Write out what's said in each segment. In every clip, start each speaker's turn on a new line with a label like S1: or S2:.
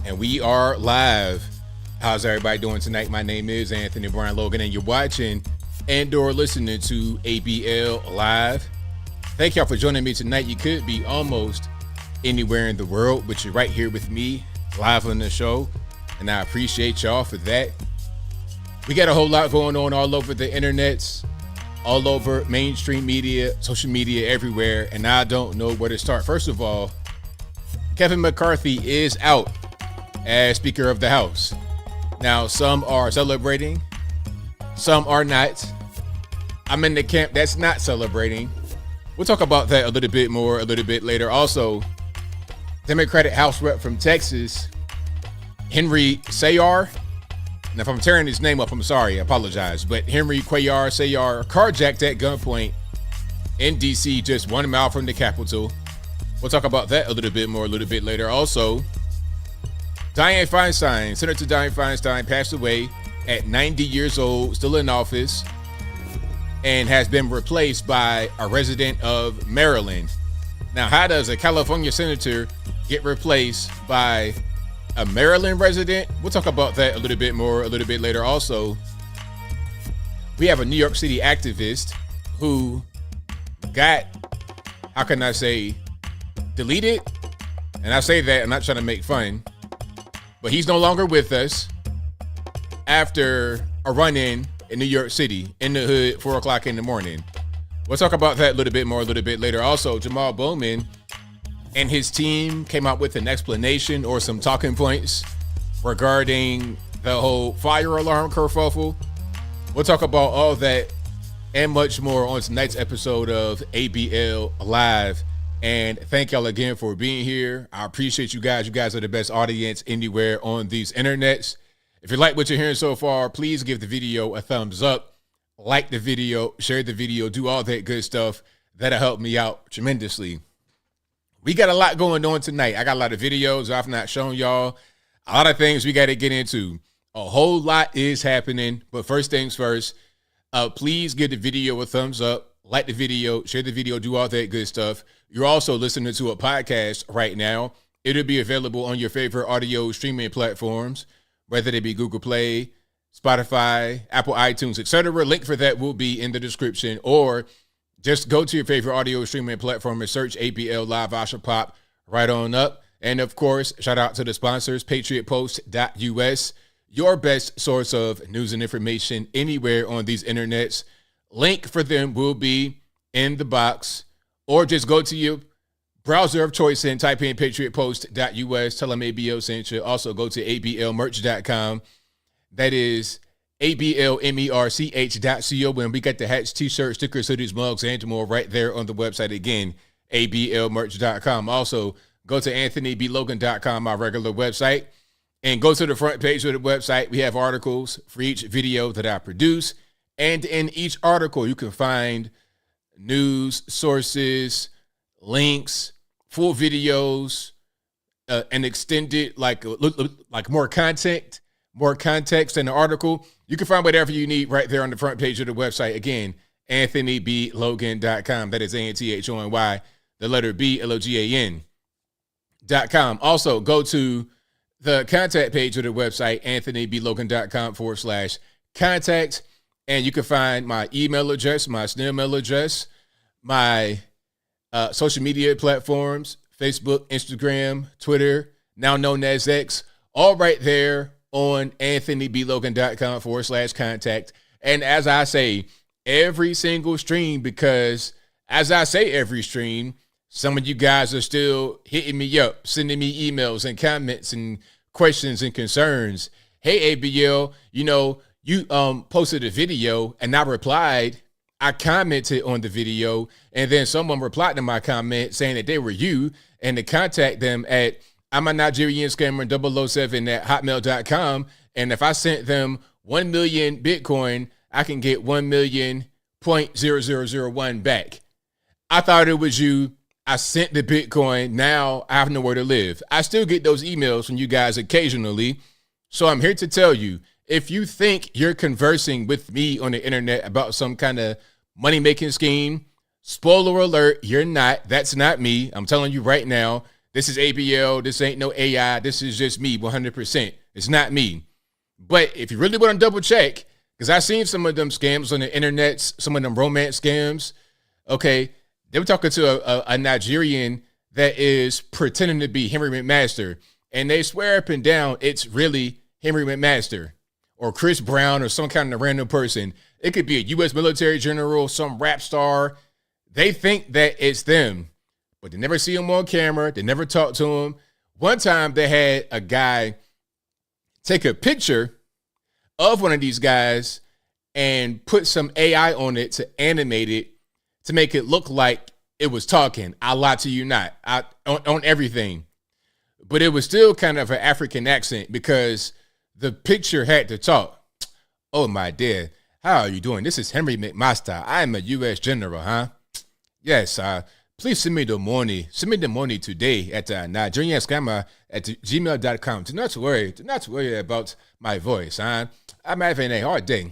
S1: And we are live. How's everybody doing tonight? My name is Anthony Brian Logan, and you're watching and/or listening to ABL Live. Thank y'all for joining me tonight. You could be almost anywhere in the world, but you're right here with me, live on the show, and I appreciate y'all for that. We got a whole lot going on all over the internets, all over mainstream media, social media, everywhere, and I don't know where to start. First of all, Kevin McCarthy is out as Speaker of the House. Now, some are celebrating, some are not. I'm in the camp that's not celebrating. We'll talk about that a little bit more a little bit later. Also, Democratic House Rep from Texas, Henry Cuellar. And if I'm tearing his name up, I'm sorry, I apologize. But Henry Cuellar, carjacked at gunpoint in D.C., just 1 mile from the Capitol. We'll talk about that a little bit more a little bit later. Also, Dianne Feinstein, Senator Dianne Feinstein, passed away at 90 years old, still in office, and has been replaced by a resident of Maryland. Now, how does a California senator get replaced by a Maryland resident? We'll talk about that a little bit more a little bit later. Also, we have a New York City activist who got, how can I say, deleted. And I say that, I'm not trying to make fun, but he's no longer with us after a run-in in New York City, in the hood, 4 o'clock in the morning. We'll talk about that a little bit more a little bit later. Also, Jamal Bowman and his team came out with an explanation or some talking points regarding the whole fire alarm kerfuffle. We'll talk about all that and much more on tonight's episode of ABL Live. And thank y'all again for being here. I appreciate you guys. You guys are the best audience anywhere on these internets. If you like what you're hearing so far, please give the video a thumbs up, like the video, share the video, do all that good stuff. That'll help me out tremendously. We got a lot going on tonight. I got a lot of videos I've not shown y'all. A lot of things we got to get into. A whole lot is happening. But first things first, please give the video a thumbs up, like the video, share the video, do all that good stuff. You're also listening to a podcast right now. It'll be available on your favorite audio streaming platforms, whether they be Google Play, Spotify, Apple iTunes, etc. Link for that will be in the description, or just go to your favorite audio streaming platform and search ABL Live. I should pop right on up. And of course, shout out to the sponsors, patriotpost.us, your best source of news and information anywhere on these internets. Link for them will be in the box, or just go to your browser of choice and type in patriotpost.us. Tell them ABL sent you. Also go to ablmerch.com. That is ablmerch.com. We got the hats, t-shirts, stickers, hoodies, mugs, and more right there on the website. Again, ablmerch.com. Also, go to anthonyblogan.com, my regular website, and go to the front page of the website. We have articles for each video that I produce. And in each article, you can find news, sources, links, full videos, and extended, like more context in the article. You can find whatever you need right there on the front page of the website. Again, anthonyblogan.com. That is ANTHONY, the letter BLOGAN.com. Also, go to the contact page of the website, anthonyblogan.com/contact. And you can find my email address, my snail mail address, my social media platforms, Facebook, Instagram, Twitter, now known as X, all right there on anthonyblogan.com/contact. And as I say, every single stream, because as I say every stream, some of you guys are still hitting me up, sending me emails and comments and questions and concerns. Hey, ABL, you posted a video and I replied. I commented on the video, and then someone replied to my comment saying that they were you, and to contact them at I'm a Nigerian scammer 007 at hotmail.com. And if I sent them 1 million Bitcoin, I can get 1,000,000.0001 back. I thought it was you. I sent the Bitcoin. Now I have nowhere to live. I still get those emails from you guys occasionally. So I'm here to tell you, if you think you're conversing with me on the internet about some kind of money-making scheme, spoiler alert, you're not. That's not me. I'm telling you right now, This is ABL. This ain't no AI. This is just me 100%. It's not me. But if you really want to double check, because I've seen some of them scams on the internet, some of them romance scams, okay, they were talking to a Nigerian that is pretending to be Henry McMaster, and they swear up and down it's really Henry McMaster or Chris Brown or some kind of random person. It could be a U.S. military general, some rap star. They think that it's them, but they never see him on camera. They never talk to him. One time they had a guy take a picture of one of these guys and put some AI on it to animate it to make it look like it was talking. I lie to you not. On everything. But it was still kind of an African accent because the picture had to talk. Oh, my dear. How are you doing? This is Henry McMaster. I am a U.S. general, huh? Yes, please send me the money. Send me the money today at nigerianscammer@gmail.com. Do not worry about my voice, huh? I'm having a hard day.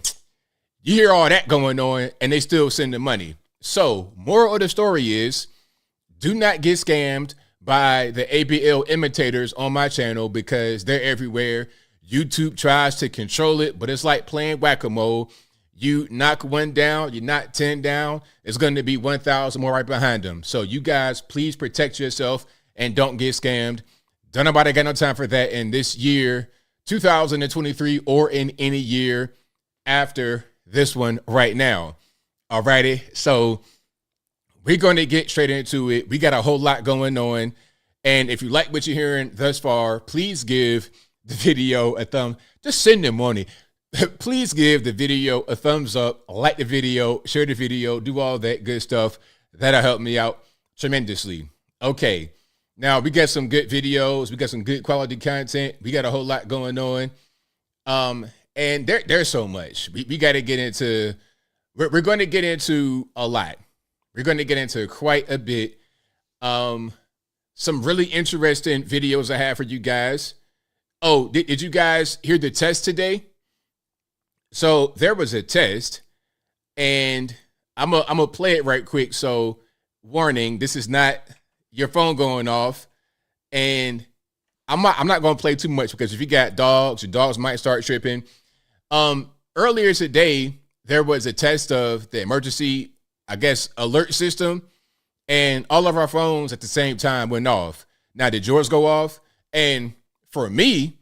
S1: You hear all that going on, and they still send the money. So, moral of the story is, do not get scammed by the ABL imitators on my channel because they're everywhere. YouTube tries to control it, but it's like playing whack-a-mole. You knock one down, you knock 10 down, it's going to be 1,000 more right behind them. So you guys, please protect yourself and don't get scammed. Don't nobody got no time for that in this year, 2023, or in any year after this one right now. All righty. So we're going to get straight into it. We got a whole lot going on. And if you like what you're hearing thus far, please give the video a thumb. Just send them money. Please give the video a thumbs up, like the video, share the video, do all that good stuff. That'll help me out tremendously. Okay, now we got some good videos. We got some good quality content. We got a whole lot going on. And there's so much. We got to get into, we're going to get into a lot. We're going to get into quite a bit. Some really interesting videos I have for you guys. Oh, did you guys hear the test today? So there was a test, and I'm gonna play it right quick. So, warning: this is not your phone going off, and I'm not gonna play too much because if you got dogs, your dogs might start tripping. Earlier today, there was a test of the emergency, I guess, alert system, and all of our phones at the same time went off. Now, did yours go off? And for me,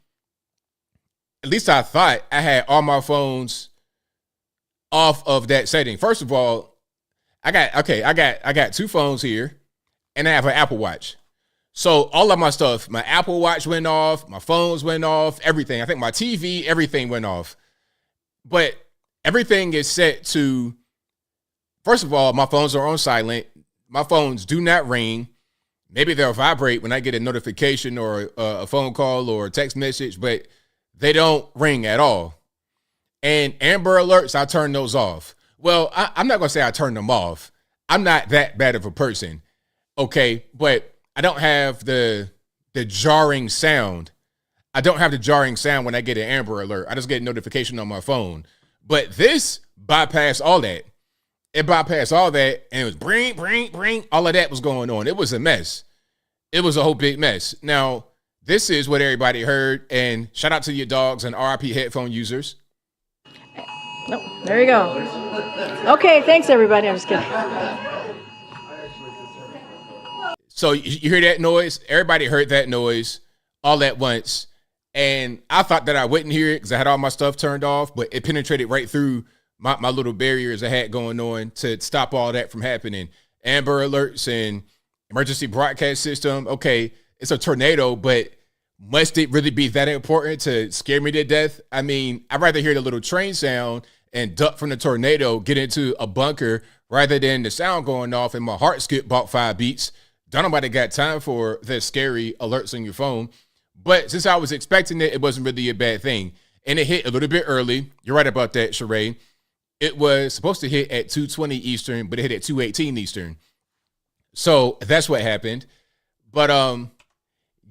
S1: at least I thought I had all my phones off of that setting. First of all, I got two phones here, and I have an Apple Watch. So all of my stuff, my Apple Watch went off, my phones went off, everything. I think my TV, everything went off. But everything is set to, first of all, my phones are on silent. My phones do not ring. Maybe they'll vibrate when I get a notification or a phone call or a text message, but they don't ring at all. And Amber Alerts, I turn those off. Well, I'm not going to say I turn them off. I'm not that bad of a person. Okay, but I don't have the jarring sound. I don't have the jarring sound when I get an Amber Alert. I just get a notification on my phone. But this bypassed all that. It bypassed all that, and it was bring, bring, bring. All of that was going on. It was a mess. It was a whole big mess. Now, this is what everybody heard, and shout out to your dogs and RIP headphone users.
S2: Nope, there you go. Okay, thanks everybody. I'm just kidding.
S1: So you hear that noise? Everybody heard that noise all at once, and I thought that I wouldn't hear it because I had all my stuff turned off, but it penetrated right through my little barriers I had going on to stop all that from happening. Amber Alerts and emergency broadcast system. Okay, it's a tornado, but must it really be that important to scare me to death? I mean, I'd rather hear the little train sound and duck from the tornado, get into a bunker, rather than the sound going off and my heart skip about 5 beats. Don't nobody got time for the scary alerts on your phone. But since I was expecting it, it wasn't really a bad thing. And it hit a little bit early. You're right about that, Sheree. It was supposed to hit at 2:20 Eastern, but it hit at 2:18 Eastern. So that's what happened. But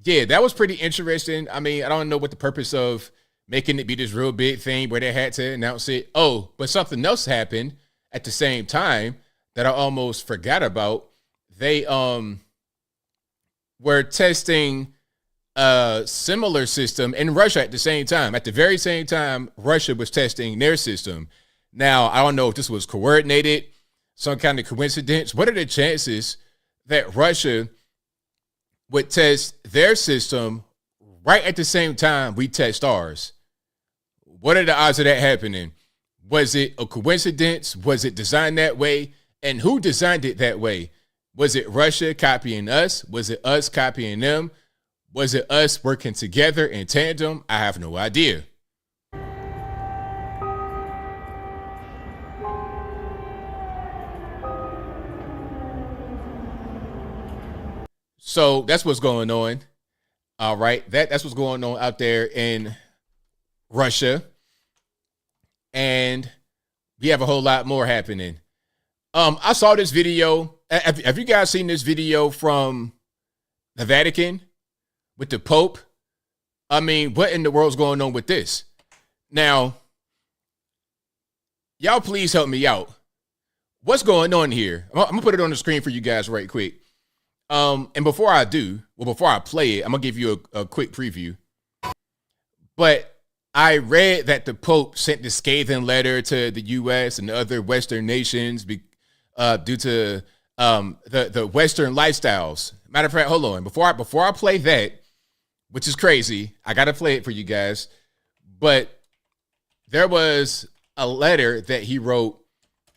S1: yeah, that was pretty interesting. I mean, I don't know what the purpose of making it be this real big thing where they had to announce it. Oh, but something else happened at the same time that I almost forgot about. They were testing a similar system in Russia at the same time. At the very same time, Russia was testing their system. Now, I don't know if this was coordinated, some kind of coincidence. What are the chances that Russia would test their system right at the same time we test ours? What are the odds of that happening? Was it a coincidence? Was it designed that way? And who designed it that way? Was it Russia copying us? Was it us copying them? Was it us working together in tandem? I have no idea. So that's what's going on. All right. That's what's going on out there in Russia. And we have a whole lot more happening. I saw this video. Have you guys seen this video from the Vatican with the Pope? I mean, what in the world's going on with this? Now, y'all please help me out. What's going on here? I'm going to put it on the screen for you guys right quick. And before I play it, I'm going to give you a quick preview. But I read that the Pope sent the scathing letter to the U.S. and other Western nations due to the Western lifestyles. Matter of fact, hold on. Before I play that, which is crazy, I got to play it for you guys. But there was a letter that he wrote.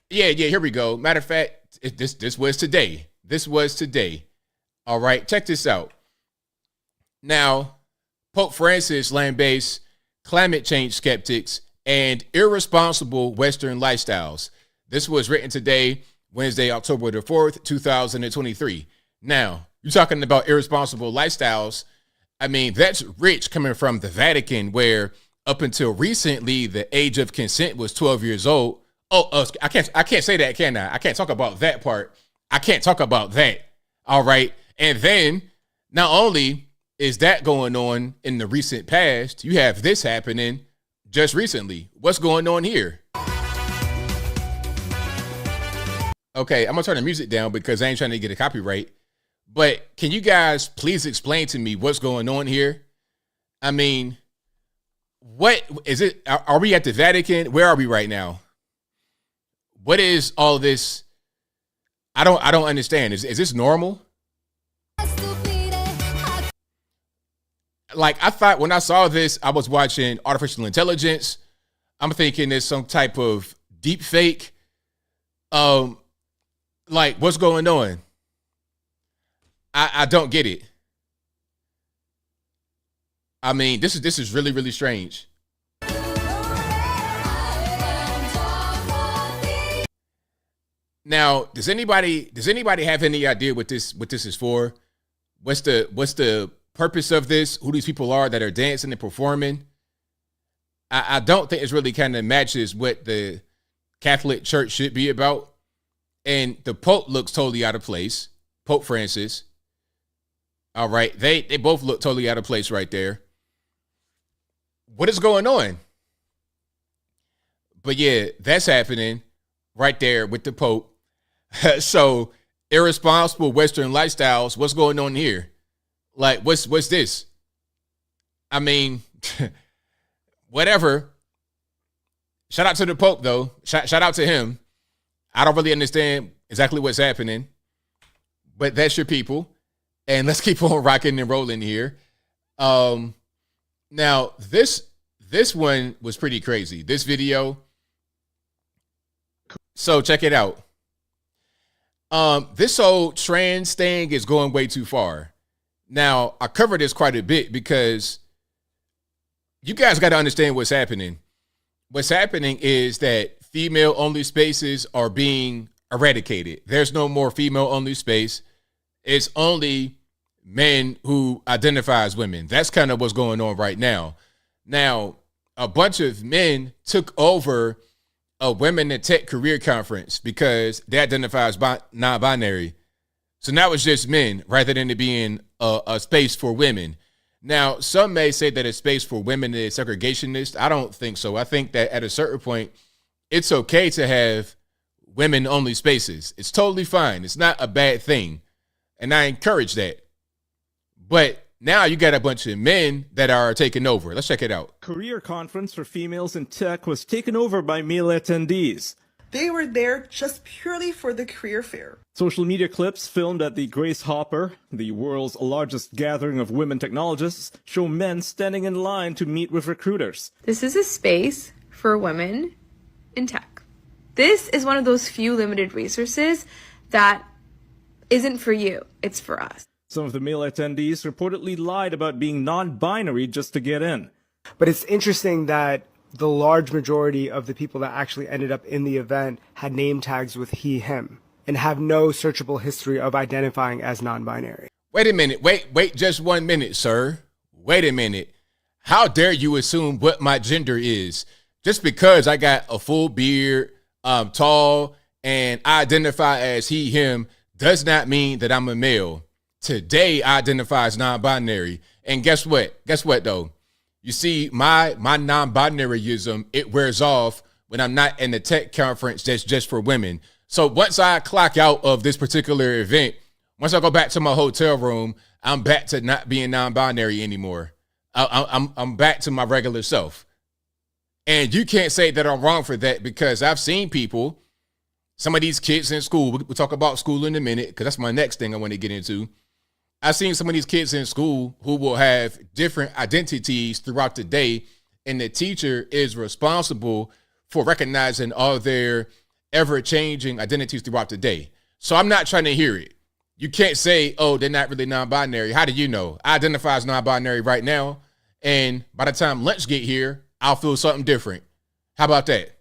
S1: Yeah, here we go. Matter of fact, this was today. This was today. All right, check this out. Now, Pope Francis lambasts climate change skeptics and irresponsible Western lifestyles. This was written today, Wednesday, October the 4th, 2023. Now, you're talking about irresponsible lifestyles. I mean, that's rich coming from the Vatican, where up until recently, the age of consent was 12 years old. I can't say that, can I? I can't talk about that part. I can't talk about that. All right. And then not only is that going on in the recent past, you have this happening just recently. What's going on here? Okay, I'm going to turn the music down because I ain't trying to get a copyright. But can you guys please explain to me what's going on here? I mean, what is it? Are we at the Vatican? Where are we right now? What is all this? I don't understand. Is this normal? Like, I thought when I saw this, I was watching artificial intelligence. I'm thinking it's some type of deep fake. Like, what's going on? I don't get it. I mean, this is really, really strange. Now, does anybody have any idea what this is for? What's the purpose of this? Who these people are that are dancing and performing? I don't think it's really kind of matches what the Catholic Church should be about. And the Pope looks totally out of place. Pope Francis. All right. They both look totally out of place right there. What is going on? But yeah, that's happening right there with the Pope. So irresponsible Western lifestyles. What's going on here? Like, what's this? I mean, whatever. Shout out to the Pope, though. Shout out to him. I don't really understand exactly what's happening, but that's your people. And let's keep on rocking and rolling here. Now, this one was pretty crazy. This video. So check it out. This whole trans thing is going way too far. Now, I covered this quite a bit because you guys got to understand what's happening. What's happening is that female-only spaces are being eradicated. There's no more female-only space. It's only men who identify as women. That's kind of what's going on right now. Now, a bunch of men took over a Women in Tech career conference because they identify as non-binary. So now it's just men rather than it being a space for women. Now, some may say that a space for women is segregationist. I don't think so. I think that at a certain point, it's okay to have women-only spaces. It's totally fine. It's not a bad thing. And I encourage that. But now you got a bunch of men that are taking over. Let's check it out.
S3: Career conference for females in tech was taken over by male attendees.
S4: They were there just purely for the career fair.
S3: Social media clips filmed at the Grace Hopper, the world's largest gathering of women technologists, show men standing in line to meet with recruiters.
S5: This is a space for women in tech. This is one of those few limited resources that isn't for you, it's for us.
S3: Some of the male attendees reportedly lied about being non-binary just to get in.
S6: But it's interesting that the large majority of the people that actually ended up in the event had name tags with he, him, and have no searchable history of identifying as non-binary.
S1: Wait a minute. Wait just 1 minute, sir. Wait a minute. How dare you assume what my gender is? Just because I got a full beard, I'm tall, and I identify as he, him, does not mean that I'm a male. Today, I identify as non-binary. And guess what? Guess what, though? You see, my non-binaryism, it wears off when I'm not in the tech conference that's just for women. So once I clock out of this particular event, once I go back to my hotel room, I'm back to not being non-binary anymore. I'm back to my regular self. And you can't say that I'm wrong for that, because I've seen people, some of these kids in school, we'll talk about school in a minute, because that's my next thing I want to get into. I've seen some of these kids in school who will have different identities throughout the day, and the teacher is responsible for recognizing all their ever-changing identities throughout the day. So I'm not trying to hear it. You can't say, oh, they're not really non-binary. How do you know? I identify as non-binary right now, and by the time lunch get here, I'll feel something different. How about that?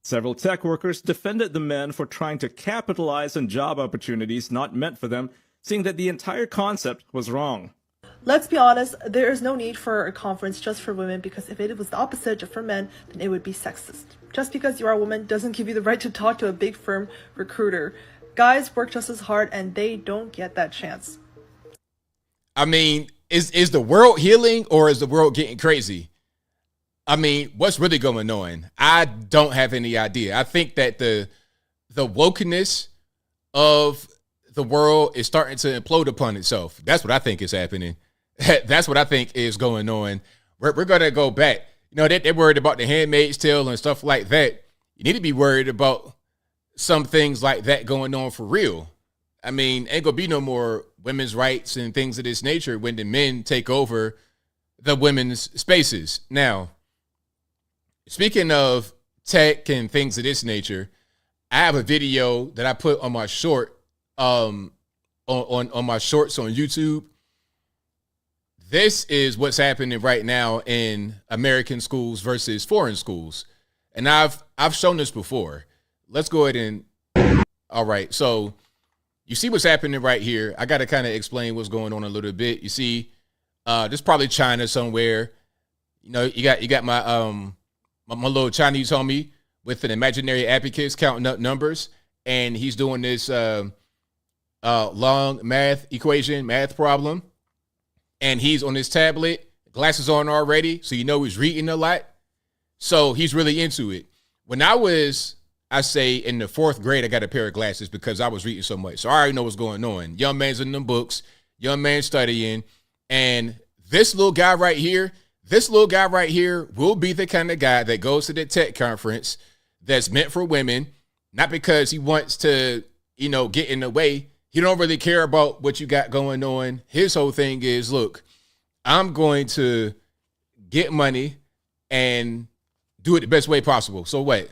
S3: Several tech workers defended the men for trying to capitalize on job opportunities not meant for them, saying that the entire concept was wrong.
S4: Let's be honest, there is no need for a conference just for women, because if it was the opposite, just for men, then it would be sexist. Just because you are a woman doesn't give you the right to talk to a big firm recruiter. Guys work just as hard and they don't get that chance.
S1: I mean, is the world healing or is the world getting crazy? I mean, what's really going on? I don't have any idea. I think that the wokeness of the world is starting to implode upon itself. That's what I think is happening. That's what I think is going on. We're going to go back. You know, they're worried about the Handmaid's Tale and stuff like that. You need to be worried about some things like that going on for real. I mean, ain't going to be no more women's rights and things of this nature when the men take over the women's spaces. Now, speaking of tech and things of this nature, I have a video that I put on my short, on my shorts on YouTube. This is what's happening right now in American schools versus foreign schools. And I've shown this before. Let's go ahead and, all right. So you see what's happening right here. I got to kind of explain what's going on a little bit. You see, this probably China somewhere. You know, you got my little Chinese homie with an imaginary abacus counting up numbers, and he's doing this long math problem, and he's on his tablet, glasses on already, so you know he's reading a lot. So he's really into it. When I say in the fourth grade, I got a pair of glasses because I was reading so much. So I already know what's going on. Young man's in them books, young man studying, and this little guy right here will be the kind of guy that goes to the tech conference that's meant for women, not because he wants to, you know, get in the way. He don't really care about what you got going on. His whole thing is, look, I'm going to get money and do it the best way possible. So what?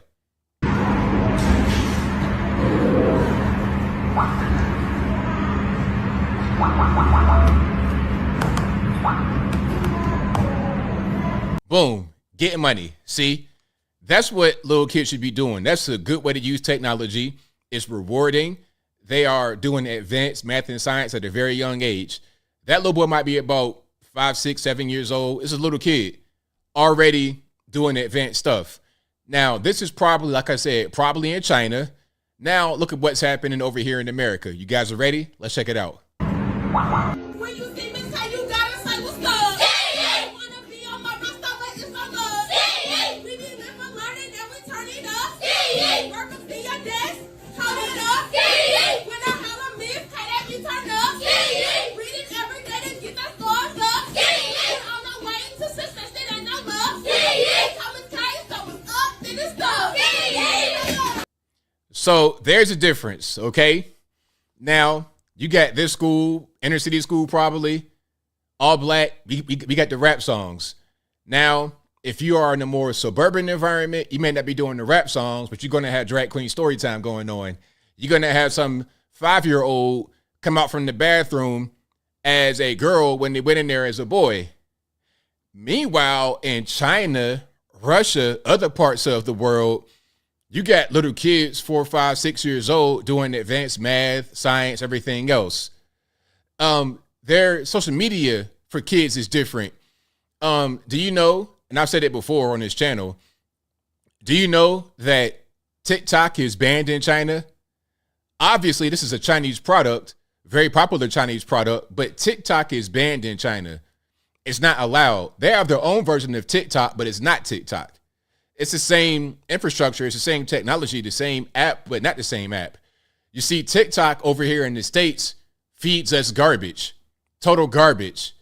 S1: Boom, getting money. See, that's what little kids should be doing. That's a good way to use technology. It's rewarding. They are doing advanced math and science at a very young age. That little boy might be about 5, 6, 7 years old. It's a little kid already doing advanced stuff. Now, this is probably, like I said, probably in China. Now, look at what's happening over here in America. You guys are ready? Let's check it out.
S7: When you see me say you gotta say what's good. Hey, wanna be on my roster, but it's so good. Hey, we be living, learning, and we turn it up. Hey, purpose be your desk, hold it up. Hey, when I holler miss, hey, that be turned up. Hey, read it every day to get
S1: So there's a difference, okay? Now, you got this school, inner city school probably, all black. We got the rap songs. Now, if you are in a more suburban environment, you may not be doing the rap songs, but you're going to have drag queen story time going on. You're going to have some 5-year-old come out from the bathroom as a girl when they went in there as a boy. Meanwhile, in China, Russia, other parts of the world, you got little kids, 4, 5, 6 years old, doing advanced math, science, everything else. Their social media for kids is different. Do you know, and I've said it before on this channel, do you know that TikTok is banned in China? Obviously, this is a Chinese product, very popular Chinese product, but TikTok is banned in China. It's not allowed. They have their own version of TikTok, but it's not TikTok. It's the same infrastructure. It's the same technology, the same app, but not the same app. You see, TikTok over here in the States feeds us garbage, total garbage.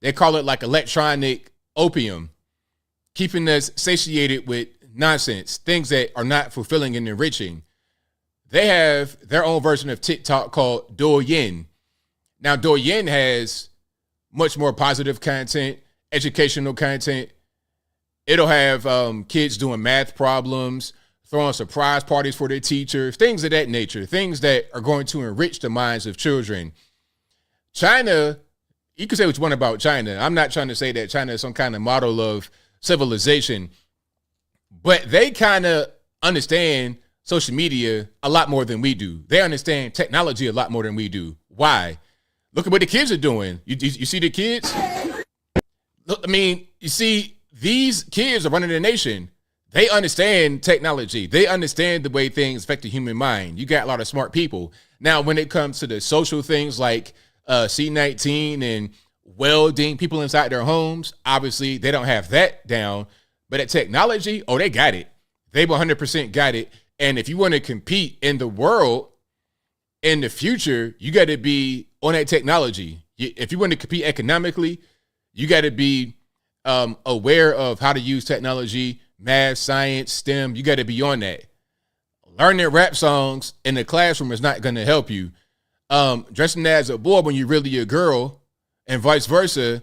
S1: They call it like electronic opium, keeping us satiated with nonsense, things that are not fulfilling and enriching. They have their own version of TikTok called Douyin. Now, Douyin has much more positive content, educational content. It'll have kids doing math problems, throwing surprise parties for their teachers, things of that nature, things that are going to enrich the minds of children. China, you can say what you want about China. I'm not trying to say that China is some kind of model of civilization, but they kind of understand social media a lot more than we do. They understand technology a lot more than we do. Why? Look at what the kids are doing. You see the kids? Look, I mean, you see, these kids are running the nation. They understand technology. They understand the way things affect the human mind. You got a lot of smart people. Now, when it comes to the social things like C-19 and welding, people inside their homes, obviously they don't have that down. But at technology, oh, they got it. They 100% got it. And if you want to compete in the world in the future, you got to be on that technology. If you want to compete economically, you got to be aware of how to use technology, math, science, STEM. You got to be on that. Learning rap songs in the classroom is not going to help you. Dressing as a boy when you're really a girl and vice versa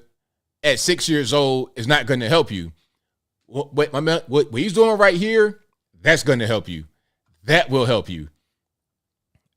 S1: at 6 years old is not going to help you. What he's doing right here, that's going to help you. That will help you.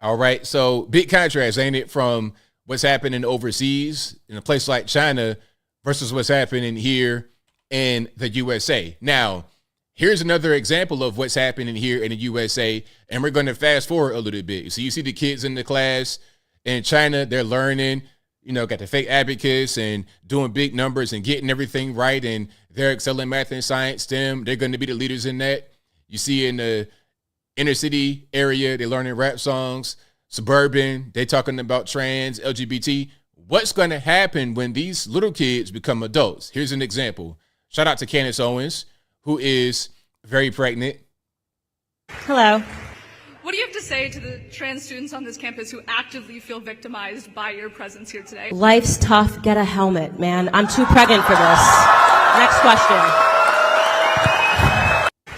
S1: All right. So big contrast, ain't it, from what's happening overseas in a place like China versus what's happening here in the USA. Now, here's another example of what's happening here in the USA, and we're going to fast forward a little bit. So you see the kids in the class in China, they're learning, got the fake advocates and doing big numbers and getting everything right, and they're excelling math and science, STEM. They're going to be the leaders in that. You see in the inner city area, they're learning rap songs. Suburban, they're talking about trans, LGBT. What's going to happen when these little kids become adults? Here's an example. Shout out to Candace Owens, who is very pregnant.
S8: Hello.
S9: What do you have to say to the trans students on this campus who actively feel victimized by your presence here today?
S8: Life's tough. Get a helmet, man. I'm too pregnant for this. Next question.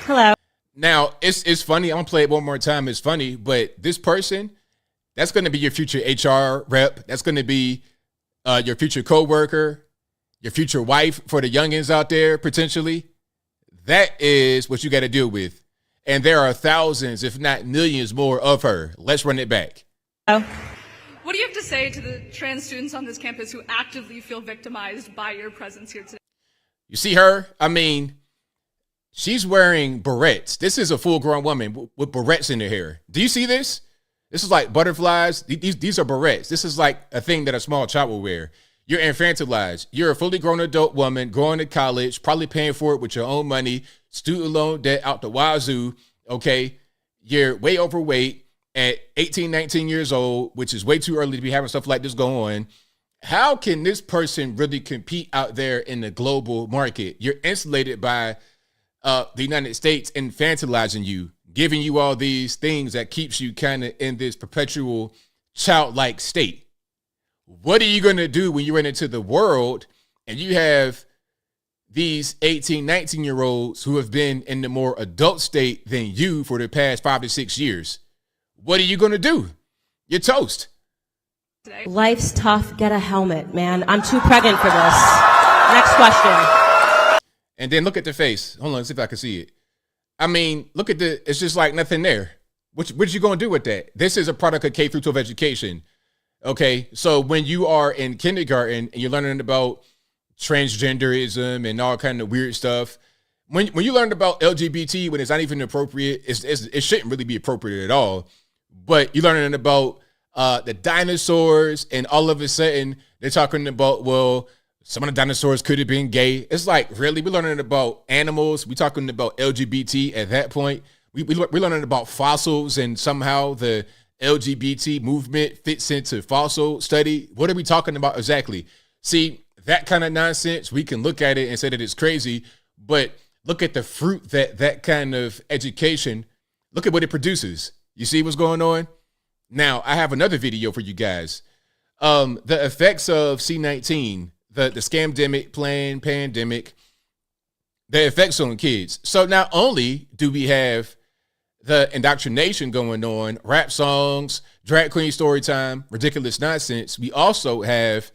S8: Hello.
S1: Now, it's funny. I'm going to play it one more time. It's funny, but this person, that's going to be your future HR rep. That's going to be your future coworker, your future wife for the youngins out there, potentially. That is what you got to deal with. And there are thousands, if not millions more of her. Let's run it back.
S8: Oh.
S9: What do you have to say to the trans students on this campus who actively feel victimized by your presence here today?
S1: You see her? I mean, she's wearing barrettes. This is a full-grown woman with barrettes in her hair. Do you see this? This is like butterflies. These are barrettes. This is like a thing that a small child will wear. You're infantilized. You're a fully grown adult woman going to college, probably paying for it with your own money, student loan debt out the wazoo, okay? You're way overweight at 18, 19 years old, which is way too early to be having stuff like this go on. How can this person really compete out there in the global market? You're insulated by the United States infantilizing you, giving you all these things that keeps you kind of in this perpetual childlike state. What are you going to do when you run into the world and you have these 18, 19-year-olds who have been in the more adult state than you for the past 5 to 6 years? what are you going to do? You're toast.
S8: Life's tough. Get a helmet, man. I'm too pregnant for this. Next question.
S1: And then look at the face. Hold on, let's see if I can see it. I mean, look at it's just like nothing there. What you going to do with that? This is a product of K through 12 education. Okay, so when you are in kindergarten and you're learning about transgenderism and all kind of weird stuff, when you learn about LGBT when it's not even appropriate, it shouldn't really be appropriate at all. But you're learning about the dinosaurs, and all of a sudden they're talking about, well, some of the dinosaurs could have been gay. It's like, really? We're learning about animals. We're talking about LGBT at that point. We're learning about fossils, and somehow the LGBT movement fits into fossil study. What are we talking about exactly? See, that kind of nonsense, we can look at it and say that it's crazy, but look at the fruit that kind of education, look at what it produces. You see what's going on? Now, I have another video for you guys. The effects of C-19, the scamdemic, planned pandemic, the effects on kids. So not only do we have the indoctrination going on, rap songs, drag queen story time, ridiculous nonsense, we also have,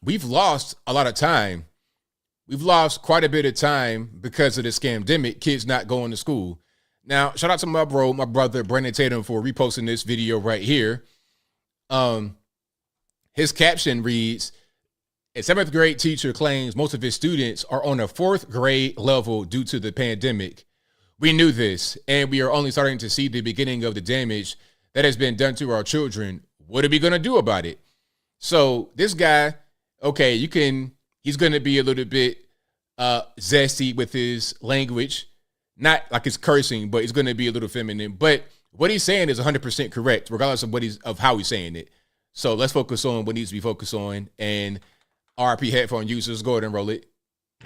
S1: we've lost a lot of time. We've lost quite a bit of time because of the scamdemic, kids not going to school. Now, shout out to my brother, Brandon Tatum, for reposting this video right here. His caption reads, a 7th grade teacher claims most of his students are on a 4th grade level due to the pandemic. We knew this, and we are only starting to see the beginning of the damage that has been done to our children. What are we going to do about it? So this guy, okay, he's going to be a little bit zesty with his language. Not like it's cursing, but it's going to be a little feminine. But what he's saying is 100% correct, regardless of how he's saying it. So let's focus on what needs to be focused on. And RP headphone users, go ahead and roll it.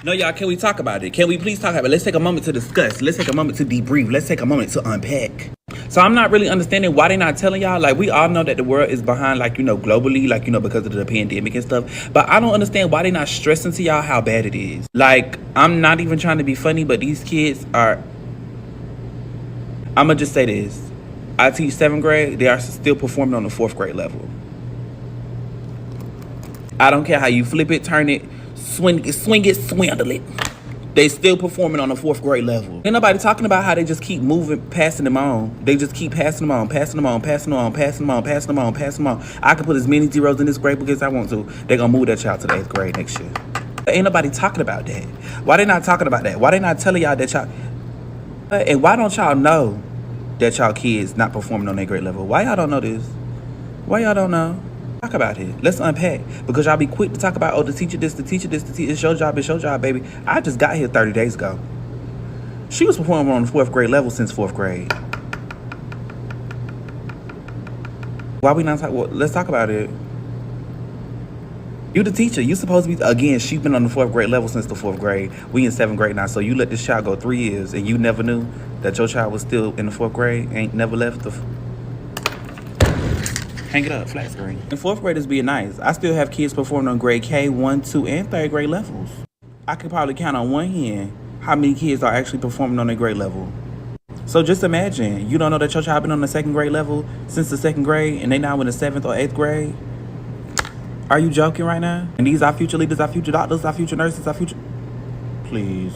S10: No, y'all, can we talk about it? Can we please talk about it? Let's take a moment to discuss. Let's take a moment to debrief. Let's take a moment to unpack. So I'm not really understanding why they're not telling y'all. Like, we all know that the world is behind, like, globally, like, because of the pandemic and stuff. But I don't understand why they're not stressing to y'all how bad it is. Like, I'm not even trying to be funny, but these kids are... I'm going to just say this. I teach 7th grade. They are still performing on the 4th grade level. I don't care how you flip it, turn it, swing it, swindle it. They still performing on the 4th grade level. Ain't nobody talking about how they just keep moving, passing them on. They just keep passing them on, passing them on, passing them on, passing them on, passing them on, passing them on. I can put as many zeros in this grade book as I want to. They're going to move that child to the 8th grade next year. Ain't nobody talking about that. Why they not talking about that? Why they not telling y'all that y'all... And why don't y'all know that y'all kids not performing on their grade level? Why y'all don't know this? Why y'all don't know? Talk about it. Let's unpack. Because y'all be quick to talk about, oh, the teacher this, the teacher this, the teacher. It's your job, baby. I just got here 30 days ago. She was performing on the 4th grade level since 4th grade. Why we not talk? Well, let's talk about it. You the teacher. You supposed to be, again, she's been on the 4th grade level since the 4th grade. We in 7th grade now. So you let this child go 3 years and you never knew that your child was still in the 4th grade, ain't never left the... Hang it up, flat screen. And 4th graders being nice. I still have kids performing on grade K, 1, 2, and 3rd grade levels. I could probably count on one hand how many kids are actually performing on their grade level. So just imagine, you don't know that your child been on the 2nd grade level since the 2nd grade, and they now in the 7th or 8th grade? Are you joking right now? And these are future leaders, our future doctors, our future nurses, our future... Please.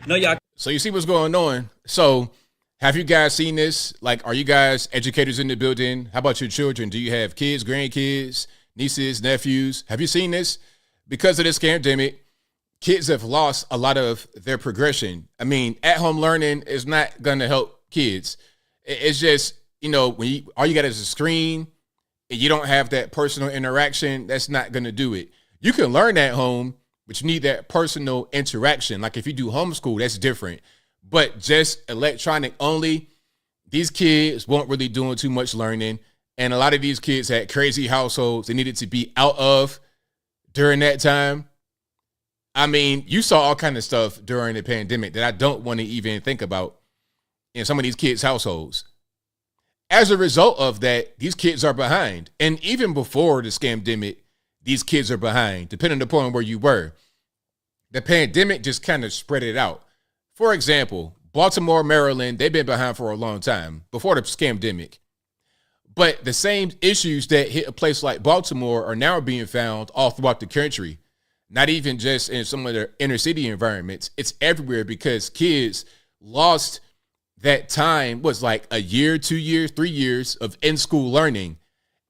S10: No, y'all...
S1: So you see what's going on. So... have you guys seen this? Like, are you guys educators in the building? How about your children? Do you have kids, grandkids, nieces, nephews? Have you seen this? Because of this pandemic, kids have lost a lot of their progression. I mean, at-home learning is not going to help kids. It's just, when all you got is a screen and you don't have that personal interaction, that's not going to do it. You can learn at home, but you need that personal interaction. Like if you do homeschool, that's different. But just electronic only, these kids weren't really doing too much learning. And a lot of these kids had crazy households they needed to be out of during that time. I mean, you saw all kind of stuff during the pandemic that I don't want to even think about in some of these kids' households. As a result of that, these kids are behind. And even before the scamdemic, these kids are behind, depending upon where you were. The pandemic just kind of spread it out. For example, Baltimore, Maryland, they've been behind for a long time, before the scamdemic. But the same issues that hit a place like Baltimore are now being found all throughout the country, not even just in some of the inner city environments. It's everywhere because kids lost that time, was like a year, 2 years, 3 years of in-school learning,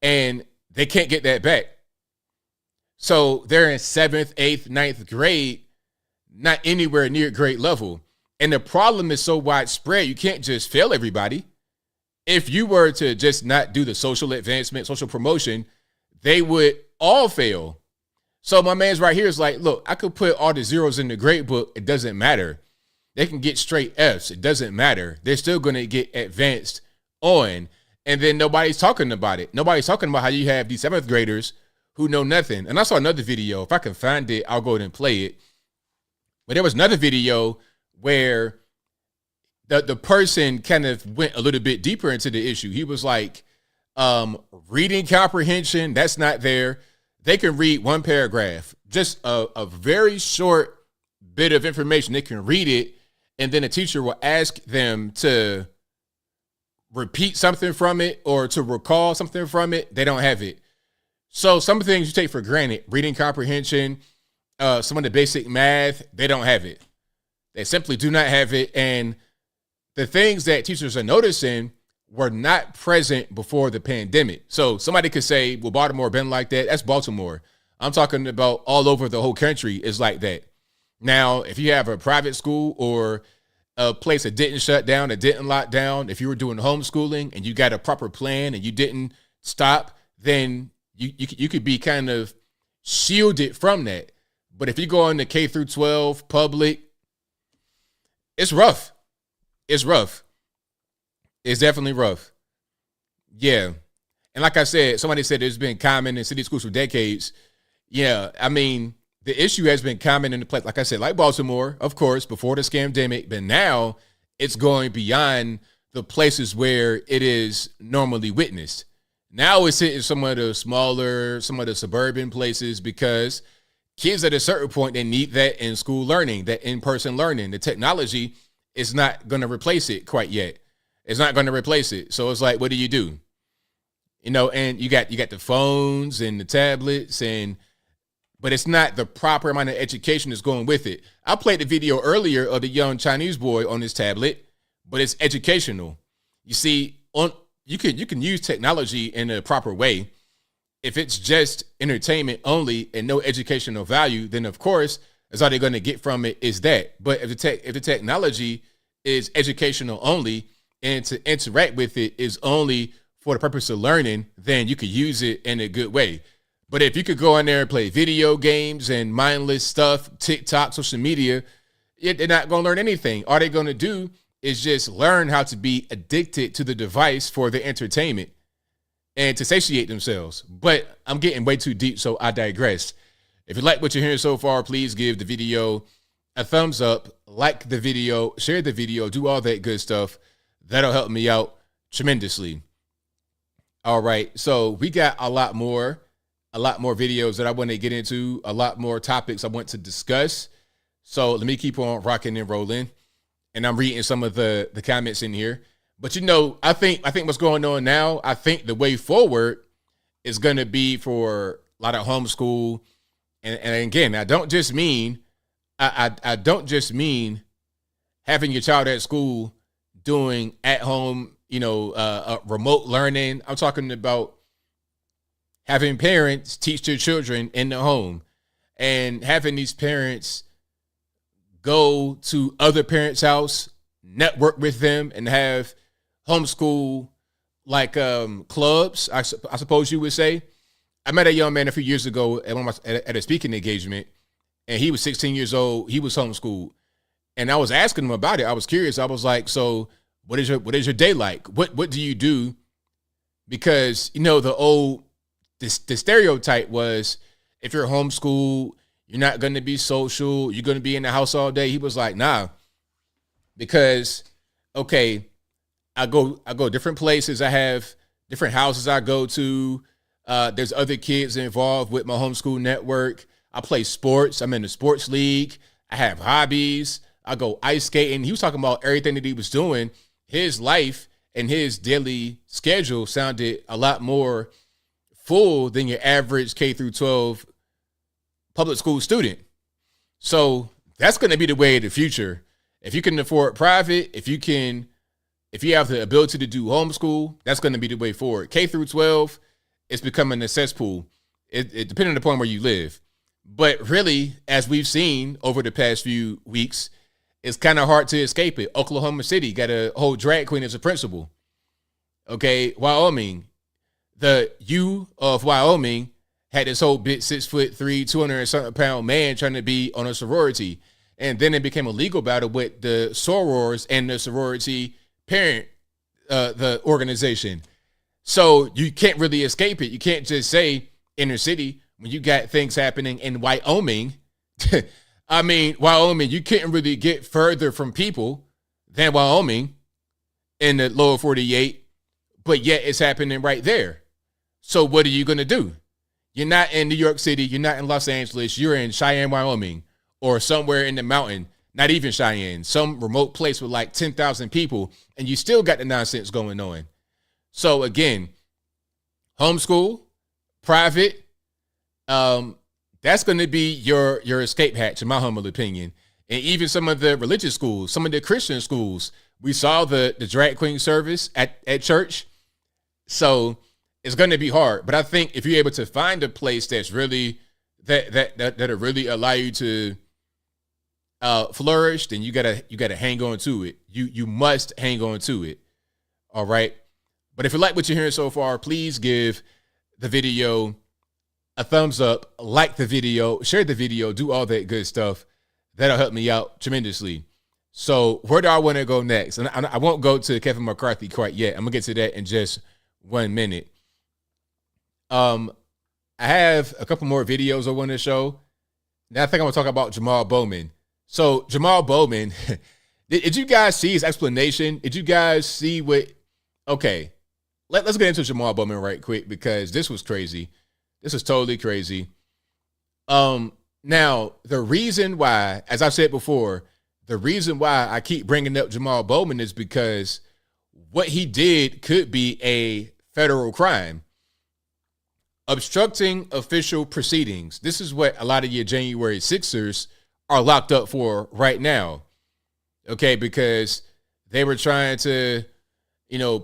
S1: and they can't get that back. So they're in 7th, 8th, 9th grade, not anywhere near grade level. And the problem is so widespread, you can't just fail everybody. If you were to just not do the social advancement, social promotion, they would all fail. So my man's right here is like, look, I could put all the zeros in the grade book. It doesn't matter. They can get straight Fs. It doesn't matter. They're still going to get advanced on. And then nobody's talking about it. Nobody's talking about how you have these 7th graders who know nothing. And I saw another video. If I can find it, I'll go ahead and play it. But there was another video where the person kind of went a little bit deeper into the issue. He was like, reading comprehension, that's not there. They can read one paragraph, just a very short bit of information. They can read it, and then a teacher will ask them to repeat something from it or to recall something from it. They don't have it. So some things you take for granted, reading comprehension, some of the basic math, they don't have it. They simply do not have it. And the things that teachers are noticing were not present before the pandemic. So somebody could say, well, Baltimore been like that. That's Baltimore. I'm talking about all over the whole country is like that. Now, if you have a private school or a place that didn't shut down, that didn't lock down, if you were doing homeschooling and you got a proper plan and you didn't stop, then you could be kind of shielded from that. But if you go into K through 12 public, it's rough. It's rough. It's definitely rough. Yeah. And like I said, somebody said it's been common in city schools for decades. Yeah. I mean, the issue has been common in the place, like I said, like Baltimore, of course, before the scamdemic, but now it's going beyond the places where it is normally witnessed. Now it's hitting some of the smaller, some of the suburban places because kids at a certain point, they need that in school learning, that in-person learning. The technology is not going to replace it quite yet. It's not going to replace it. So it's like, what do? You know, and you got the phones and the tablets, but it's not the proper amount of education that's going with it. I played the video earlier of the young Chinese boy on his tablet, but it's educational. You see, you can use technology in a proper way. If it's just entertainment only and no educational value, then of course, that's all they're going to get from it is that. But if the technology is educational only and to interact with it is only for the purpose of learning, then you could use it in a good way. But if you could go in there and play video games and mindless stuff, TikTok, social media, they're not going to learn anything. All they're going to do is just learn how to be addicted to the device for their entertainment and to satiate themselves. But I'm getting way too deep, so I digress. If you like what you're hearing so far, please give the video a thumbs up, like the video, share the video, do all that good stuff. That'll help me out tremendously. All right, so we got a lot more videos that I want to get into, a lot more topics I want to discuss. So let me keep on rocking and rolling. And I'm reading some of the comments in here. But, you know, I think what's going on now, I think the way forward is going to be for a lot of homeschool. And again, I don't just mean having your child at school doing at home, remote learning. I'm talking about having parents teach their children in the home and having these parents go to other parents' house, network with them, and have homeschool like clubs, I suppose you would say. I met a young man a few years ago at a speaking engagement, and he was 16 years old. He was homeschooled, and I was asking him about it. I was curious. I was like, "So, what is your day like? What do you do?" Because the stereotype was if you're homeschooled, you're not going to be social. You're going to be in the house all day. He was like, "Nah," because okay, I go different places. I have different houses I go to. There's other kids involved with my homeschool network. I play sports. I'm in the sports league. I have hobbies. I go ice skating. He was talking about everything that he was doing. His life and his daily schedule sounded a lot more full than your average K through 12 public school student. So that's going to be the way of the future. If you can afford private, if you have the ability to do homeschool, that's going to be the way forward. K through 12, it's becoming a cesspool. It depending upon where you live. But really, as we've seen over the past few weeks, it's kind of hard to escape it. Oklahoma City got a whole drag queen as a principal. Okay, Wyoming, the U of Wyoming had this whole big 6'3", 200 and something pound man trying to be on a sorority. And then it became a legal battle with the sorors and the sorority parent, the organization. So you can't really escape it. You can't just say inner city when you got things happening in Wyoming. I mean, Wyoming, you can't really get further from people than Wyoming in the lower 48, but yet it's happening right there. So what are you going to do? You're not in New York City. You're not in Los Angeles. You're in Cheyenne, Wyoming, or somewhere in the mountain, not even Cheyenne, some remote place with like 10,000 people, and you still got the nonsense going on. So again, homeschool, private, that's going to be your escape hatch, in my humble opinion. And even some of the religious schools, some of the Christian schools, we saw the drag queen service at church. So it's going to be hard. But I think if you're able to find a place that's really that'll really allow you to flourish, then you gotta hang on to it. You must hang on to it. All right. But if you like what you're hearing so far, please give the video a thumbs up, like the video, share the video, do all that good stuff. That'll help me out tremendously. So where do I want to go next? And I won't go to Kevin McCarthy quite yet. I'm gonna get to that in just 1 minute. I have a couple more videos I want to show. Now I think I'm gonna talk about Jamal Bowman. So Jamal Bowman, did you guys see his explanation? Did you guys see what? Okay, let's get into Jamal Bowman right quick because this was crazy. This is totally crazy. Now the reason why, as I've said before, the reason why I keep bringing up Jamal Bowman is because what he did could be a federal crime. Obstructing official proceedings. This is what a lot of your January 6ers are locked up for right now. Okay, because they were trying to,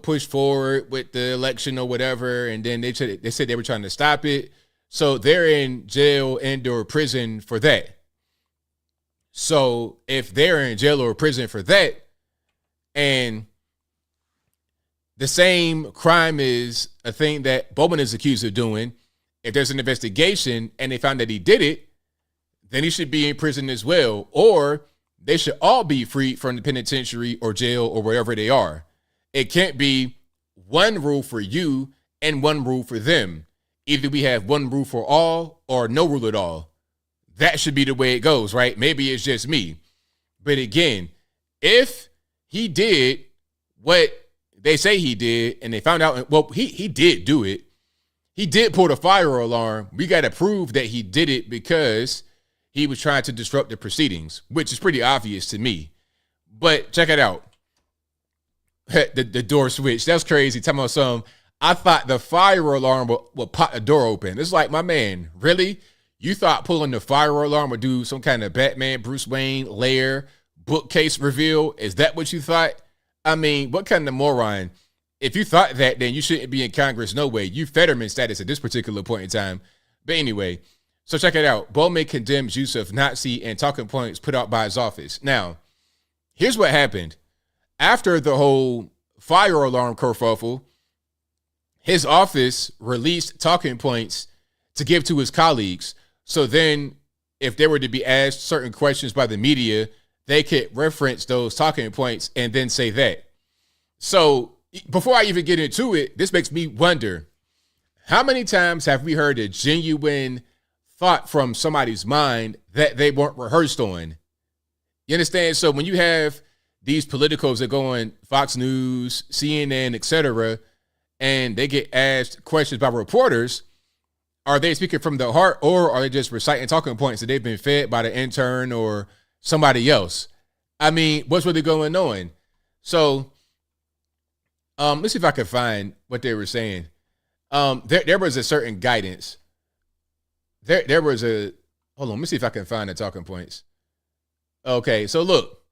S1: push forward with the election or whatever, and then they said they were trying to stop it. So they're in jail and/or prison for that. So if they're in jail or prison for that, and the same crime is a thing that Bowman is accused of doing, if there's an investigation and they found that he did it, then he should be in prison as well, or they should all be freed from the penitentiary or jail or wherever they are. It can't be one rule for you and one rule for them. Either we have one rule for all or no rule at all. That should be the way it goes, right? Maybe it's just me. But again, if he did what they say he did and they found out, well, he did do it. He did pull the fire alarm. We got to prove that he did it because he was trying to disrupt the proceedings, which is pretty obvious to me. But check it out. The door switch. That's crazy. Talking about some, I thought the fire alarm would pop the door open. It's like, my man, really? You thought pulling the fire alarm would do some kind of Batman, Bruce Wayne, lair, bookcase reveal? Is that what you thought? I mean, what kind of moron? If you thought that, then you shouldn't be in Congress. No way. You Fetterman status at this particular point in time. But anyway, so check it out. Bowman condemns use of Nazi and talking points put out by his office. Now, here's what happened. After the whole fire alarm kerfuffle, his office released talking points to give to his colleagues. So then if they were to be asked certain questions by the media, they could reference those talking points and then say that. So before I even get into it, this makes me wonder, how many times have we heard a genuine thought from somebody's mind that they weren't rehearsed on? You understand? So when you have these politicos that go on Fox News, CNN, etc., and they get asked questions by reporters, are they speaking from the heart or are they just reciting talking points that they've been fed by the intern or somebody else? I mean, what's really going on? So, let's see if I can find what they were saying. There was a certain guidance. There was a, hold on, let me see if I can find the talking points. Okay, so look,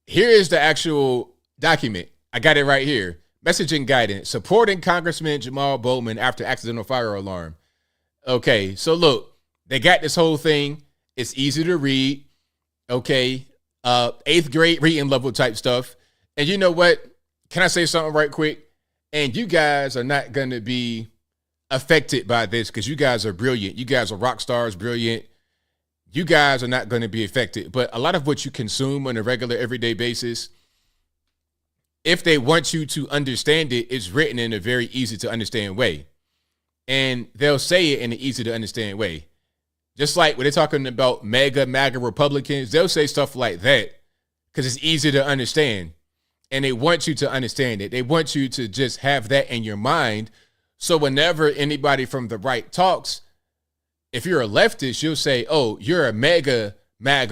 S1: here is the actual document. I got it right here. Messaging guidance, supporting Congressman Jamal Bowman after accidental fire alarm. Okay, so look, they got this whole thing. It's easy to read. Okay, 8th grade reading level type stuff. And you know what? Can I say something right quick? And you guys are not going to be affected by this because you guys are brilliant. You guys are rock stars, brilliant. You guys are not going to be affected. But a lot of what you consume on a regular, everyday basis, if they want you to understand it, it's written in a very easy to understand way. And they'll say it in an easy to understand way. Just like when they're talking about MAGA Republicans, they'll say stuff like that because it's easy to understand. And they want you to understand it. They want you to just have that in your mind. So whenever anybody from the right talks, if you're a leftist, you'll say, oh, you're a MAGA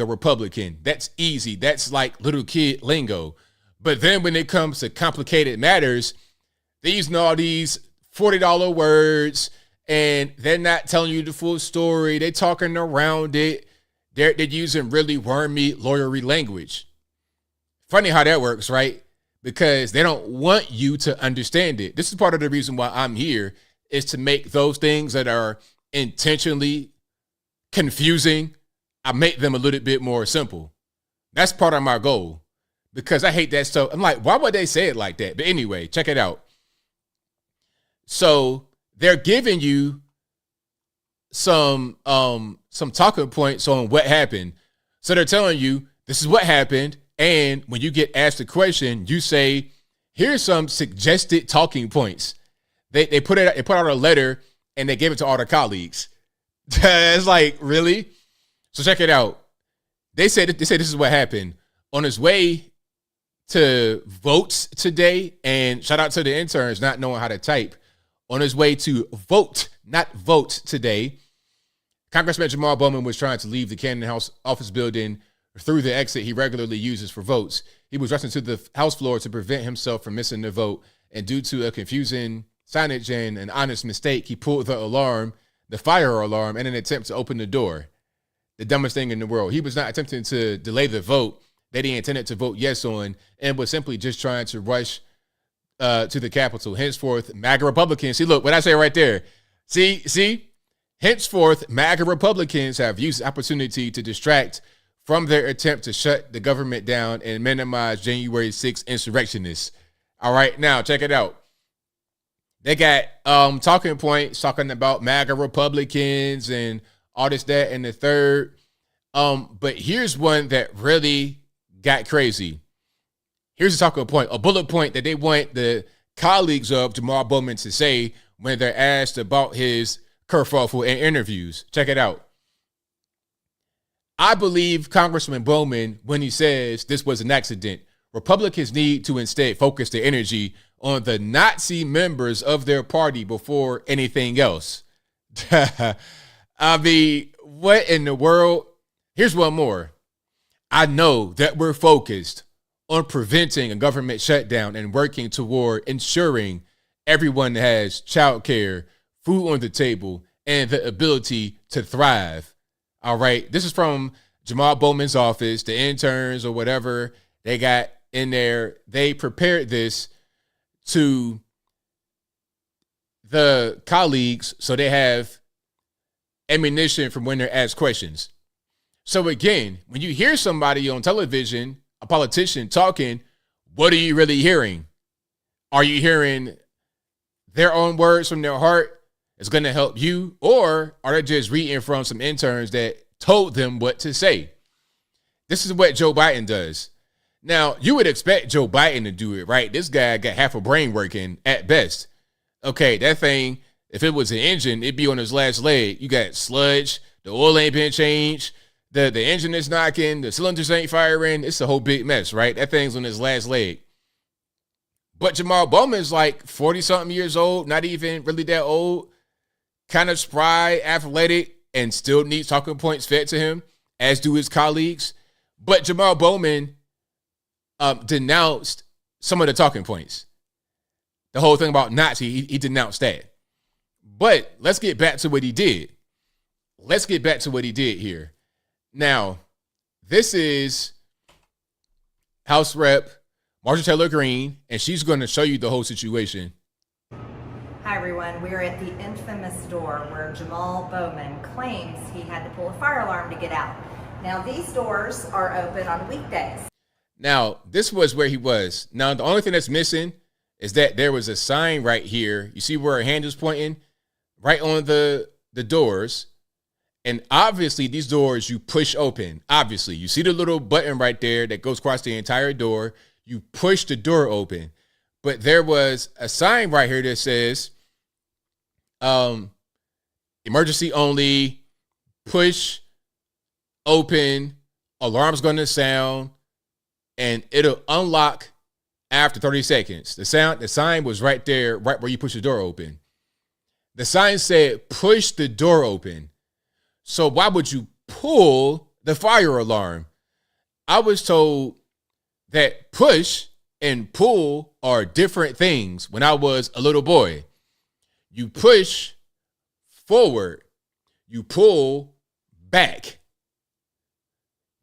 S1: Republican. That's easy. That's like little kid lingo. But then when it comes to complicated matters, they're using all these $40 words and they're not telling you the full story. They're talking around it. They're using really wormy, lawyery language. Funny how that works, right? Because they don't want you to understand it. This is part of the reason why I'm here, is to make those things that are intentionally confusing, I make them a little bit more simple. That's part of my goal. Because I hate that stuff. I'm like, why would they say it like that? But anyway, check it out. So they're giving you some talking points on what happened. So they're telling you this is what happened. And when you get asked a question, you say, here's some suggested talking points. They put out a letter and they gave it to all their colleagues. It's like, really? So check it out. They say this is what happened. On his way to votes today, and shout out to the interns not knowing how to type. On his way to vote, not vote today, Congressman Jamal Bowman was trying to leave the Camden House office building through the exit he regularly uses for votes. He was rushing to the House floor to prevent himself from missing the vote, and due to a confusing signage and an honest mistake, he pulled the fire alarm, in an attempt to open the door. The dumbest thing in the world. He was not attempting to delay the vote that he intended to vote yes on, and was simply just trying to rush to the Capitol. Henceforth, MAGA Republicans. See, look, what I say right there. See? Henceforth, MAGA Republicans have used the opportunity to distract from their attempt to shut the government down and minimize January 6th insurrectionists. All right, now check it out. They got talking points talking about MAGA Republicans and all this, that, and the third. But here's one that really got crazy. Here's a talking point, a bullet point that they want the colleagues of Jamal Bowman to say when they're asked about his kerfuffle in interviews. Check it out. I believe Congressman Bowman when he says this was an accident. Republicans need to instead focus their energy on the Nazi members of their party before anything else. I mean, what in the world? Here's one more. I know that we're focused on preventing a government shutdown and working toward ensuring everyone has childcare, food on the table, and the ability to thrive. All right. This is from Jamal Bowman's office, the interns or whatever they got in there. They prepared this to the colleagues so they have ammunition from when they're asked questions. So again, when you hear somebody on television, a politician talking, what are you really hearing? Are you hearing their own words from their heart? It's going to help you, or are they just reading from some interns that told them what to say? This is what Joe Biden does. Now, you would expect Joe Biden to do it, right? This guy got half a brain working at best. Okay, that thing, if it was an engine, it'd be on his last leg. You got sludge, the oil ain't been changed, the engine is knocking, the cylinders ain't firing. It's a whole big mess, right? That thing's on his last leg. But Jamal Bowman's like 40-something years old, not even really that old, kind of spry, athletic, and still needs talking points fed to him, as do his colleagues. But Jamal Bowman denounced some of the talking points. The whole thing about Nazi, he denounced that. But let's get back to what he did. Let's get back to what he did here. Now, this is House Rep Marjorie Taylor Greene, and she's going to show you the whole situation.
S11: Hi everyone, we're at the infamous door where Jamal Bowman claims he had to pull a fire alarm to get out. Now these doors are open on weekdays.
S1: Now, this was where he was. Now, the only thing that's missing is that there was a sign right here. You see where her hand is pointing? Right on the doors. And obviously, these doors you push open. Obviously, you see the little button right there that goes across the entire door. You push the door open. But there was a sign right here that says, emergency only, push, open, alarm's going to sound, and it'll unlock after 30 seconds. The sign was right there, right where you push the door open. The sign said, push the door open. So why would you pull the fire alarm? I was told that push and pull are different things when I was a little boy. You push forward, you pull back.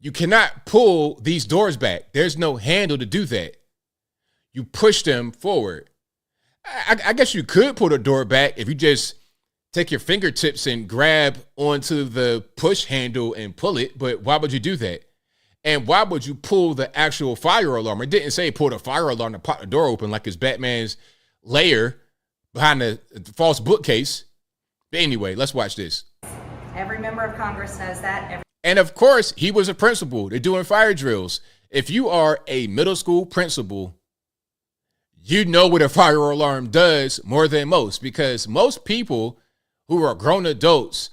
S1: You cannot pull these doors back. There's no handle to do that. You push them forward. I guess you could pull the door back if you just take your fingertips and grab onto the push handle and pull it, but why would you do that? And why would you pull the actual fire alarm? It didn't say pull the fire alarm to pop the door open like it's Batman's lair behind the false bookcase. But anyway, let's watch this.
S11: Every member of Congress knows that.
S1: And of course, he was a principal. They're doing fire drills. If you are a middle school principal, you know what a fire alarm does more than most, because most people who are grown adults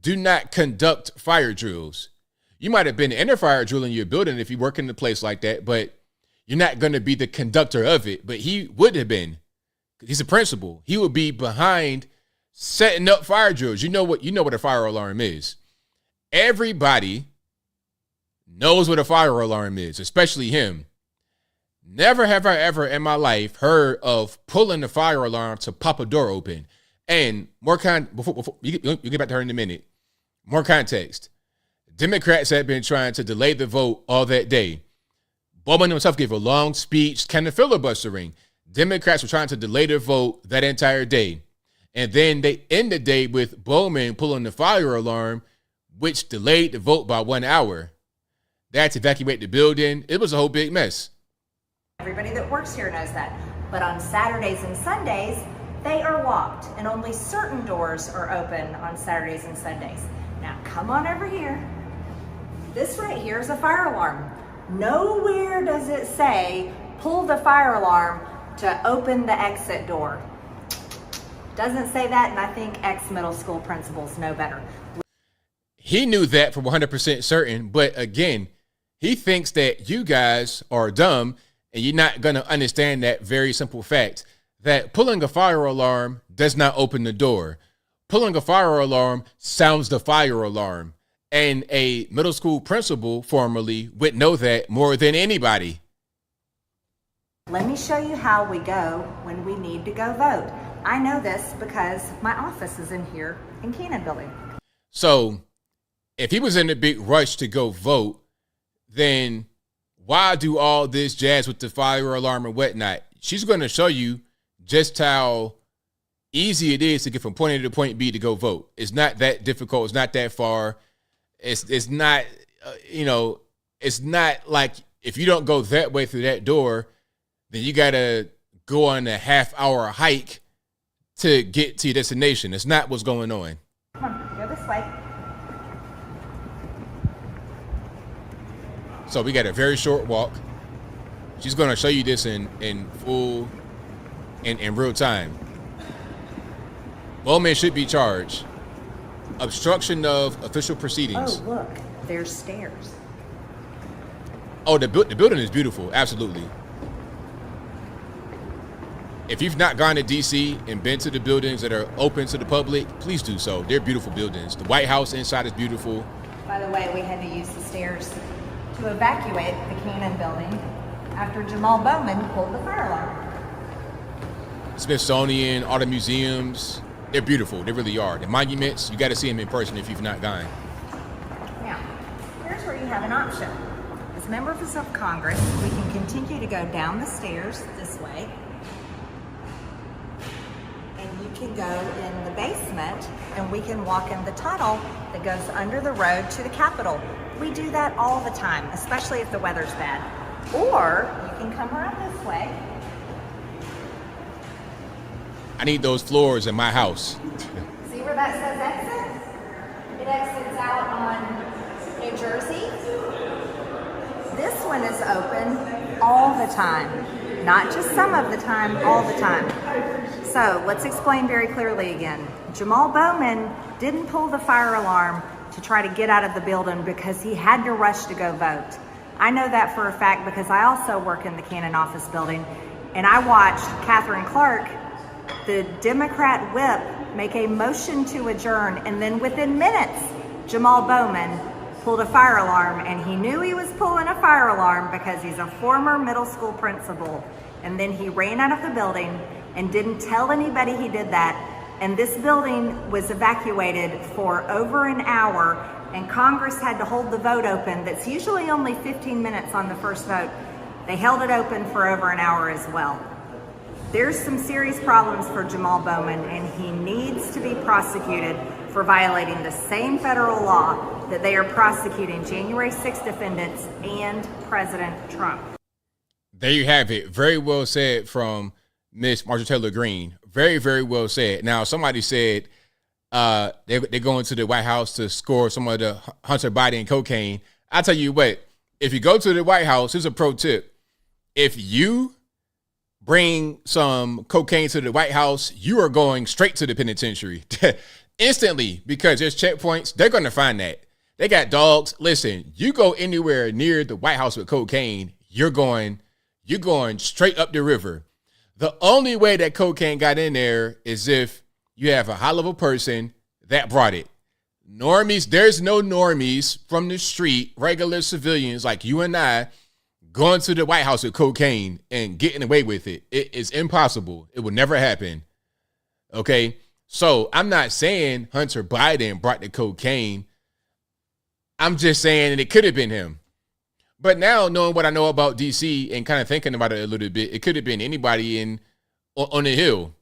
S1: do not conduct fire drills. You might have been in a fire drill in your building if you work in a place like that, but you're not going to be the conductor of it. But he would have been. He's a principal. He would be behind setting up fire drills. You know what a fire alarm is. Everybody knows what a fire alarm is, especially him. Never have I ever in my life heard of pulling the fire alarm to pop a door open. And before you get back to her in a minute. More context. Democrats have been trying to delay the vote all that day. Bowman himself gave a long speech, kind of filibustering. Democrats were trying to delay the vote that entire day. And then they end the day with Bowman pulling the fire alarm, which delayed the vote by 1 hour. They had to evacuate the building. It was a whole big mess.
S11: Everybody that works here knows that. But on Saturdays and Sundays, they are locked, and only certain doors are open on Saturdays and Sundays. Now, come on over here. This right here is a fire alarm. Nowhere does it say, pull the fire alarm to open the exit door. Doesn't say that, and I think ex-middle school principals know better.
S1: He knew that for 100% certain, but again, he thinks that you guys are dumb, and you're not going to understand that very simple fact that pulling a fire alarm does not open the door. Pulling a fire alarm sounds the fire alarm. And a middle school principal formerly would know that more than anybody.
S11: Let me show you how we go when we need to go vote. I know this because my office is in here in Keenan Building.
S1: So if he was in a big rush to go vote, then why do all this jazz with the fire alarm and whatnot? She's going to show you just how easy it is to get from point A to point B to go vote. It's not that difficult. It's not that far. It's not, it's not like if you don't go that way through that door, then you got to go on a half-hour hike to get to your destination. It's not what's going on.
S11: Come on, go this way.
S1: So we got a very short walk. She's going to show you this in full, in real time. Bowman should be charged. Obstruction of official proceedings.
S11: Oh, look, there's stairs.
S1: Oh, the building is beautiful. Absolutely. If you've not gone to D.C. and been to the buildings that are open to the public, please do so. They're beautiful buildings. The White House inside is beautiful.
S11: By the way, we had to use the stairs to evacuate the Cannon building after Jamal Bowman pulled the fire alarm.
S1: Smithsonian, all the museums, they're beautiful. They really are. The monuments, you got to see them in person if you've not gone.
S11: Now, here's where you have an option. As members of Congress, we can continue to go down the stairs this way, and you can go in the basement, and we can walk in the tunnel that goes under the road to the Capitol. We do that all the time, especially if the weather's bad. Or you can come around this way.
S1: I need those floors in my house.
S11: See where that says exit? It exits out on New Jersey. This one is open all the time. Not just some of the time, all the time. So let's explain very clearly again. Jamal Bowman didn't pull the fire alarm to try to get out of the building because he had to rush to go vote. I know that for a fact because I also work in the Cannon office building, and I watched Catherine Clark, the Democrat whip, make a motion to adjourn, and then within minutes, Jamal Bowman pulled a fire alarm, and he knew he was pulling a fire alarm because he's a former middle school principal. And then he ran out of the building and didn't tell anybody he did that. And this building was evacuated for over an hour, and Congress had to hold the vote open. That's usually only 15 minutes on the first vote. They held it open for over an hour as well. There's some serious problems for Jamal Bowman, and he needs to be prosecuted for violating the same federal law that they are prosecuting January 6th defendants and President Trump.
S1: There you have it. Very well said from Miss Marjorie Taylor Greene. Very, very well said. Now, somebody said they're going to the White House to score some of the Hunter Biden cocaine. I'll tell you what, if you go to the White House, here's a pro tip. If you bring some cocaine to the White House, you are going straight to the penitentiary instantly, because there's checkpoints. They're going to find that. They got dogs. Listen, you go anywhere near the White House with cocaine, you're going straight up the river. The only way that cocaine got in there is if you have a high-level person that brought it. Normies, there's no normies from the street, regular civilians like you and I, going to the White House with cocaine and getting away with it. It is impossible. It will never happen. Okay? So I'm not saying Hunter Biden brought the cocaine. I'm just saying that it could have been him. But now, knowing what I know about DC and kind of thinking about it a little bit, it could have been anybody on the Hill.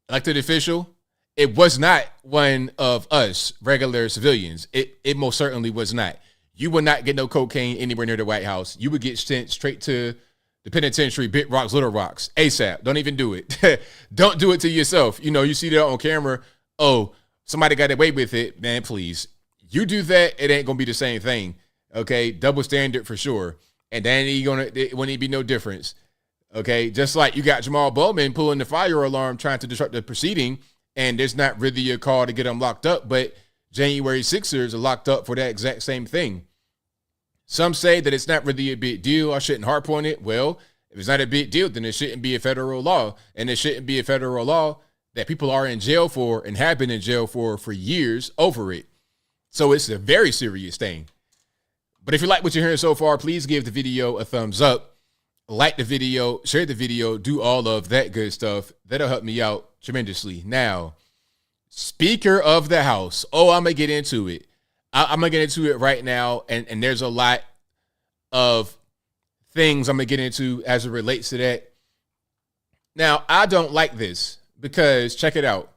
S1: Elected official. It was not one of us, regular civilians. It most certainly was not. You would not get no cocaine anywhere near the White House. You would get sent straight to the penitentiary, Big Rocks, Little Rocks, ASAP. Don't even do it. Don't do it to yourself. You know, you see that on camera. Oh, somebody got away with it. Man, please. You do that, it ain't going to be the same thing. Okay? Double standard for sure. And then it wouldn't even be no difference. Okay? Just like you got Jamal Bowman pulling the fire alarm trying to disrupt the proceeding, and there's not really a call to get them locked up, but January 6ers are locked up for that exact same thing. Some say that it's not really a big deal. I shouldn't harp on it. Well, if it's not a big deal, then it shouldn't be a federal law. And it shouldn't be a federal law that people are in jail for and have been in jail for years over it. So it's a very serious thing. But if you like what you're hearing so far, please give the video a thumbs up. Like the video, share the video, do all of that good stuff. That'll help me out tremendously. Now, Speaker of the House. Oh, I'm going to get into it. I'm going to get into it right now. And there's a lot of things I'm going to get into as it relates to that. Now, I don't like this because check it out.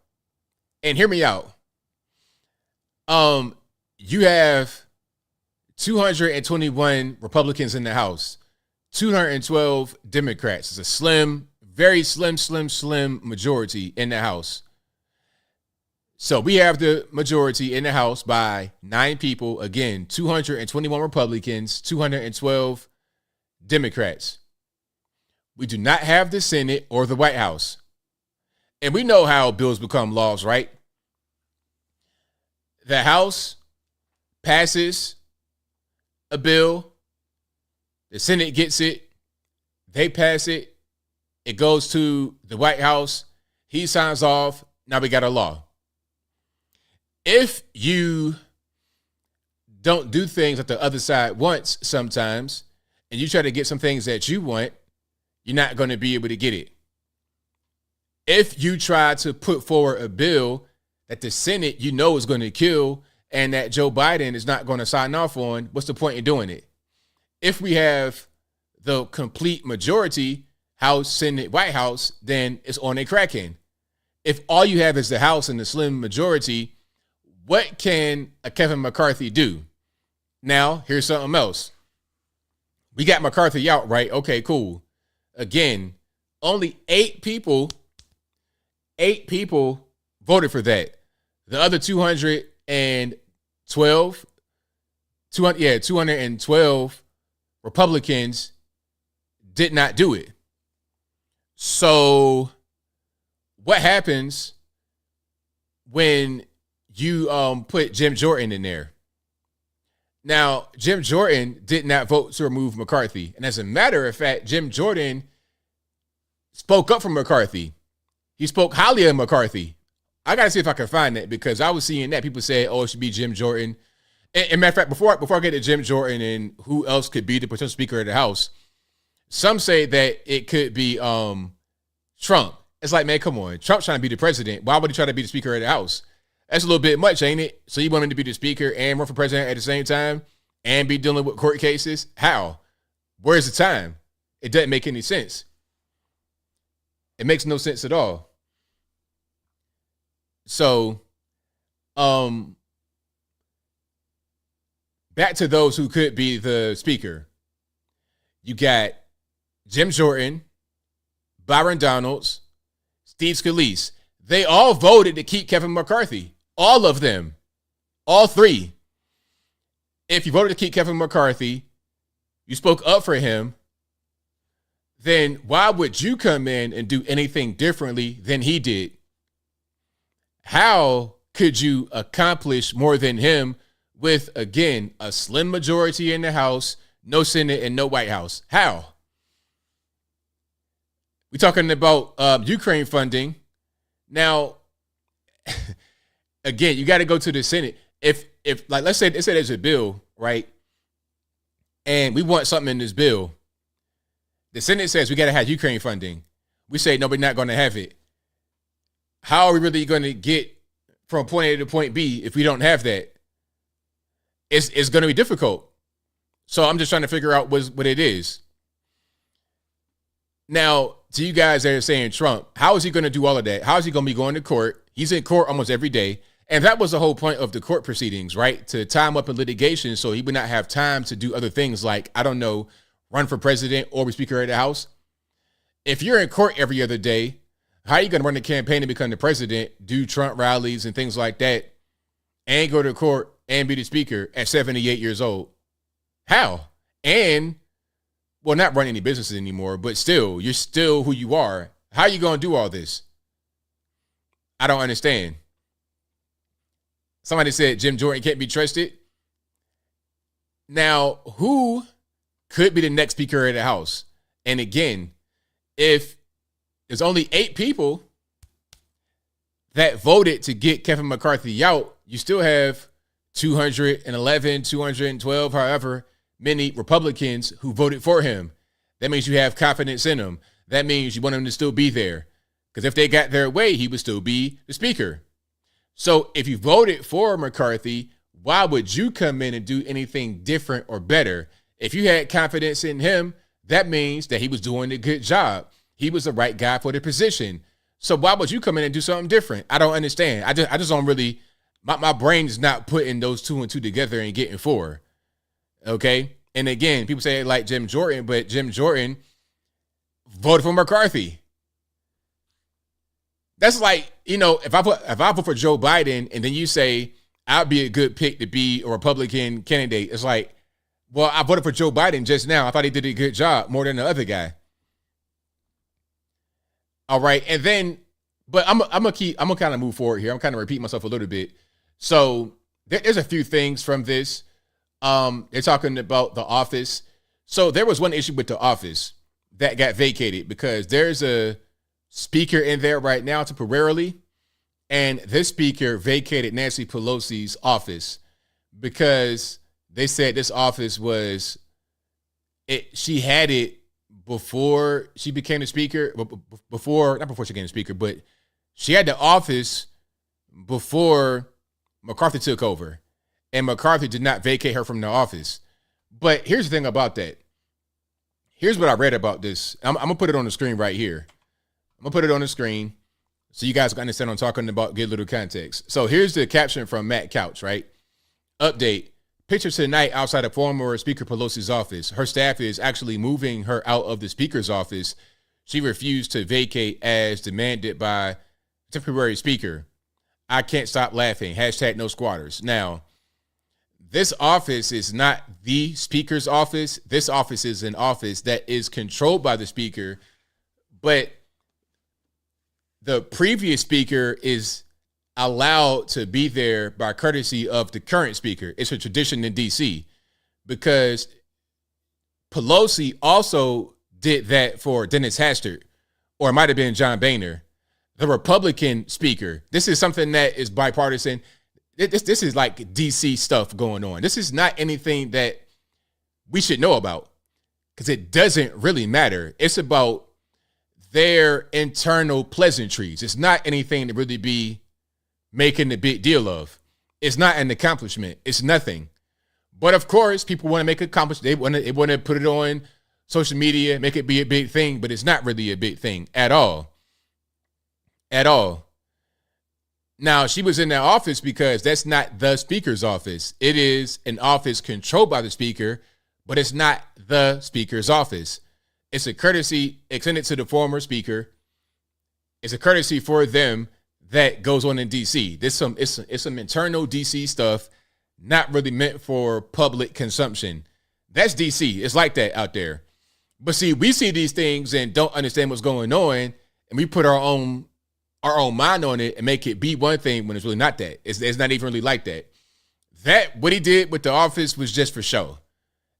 S1: And hear me out. You have 221 Republicans in the House, 212 Democrats. It's a slim, very slim majority in the House. So we have the majority in the House by 9 people. Again, 221 Republicans, 212 Democrats. We do not have the Senate or the White House. And we know how bills become laws, right? The House passes a bill. The Senate gets it. They pass it. It goes to the White House. He signs off. Now we got a law. If you don't do things that the other side wants sometimes, and you try to get some things that you want, you're not going to be able to get it. If you try to put forward a bill that the Senate you know is going to kill and that Joe Biden is not going to sign off on, what's the point in doing it? If we have the complete majority, House, Senate, White House, then it's on a cracking. If all you have is the House and the slim majority, what can a Kevin McCarthy do? Now, here's something else. We got McCarthy out, right? Okay, cool. Again, only 8 people voted for that. The other 212 Republicans did not do it. So what happens when you put Jim Jordan in there? Now, Jim Jordan did not vote to remove McCarthy. And as a matter of fact, Jim Jordan spoke up for McCarthy. He spoke highly of McCarthy. I got to see if I can find that, because I was seeing that people say, oh, it should be Jim Jordan. And matter of fact, before I get to Jim Jordan and who else could be the potential Speaker of the House, some say that it could be Trump. It's like, man, come on. Trump's trying to be the president. Why would he try to be the Speaker of the House? That's a little bit much, ain't it? So you want him to be the Speaker and run for president at the same time and be dealing with court cases? How? Where's the time? It doesn't make any sense. It makes no sense at all. So, back to those who could be the Speaker. You got Jim Jordan, Byron Donalds, Steve Scalise. They all voted to keep Kevin McCarthy. All of them. All 3. If you voted to keep Kevin McCarthy, you spoke up for him, then why would you come in and do anything differently than he did? How could you accomplish more than him with, again, a slim majority in the House, no Senate, and no White House? How? We're talking about Ukraine funding. Now, again, you got to go to the Senate. If like, let's say there's a bill, right? And we want something in this bill. The Senate says we got to have Ukraine funding. We say, no, we're not going to have it. How are we really going to get from point A to point B if we don't have that? It's going to be difficult. So I'm just trying to figure out what it is. Now, to you guys that are saying Trump, how is he going to do all of that? How is he going to be going to court? He's in court almost every day. And that was the whole point of the court proceedings, right? To time up in litigation so he would not have time to do other things like, I don't know, run for president or be Speaker of the House. If you're in court every other day, how are you going to run the campaign to become the president, do Trump rallies and things like that, and go to court and be the Speaker at 78 years old? How? And, well, not run any businesses anymore, but still, you're still who you are. How are you going to do all this? I don't understand. Somebody said Jim Jordan can't be trusted. Now, who could be the next Speaker of the House? And again, if there's only 8 people that voted to get Kevin McCarthy out, you still have 211, 212, however many Republicans who voted for him. That means you have confidence in him. That means you want him to still be there. Because if they got their way, he would still be the Speaker. So if you voted for McCarthy, why would you come in and do anything different or better? If you had confidence in him, that means that he was doing a good job. He was the right guy for the position. So why would you come in and do something different? I don't understand. I just don't really, my brain is not putting those 2 and 2 together and getting 4. Okay? And again, people say like Jim Jordan, but Jim Jordan voted for McCarthy. That's like, if I vote for Joe Biden and then you say I'd be a good pick to be a Republican candidate, it's like, well, I voted for Joe Biden just now. I thought he did a good job more than the other guy. All right, and then, but I'm gonna kind of move forward here. I'm kind of repeating myself a little bit. So there's a few things from this. They're talking about the office. So there was one issue with the office that got vacated because there's a speaker in there right now temporarily, and this speaker vacated Nancy Pelosi's office because they said this office was she had it before she became the speaker, not before she became the speaker, but she had the office before McCarthy took over, and McCarthy did not vacate her from the office. But here's the thing about that. Here's what I read about this. I'm going to put it on the screen right here. I'm going to put it on the screen so you guys can understand what I'm talking about, get a little context. So here's the caption from Matt Couch, right? Update. Picture tonight outside of former Speaker Pelosi's office. Her staff is actually moving her out of the Speaker's office. She refused to vacate as demanded by temporary Speaker. I can't stop laughing. Hashtag no squatters. Now, this office is not the Speaker's office. This office is an office that is controlled by the Speaker, but the previous Speaker is allowed to be there by courtesy of the current Speaker. It's a tradition in D.C. because Pelosi also did that for Dennis Hastert, or it might have been John Boehner, the Republican Speaker. This is something that is bipartisan. This is like D.C. stuff going on. This is not anything that we should know about because it doesn't really matter. It's about their internal pleasantries. It's not anything to really be making a big deal of. It's not an accomplishment. It's nothing. But of course, people want to make accomplishment. They want to put it on social media, make it be a big thing, but it's not really a big thing at all. At all. Now, she was in that office because that's not the Speaker's office. It is an office controlled by the Speaker, but it's not the Speaker's office. It's a courtesy extended to the former Speaker. It's a courtesy for them that goes on in D.C. It's some internal D.C. stuff, not really meant for public consumption. That's D.C. It's like that out there. But see, we see these things and don't understand what's going on, and we put our own mind on it and make it be one thing when it's really not that. It's not even really like that. What he did with the office was just for show.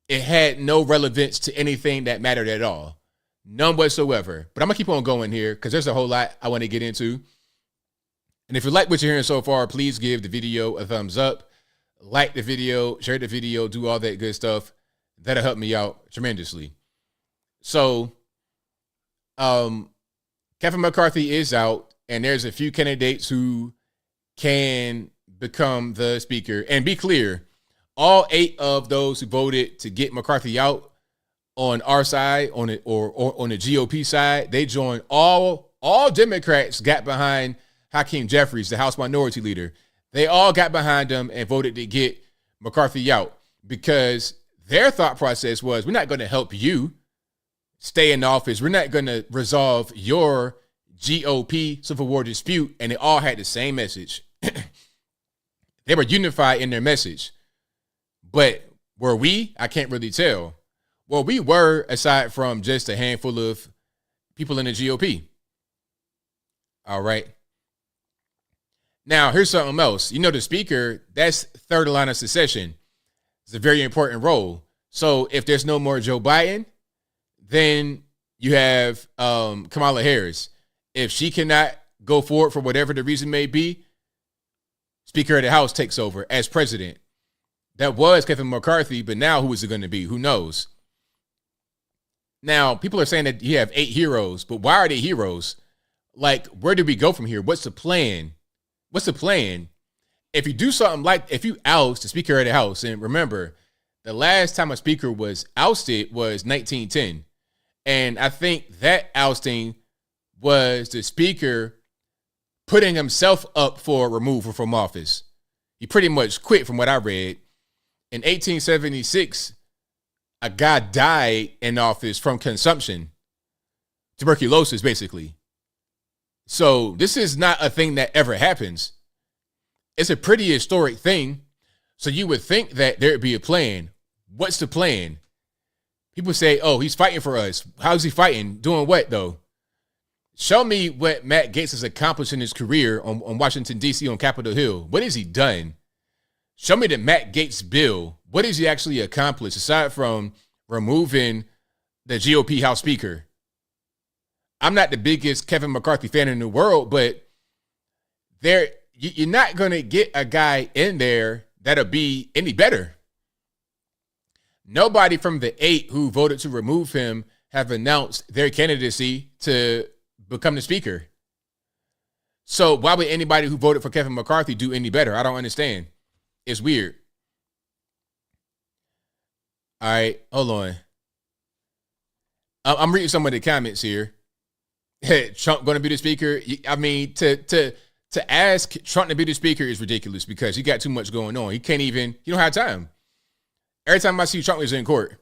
S1: It had no relevance to anything that mattered at all. None whatsoever. But I'm going to keep on going here because there's a whole lot I want to get into. And if you like what you're hearing so far, please give the video a thumbs up. Like the video, share the video, do all that good stuff. That'll help me out tremendously. So, Kevin McCarthy is out, and there's a few candidates who can become the Speaker. And be clear, all 8 of those who voted to get McCarthy out on our side, on it or on the GOP side, they joined all Democrats got behind Hakeem Jeffries, the House Minority Leader. They all got behind him and voted to get McCarthy out because their thought process was, we're not going to help you stay in office. We're not going to resolve your GOP Civil War dispute. And they all had the same message. They were unified in their message. But were we? I can't really tell. Well, we were, aside from just a handful of people in the GOP. All right. Now, here's something else. You know, the Speaker, that's third line of succession. It's a very important role. So if there's no more Joe Biden, then you have Kamala Harris. If she cannot go forward for whatever the reason may be, Speaker of the House takes over as president. That was Kevin McCarthy, but now who is it going to be? Who knows? Now, people are saying that you have 8 heroes, but why are they heroes? Like, where do we go from here? What's the plan? What's the plan? If you do something like, if you oust the Speaker of the House, and remember, the last time a Speaker was ousted was 1910. And I think that ousting was the Speaker putting himself up for removal from office. He pretty much quit from what I read. In 1876, a guy died in office from consumption. Tuberculosis, basically. So this is not a thing that ever happens. It's a pretty historic thing. So you would think that there'd be a plan. What's the plan? People say, oh, he's fighting for us. How's he fighting? Doing what, though? Show me what Matt Gaetz has accomplished in his career on Washington, D.C., on Capitol Hill. What has he done? Show me the Matt Gaetz bill. What has he actually accomplished aside from removing the GOP House Speaker? I'm not the biggest Kevin McCarthy fan in the world, but you're not going to get a guy in there that'll be any better. nobody from the 8 who voted to remove him have announced their candidacy to become the speaker. So why would anybody who voted for Kevin McCarthy do any better? I don't understand. It's weird. All right, hold on. I'm reading some of the comments here. Trump going to be the speaker? I mean, to ask Trump to be the speaker is ridiculous because he got too much going on. He don't have time. Every time I see Trump is in court,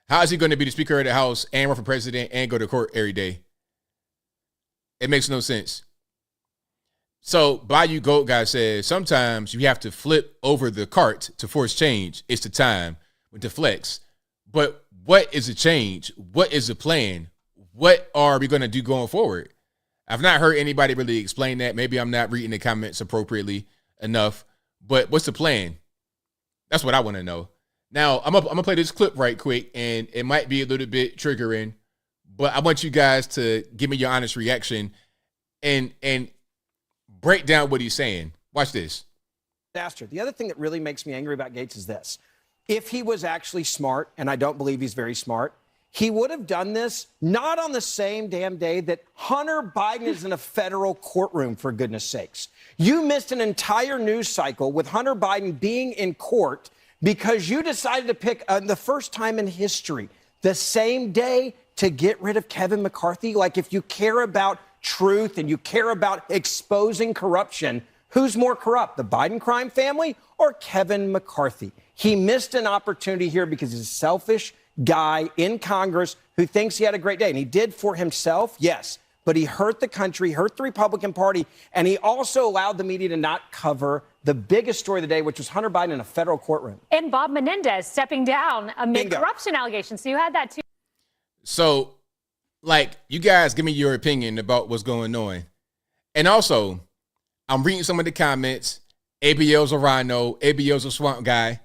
S1: how is he going to be the speaker of the House and run for president and go to court every day? It makes no sense. So Bayou Goat Guy says, sometimes you have to flip over the cart to force change. It's the time with the flex. But what is the change? What is the plan? What are we going to do going forward? I've not heard anybody really explain that. Maybe I'm not reading the comments appropriately enough. But what's the plan? That's what I want to know. Now, I'm gonna play this clip right quick, and it might be a little bit triggering, but I want you guys to give me your honest reaction and break down what he's saying. Watch this.
S12: The other thing that really makes me angry about Gaetz is this. If he was actually smart, and I don't believe he's very smart, he would have done this not on the same damn day that Hunter Biden is in a federal courtroom, for goodness sakes. You missed an entire news cycle with Hunter Biden being in court because you decided to pick the first time in history the same day to get rid of Kevin McCarthy. Like, if you care about truth and you care about exposing corruption, who's more corrupt, the Biden crime family or Kevin McCarthy? He missed an opportunity here because he's a selfish guy in Congress who thinks he had a great day. And he did for himself, yes, but he hurt the country, hurt the Republican Party, and he also allowed the media to not cover the biggest story of the day, which was Hunter Biden in a federal courtroom.
S13: And Bob Menendez stepping down amid corruption allegations. So you had that too.
S1: So, like, you guys give me your opinion about what's going on. And also, I'm reading some of the comments. ABL's a rhino. ABL's a swamp guy.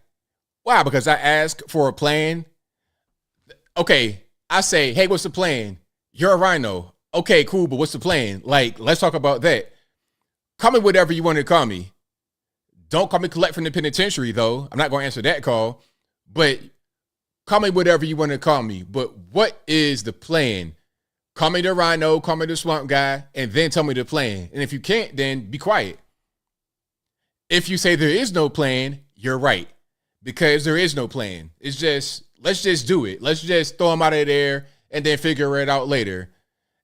S1: Why? Because I ask for a plan. Okay, I say, hey, what's the plan? You're a rhino. Okay, cool, but what's the plan? Like, let's talk about that. Call me whatever you want to call me. Don't call me collect from the penitentiary, though. I'm not going to answer that call. But call me whatever you want to call me. But what is the plan? Call me the rhino, call me the swamp guy, and then tell me the plan. And if you can't, then be quiet. If you say there is no plan, you're right. Because there is no plan. It's just, let's just do it. Let's just throw them out of there and then figure it out later.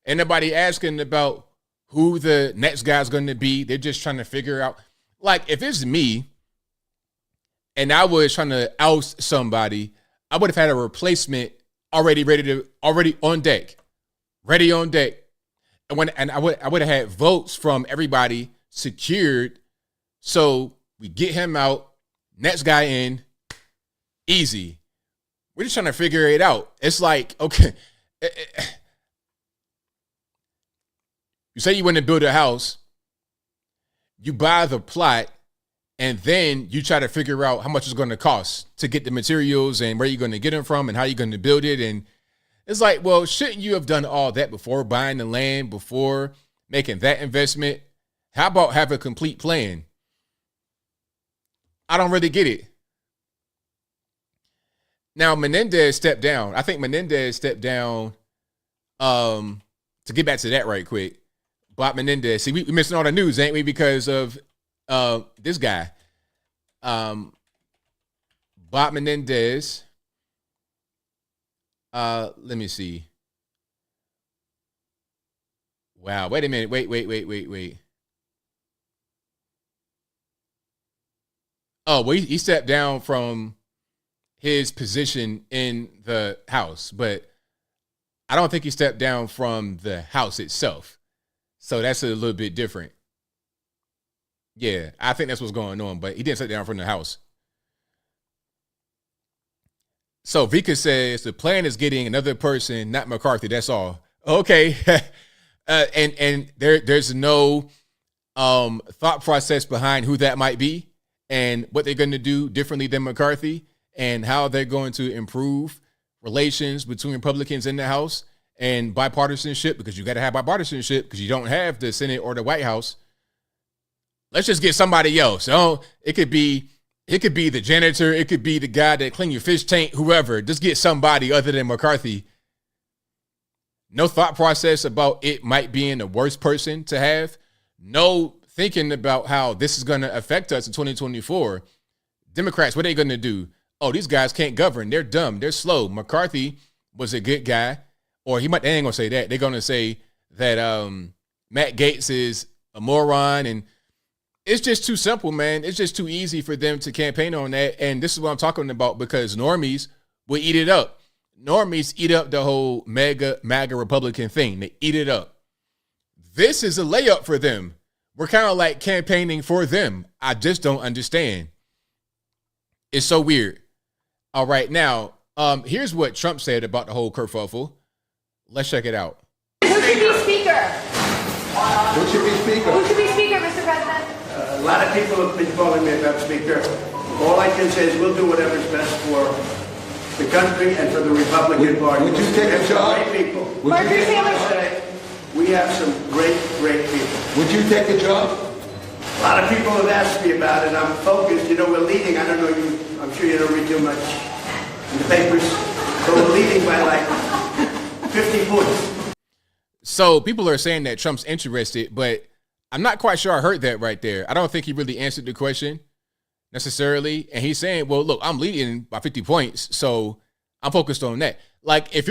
S1: And nobody asking about who the next guy's going to be. They're just trying to figure out. Like, if it's me and I was trying to oust somebody, I would have had a replacement already on deck. Ready on deck. And I would have had votes from everybody secured. So we get him out, next guy in, easy. We're just trying to figure it out. It's like, okay, you say you want to build a house, you buy the plot, and then you try to figure out how much it's going to cost to get the materials and where you're going to get them from and how you're going to build it. And it's like, well, shouldn't you have done all that before buying the land, before making that investment? How about have a complete plan? I don't really get it. Now, Menendez stepped down. I think Menendez stepped down, to get back to that right quick. Bob Menendez. See, we missing all the news, ain't we? Because of this guy. Bob Menendez. Let me see. Wow, wait a minute. Wait. Oh, well, he stepped down from his position in the House, but I don't think he stepped down from the House itself. So that's a little bit different. Yeah, I think that's what's going on, but he didn't step down from the House. So Vika says the plan is getting another person, not McCarthy. That's all. Okay. And there's no thought process behind who that might be and what they're going to do differently than McCarthy and how they're going to improve relations between Republicans in the House and bipartisanship, because you got to have bipartisanship because you don't have the Senate or the White House. Let's just get somebody else. So it could be It could be the janitor. It could be the guy that clean your fish tank, whoever. Just get somebody other than McCarthy. No thought process about it might being the worst person to have. No thinking about how this is going to affect us in 2024. Democrats, what are they going to do? Oh, these guys can't govern. They're dumb. They're slow. McCarthy was a good guy. Or they ain't going to say that. They're going to say that Matt Gaetz is a moron. And it's just too simple, man. It's just too easy for them to campaign on that. And this is what I'm talking about, because normies will eat it up. Normies eat up the whole MAGA Republican thing. They eat it up. This is a layup for them. We're kind of like campaigning for them. I just don't understand. It's so weird. All right, now, here's what Trump said about the whole kerfuffle. Let's check it out.
S14: Who should be speaker?
S15: Who should be speaker?
S14: Who should be speaker, Mr. President?
S15: A lot of people have been calling me about speaker. All I can say is we'll do whatever's best for the country and for the Republican Party. Would you take a job? Great people.
S14: Marjorie Taylor.
S15: We have some great people.
S16: Would you take a job?
S15: A lot of people have asked me about it. I'm focused. You know, we're leading. I don't know you. I'm sure you don't read too much in the papers, but we're leading by like 50 points.
S1: So people are saying that Trump's interested, but I'm not quite sure I heard that right there. I don't think he really answered the question necessarily. And he's saying, well, look, I'm leading by 50 points, so I'm focused on that. Like, if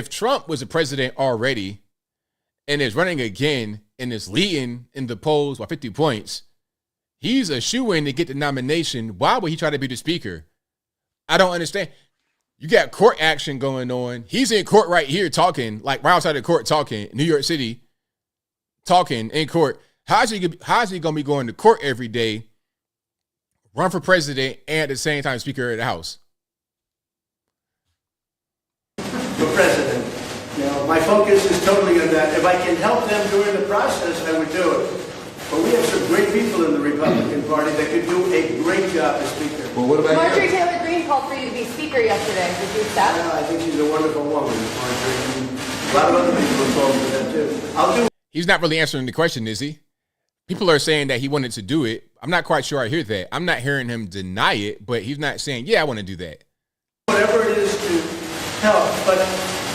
S1: Trump was a president already and is running again and is leading in the polls by 50 points, he's a shoo-in to get the nomination. Why would he try to be the speaker? I don't understand. You got court action going on. He's in court right here talking, like right outside the court talking, New York City, talking in court. How's he going to be going to court every day, run for president, and at the same time Speaker of the House?
S15: For president, you know, my focus is totally on that. If I can help them during the process, I would do it. But we have some great people in the Republican Party that could do a great job as Speaker.
S16: Well, what about
S14: Marjorie
S16: you?
S14: Taylor Greene called for you to be Speaker yesterday. Did you accept?
S15: Yeah, I think she's a wonderful woman, Marjorie. A lot of other people are calling for that too. I'll do.
S1: He's not really answering the question, is he? People are saying that he wanted to do it. I'm not quite sure I hear that. I'm not hearing him deny it, but he's not saying, yeah, I want to do that.
S15: Whatever it is to help, but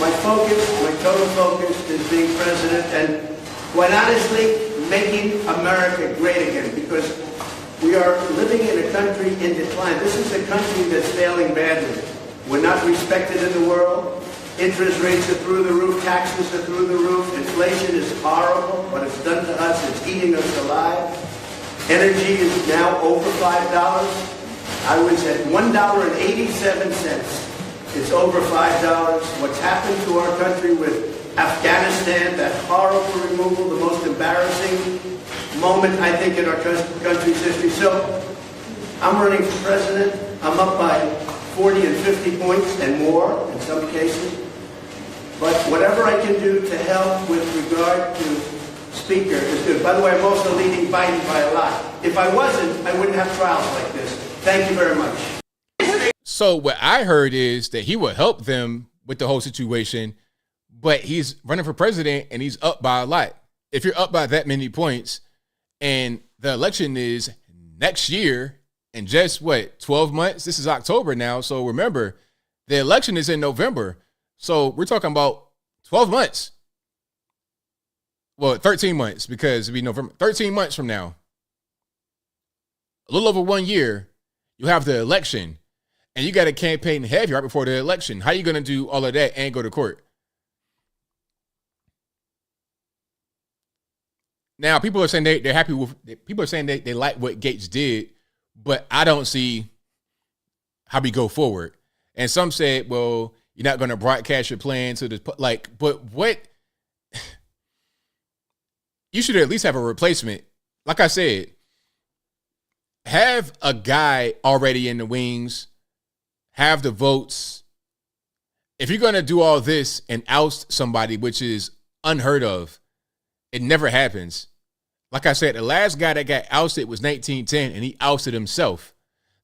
S15: my total focus is being president and, quite honestly, making America great again, because we are living in a country in decline. This is a country that's failing badly. We're not respected in the world. Interest rates are through the roof. Taxes are through the roof. Inflation is horrible. What it's done to us, it's eating us alive. Energy is now over $5. I was at $1.87. It's over $5. What's happened to our country with Afghanistan, that horrible removal, the most embarrassing moment, I think, in our country's history. So I'm running for president. I'm up by 40 and 50 points and more in some cases. But whatever I can do to help with regard to Speaker is good. By the way, I'm also leading Biden by a lot. If I wasn't, I wouldn't have trials like this. Thank you very much.
S1: So what I heard is that he would help them with the whole situation, but he's running for president and he's up by a lot. If you're up by that many points and the election is next year in just 12 months? This is October now. So remember, the election is in November. So we're talking about 12 months. Well, 13 months, because it'll be November. 13 months from now, a little over 1 year, you have the election and you got to campaign heavy right before the election. How are you going to do all of that and go to court? Now, people are saying they're happy with, people are saying they like what Gaetz did, but I don't see how we go forward. And some said, well, you're not going to broadcast your plan to the, but what? You should at least have a replacement. Like I said, have a guy already in the wings, have the votes. If you're going to do all this and oust somebody, which is unheard of, it never happens. Like I said, the last guy that got ousted was 1910, and he ousted himself.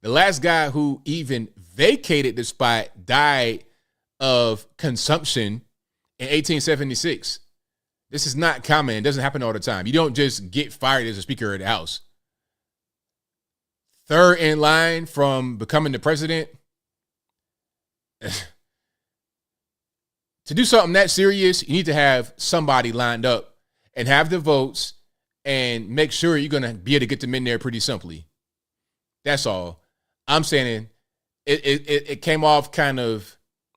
S1: The last guy who even vacated the spot died of consumption in 1876. This is not common. It doesn't happen all the time. You don't just get fired as a Speaker of the House. third in line from becoming the president, to do something that serious, you need to have somebody lined up and have the votes and make sure you're going to be able to get them in there pretty simply. That's all. I'm saying it came off kind of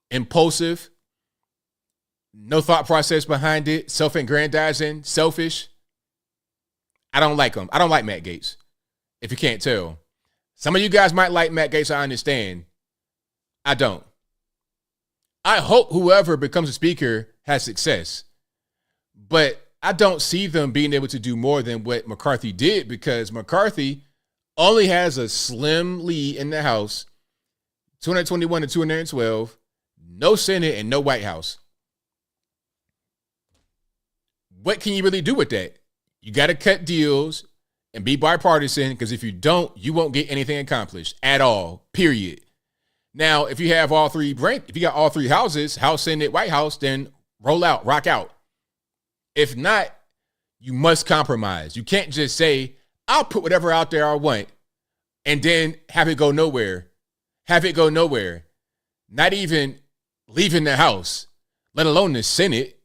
S1: impulsive, no thought process behind it, self-aggrandizing, selfish. I don't like him. I don't like Matt Gaetz, if you can't tell. Some of you guys might like Matt Gaetz, I understand. I don't. I hope whoever becomes a speaker has success. But I don't see them being able to do more than what McCarthy did, because McCarthy only has a slim lead in the House, 221 to 212, no Senate and no White House. What can you really do with that? You got to cut deals and be bipartisan, because if you don't, you won't get anything accomplished at all, period. Now, if you have all three, if you got all three houses, House, Senate, White House, then roll out, rock out. If not, you must compromise. You can't just say, I'll put whatever out there I want and then have it go nowhere. Have it go nowhere. Not even leaving the House, let alone the Senate,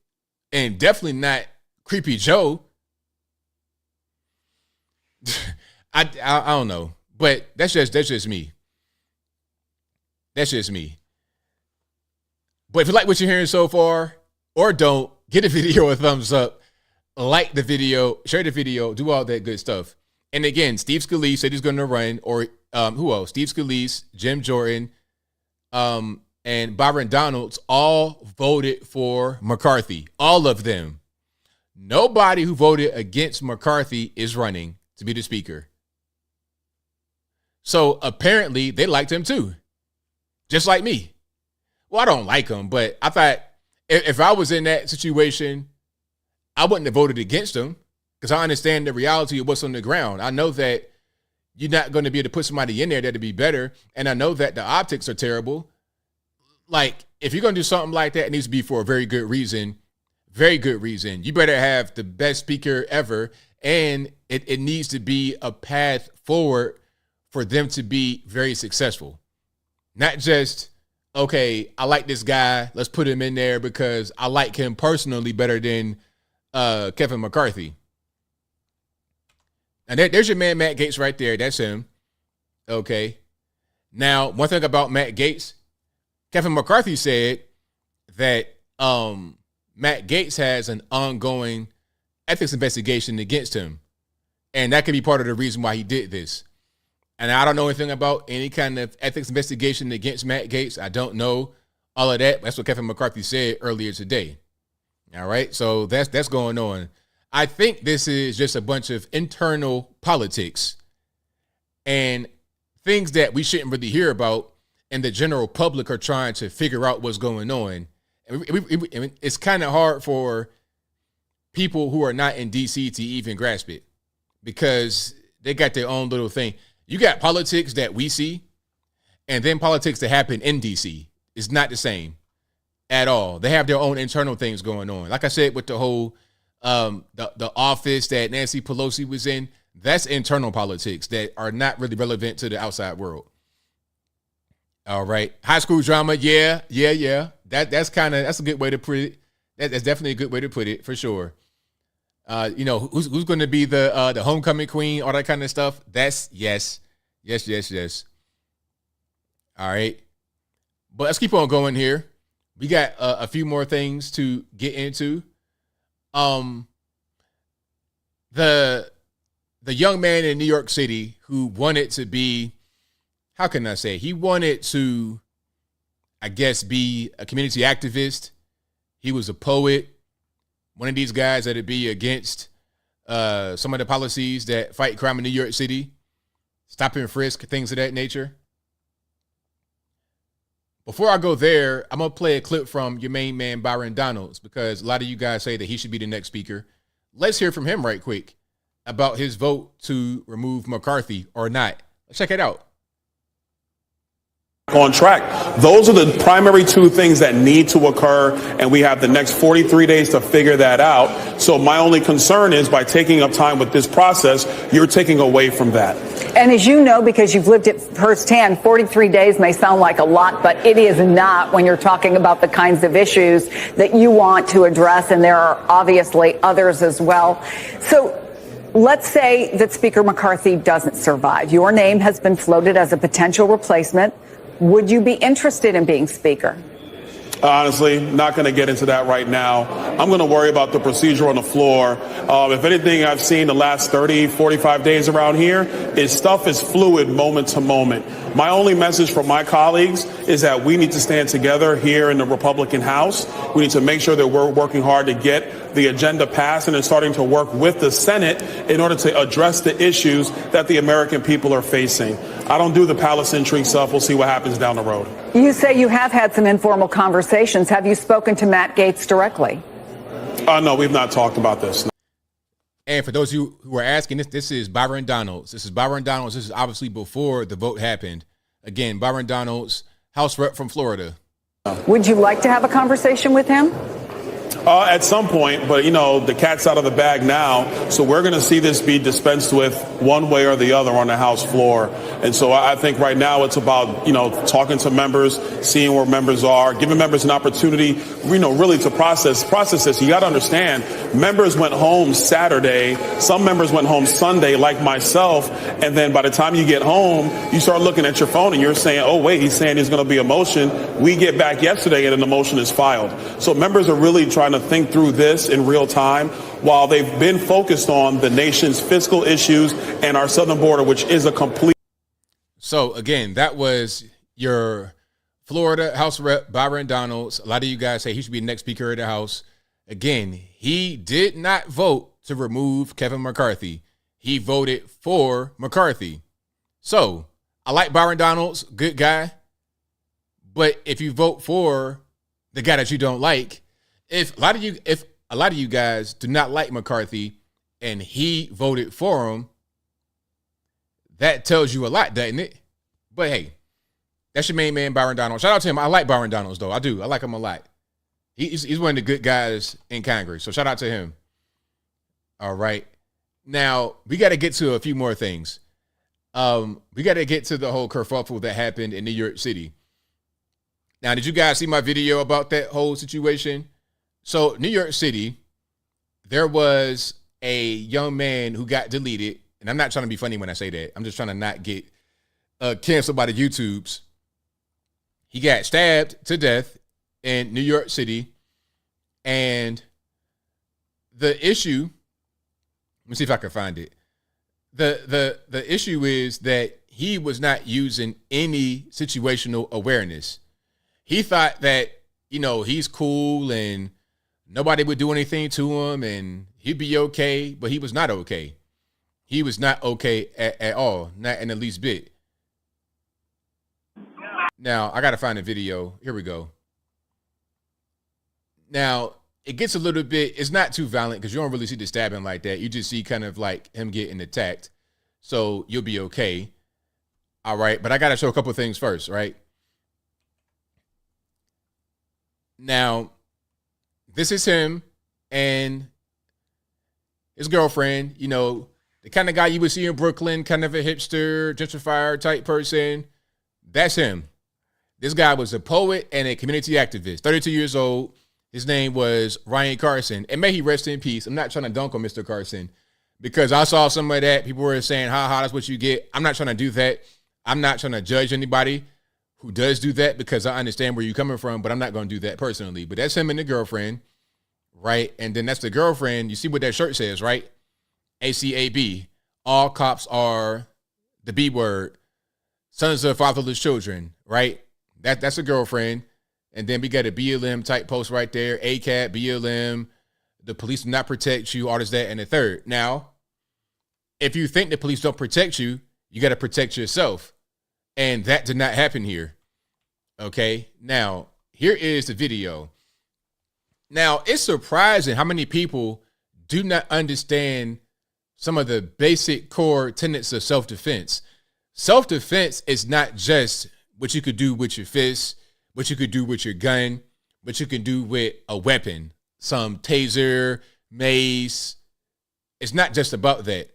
S1: and definitely not Creepy Joe. I don't know, but that's just me. That's just me. But if you like what you're hearing so far, or don't, get the video a thumbs up, like the video, share the video, do all that good stuff. And again, Steve Scalise said he's going to run, or who else? Steve Scalise, Jim Jordan, and Byron Donalds all voted for McCarthy. All of them. Nobody who voted against McCarthy is running to be the speaker. So apparently they liked him too. Just like me. Well, I don't like him, but I thought if I was in that situation, I wouldn't have voted against him, because I understand the reality of what's on the ground. I know that you're not going to be able to put somebody in there that'd be better. And I know that the optics are terrible. Like, if you're going to do something like that, it needs to be for a very good reason. Very good reason. You better have the best speaker ever. And it needs to be a path forward for them to be very successful. Not just, okay, I like this guy, let's put him in there because I like him personally better than Kevin McCarthy. And there's your man, Matt Gaetz, right there. That's him. Okay. Now, one thing about Matt Gaetz, Kevin McCarthy said that Matt Gaetz has an ongoing ethics investigation against him. And that could be part of the reason why he did this. And I don't know anything about any kind of ethics investigation against Matt Gaetz. I don't know all of that. That's what Kevin McCarthy said earlier today. All right. So that's going on. I think this is just a bunch of internal politics and things that we shouldn't really hear about, and the general public are trying to figure out what's going on. It's kind of hard for people who are not in DC to even grasp it, because they got their own little thing. You got politics that we see, and then politics that happen in DC. It's not the same at all. They have their own internal things going on. Like I said, with the whole the office that Nancy Pelosi was in, that's internal politics that are not really relevant to the outside world. All right. High school drama. Yeah. That's a good way to put it. That's definitely a good way to put it, for sure. Who's going to be the homecoming queen, all that kind of stuff. That's yes. All right. But let's keep on going here. We got a few more things to get into. The young man in New York City who wanted to be, how can I say, he wanted to, I guess, be a community activist. He was a poet. One of these guys that'd be against some of the policies that fight crime in New York City, stop and frisk, things of that nature. Before I go there, I'm going to play a clip from your main man, Byron Donalds, because a lot of you guys say that he should be the next speaker. Let's hear from him right quick about his vote to remove McCarthy or not. Let's check it out.
S16: on track. Those are the primary two things that need to occur, and we have the next 43 days to figure that out. So my only concern is by taking up time with this process, you're taking away from that.
S17: And as you know, because you've lived it firsthand, 43 days may sound like a lot, but it is not when you're talking about the kinds of issues that you want to address, and there are obviously others as well. So let's say that Speaker McCarthy doesn't survive. Your name has been floated as a potential replacement. Would you be interested in being Speaker?
S16: Honestly, not going to get into that right now. I'm going to worry about the procedure on the floor. If anything I've seen the last 30, 45 days around here is stuff is fluid moment to moment. My only message for my colleagues is that we need to stand together here in the Republican House. We need to make sure that we're working hard to get the agenda passed and then starting to work with the Senate in order to address the issues that the American people are facing. I don't do the palace intrigue stuff. We'll see what happens down the road.
S17: You say you have had some informal conversations. Have you spoken to Matt Gaetz directly?
S16: No, we've not talked about this.
S1: And for those of you who are asking, this is Byron Donalds. This is obviously before the vote happened. Again, Byron Donalds, House Rep from Florida.
S17: Would you like to have a conversation with him?
S16: At some point, but, you know, the cat's out of the bag now. So we're going to see this be dispensed with one way or the other on the House floor. And so I think right now it's about, you know, talking to members, seeing where members are, giving members an opportunity, you know, really to process this. You got to understand, members went home Saturday. Some members went home Sunday, like myself. And then by the time you get home, you start looking at your phone and you're saying, oh, wait, he's saying there's going to be a motion. We get back yesterday and then the motion is filed. So members are really trying to think through this in real time while they've been focused on the nation's fiscal issues and our southern border, which is a complete.
S1: So again, that was your Florida House Rep Byron Donalds. A lot of you guys say he should be the next Speaker of the House. Again, he did not vote to remove Kevin McCarthy. He voted for McCarthy. So I like Byron Donalds, good guy. But if you vote for the guy that you don't like, if a lot of you guys do not like McCarthy and he voted for him, that tells you a lot, doesn't it? But hey, that's your main man, Byron Donalds. Shout out to him. I like Byron Donalds, though. I do. I like him a lot. He's one of the good guys in Congress. So shout out to him. All right. Now, we got to get to a few more things. We got to get to the whole kerfuffle that happened in New York City. Now, did you guys see my video about that whole situation? So New York City, there was a young man who got deleted. And I'm not trying to be funny when I say that. I'm just trying to not get canceled by the YouTubes. He got stabbed to death in New York City. And the issue, let me see if I can find it. The issue is that he was not using any situational awareness. He thought that, you know, he's cool and nobody would do anything to him and he'd be okay, but he was not okay. He was not okay at all, not in the least bit. Now, I got to find a video. Here we go. Now, it gets a little bit, it's not too violent because you don't really see the stabbing like that. You just see kind of like him getting attacked. So you'll be okay. All right. But I got to show a couple of things first, right? Now, this is him and his girlfriend, you know, the kind of guy you would see in Brooklyn, kind of a hipster, gentrifier type person. That's him. This guy was a poet and a community activist, 32 years old. His name was Ryan Carson. And may he rest in peace. I'm not trying to dunk on Mr. Carson because I saw some of that. People were saying, ha, that's what you get. I'm not trying to do that. I'm not trying to judge anybody who does do that because I understand where you're coming from, but I'm not going to do that personally. But that's him and the girlfriend, right? And then that's the girlfriend. You see what that shirt says, right? ACAB. All cops are the B word. Sons of fatherless children, right? That's a girlfriend. And then we got a BLM type post right there. ACAB, BLM, the police do not protect you, all this, that, and the third. Now, if you think the police don't protect you, you got to protect yourself. And that did not happen here. Okay? Now, here is the video. Now, it's surprising how many people do not understand some of the basic core tenets of self-defense. Self-defense is not just what you could do with your fists, what you could do with your gun, what you can do with a weapon, some taser, mace. It's not just about that.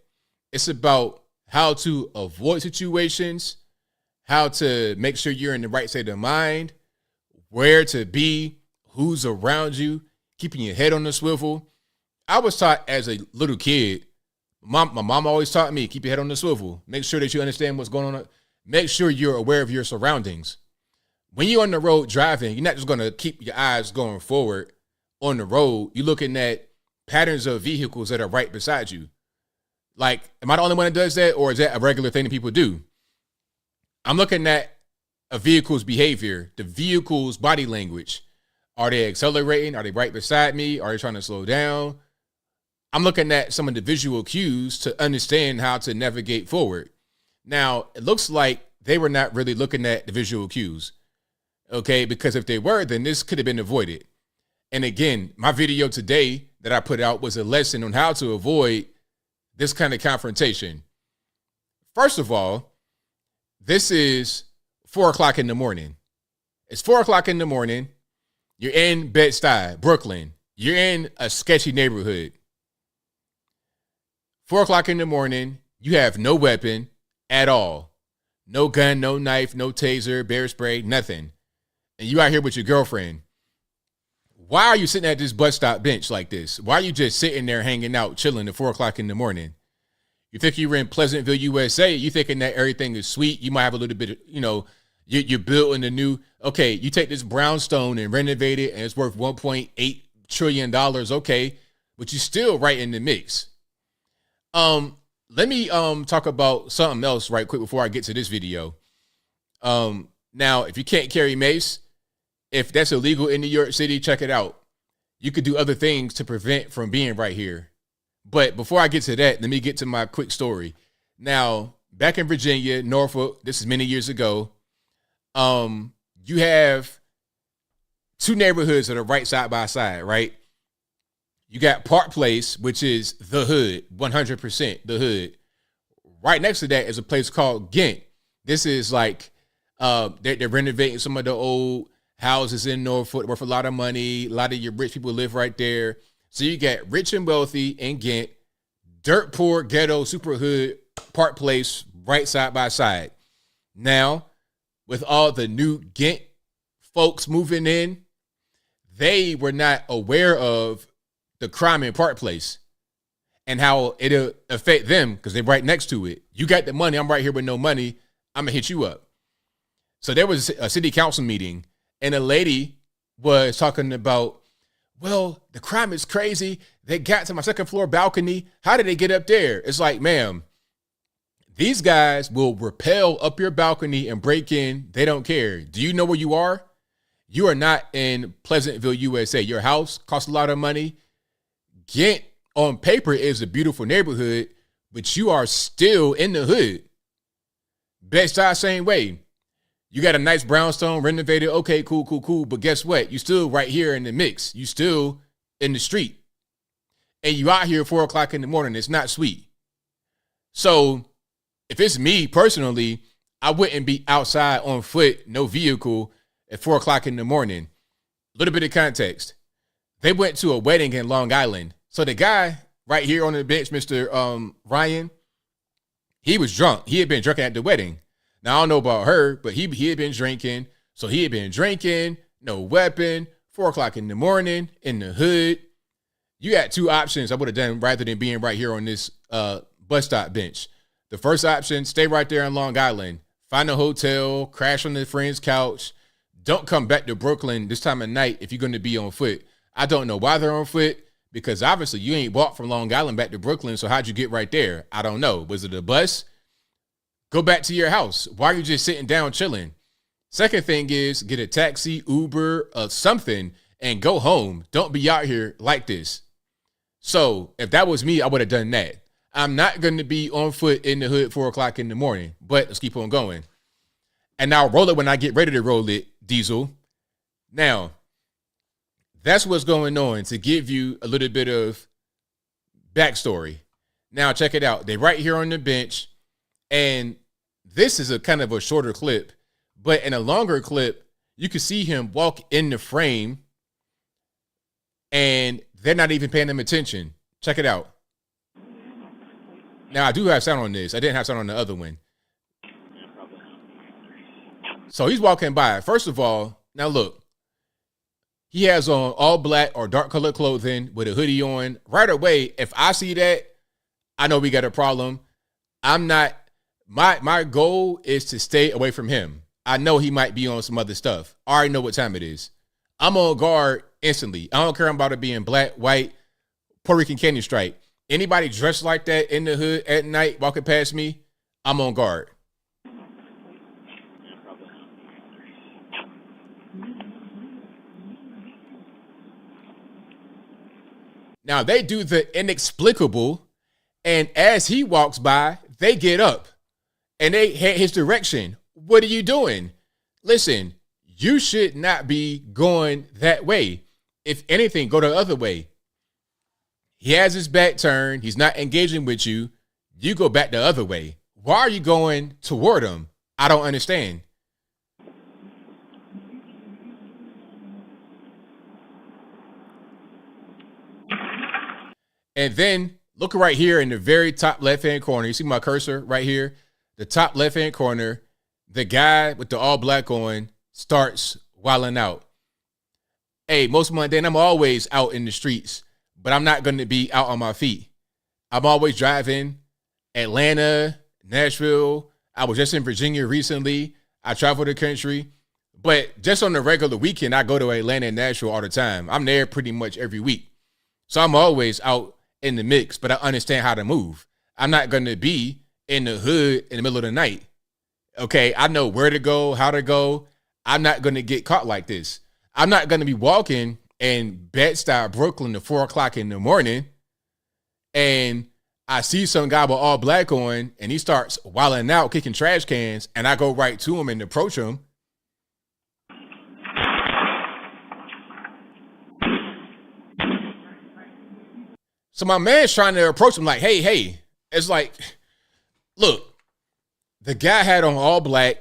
S1: It's about how to avoid situations, how to make sure you're in the right state of mind, where to be, who's around you, keeping your head on the swivel. I was taught as a little kid, my mom always taught me, keep your head on the swivel. Make sure that you understand what's going on. Make sure you're aware of your surroundings. When you're on the road driving, you're not just going to keep your eyes going forward on the road. You're looking at patterns of vehicles that are right beside you. Like, am I the only one that does that, or is that a regular thing that people do? I'm looking at a vehicle's behavior, the vehicle's body language. Are they accelerating? Are they right beside me? Are they trying to slow down? I'm looking at some of the visual cues to understand how to navigate forward. Now, it looks like they were not really looking at the visual cues, okay? Because if they were, then this could have been avoided. And again, my video today that I put out was a lesson on how to avoid this kind of confrontation. First of all, this is 4 o'clock in the morning. It's 4 o'clock in the morning. You're in Bed-Stuy, Brooklyn. You're in a sketchy neighborhood. 4 o'clock in the morning, you have no weapon at all. No gun, no knife, no taser, bear spray, nothing. And you out here with your girlfriend. Why are you sitting at this bus stop bench like this? Why are you just sitting there hanging out, chilling at 4 o'clock in the morning? You think you were in Pleasantville, USA. You thinking that everything is sweet. You might have a little bit of, you're building a new, okay, you take this brownstone and renovate it and it's worth $1.8 trillion. Okay, but you're still right in the mix. Let me talk about something else right quick before I get to this video. Now, if you can't carry mace, if that's illegal in New York City, check it out. You could do other things to prevent from being right here. But before I get to that, let me get to my quick story. Now, back in Virginia, Norfolk, this is many years ago, you have two neighborhoods that are right side by side, right? You got Park Place, which is the hood, 100% the hood. Right next to that is a place called Ghent. This is like, they're renovating some of the old houses in Norfolk worth a lot of money. A lot of your rich people live right there. So you got rich and wealthy in Ghent, dirt poor, ghetto, super hood, Park Place, right side by side. Now, with all the new Ghent folks moving in, they were not aware of the crime in Park Place and how it'll affect them because they're right next to it. You got the money. I'm right here with no money. I'm going to hit you up. So there was a city council meeting and a lady was talking about, well, the crime is crazy. They got to my second floor balcony. How did they get up there? It's like, ma'am, these guys will rappel up your balcony and break in. They don't care. Do you know where you are? You are not in Pleasantville, USA. Your house costs a lot of money. Ghent on paper is a beautiful neighborhood, but you are still in the hood. Bed-Stuy, same way. You got a nice brownstone renovated. Okay, cool. But guess what? You still right here in the mix. You still in the street. And you out here at 4 o'clock in the morning. It's not sweet. So if it's me personally, I wouldn't be outside on foot, no vehicle at 4 o'clock in the morning. A little bit of context. They went to a wedding in Long Island. So the guy right here on the bench, Mr. Ryan, he was drunk. He had been drinking at the wedding. Now, I don't know about her, but he had been drinking. So he had been drinking, no weapon, 4 o'clock in the morning, in the hood. You got two options I would have done rather than being right here on this bus stop bench. The first option, stay right there in Long Island. Find a hotel, crash on a friend's couch. Don't come back to Brooklyn this time of night if you're going to be on foot. I don't know why they're on foot, because obviously you ain't walked from Long Island back to Brooklyn, so how'd you get right there? I don't know. Was it a bus? Go back to your house. Why are you just sitting down chilling? Second thing is get a taxi, Uber, something, and go home. Don't be out here like this. So if that was me, I would have done that. I'm not going to be on foot in the hood 4 o'clock in the morning, but let's keep on going. And I'll roll it when I get ready to roll it, Diesel. Now, that's what's going on to give you a little bit of backstory. Now, check it out. They're right here on the bench, and this is a kind of a shorter clip, But in a longer clip, you can see him walk in the frame and they're not even paying him attention. Check it out. Now, I do have sound on this. I didn't have sound on the other one. So he's walking by. First of all, now look, he has on all black or dark colored clothing with a hoodie on. Right away, if I see that, I know we got a problem. I'm not, my goal is to stay away from him. I know he might be on some other stuff. I already know what time it is. I'm on guard instantly. I don't care about it being black, white, Puerto Rican candy stripe. Anybody dressed like that in the hood at night walking past me, I'm on guard. Now, they do the inexplicable, and as he walks by, they get up, and they head his direction. What are you doing? Listen, you should not be going that way. If anything, go the other way. He has his back turned. He's not engaging with you. You go back the other way. Why are you going toward him? I don't understand. And then look right here in the very top left-hand corner. You see my cursor right here? The top left-hand corner, the guy with the all black on starts wilding out. Hey, most of my day, I'm always out in the streets, but I'm not going to be out on my feet. I'm always driving Atlanta, Nashville. I was just in Virginia recently. I travel the country. But just on the regular weekend, I go to Atlanta and Nashville all the time. I'm there pretty much every week. So I'm always out in the mix, but I understand how to move. I'm not going to be in the hood in the middle of the night. Okay, I know where to go, how to go. I'm not going to get caught like this. I'm not going to be walking in Bed-Stuy, Brooklyn at 4 o'clock in the morning, and I see some guy with all black on, and he starts wilding out, kicking trash cans, and I go right to him and approach him. So my man's trying to approach him like, hey. It's like, look, the guy had on all black.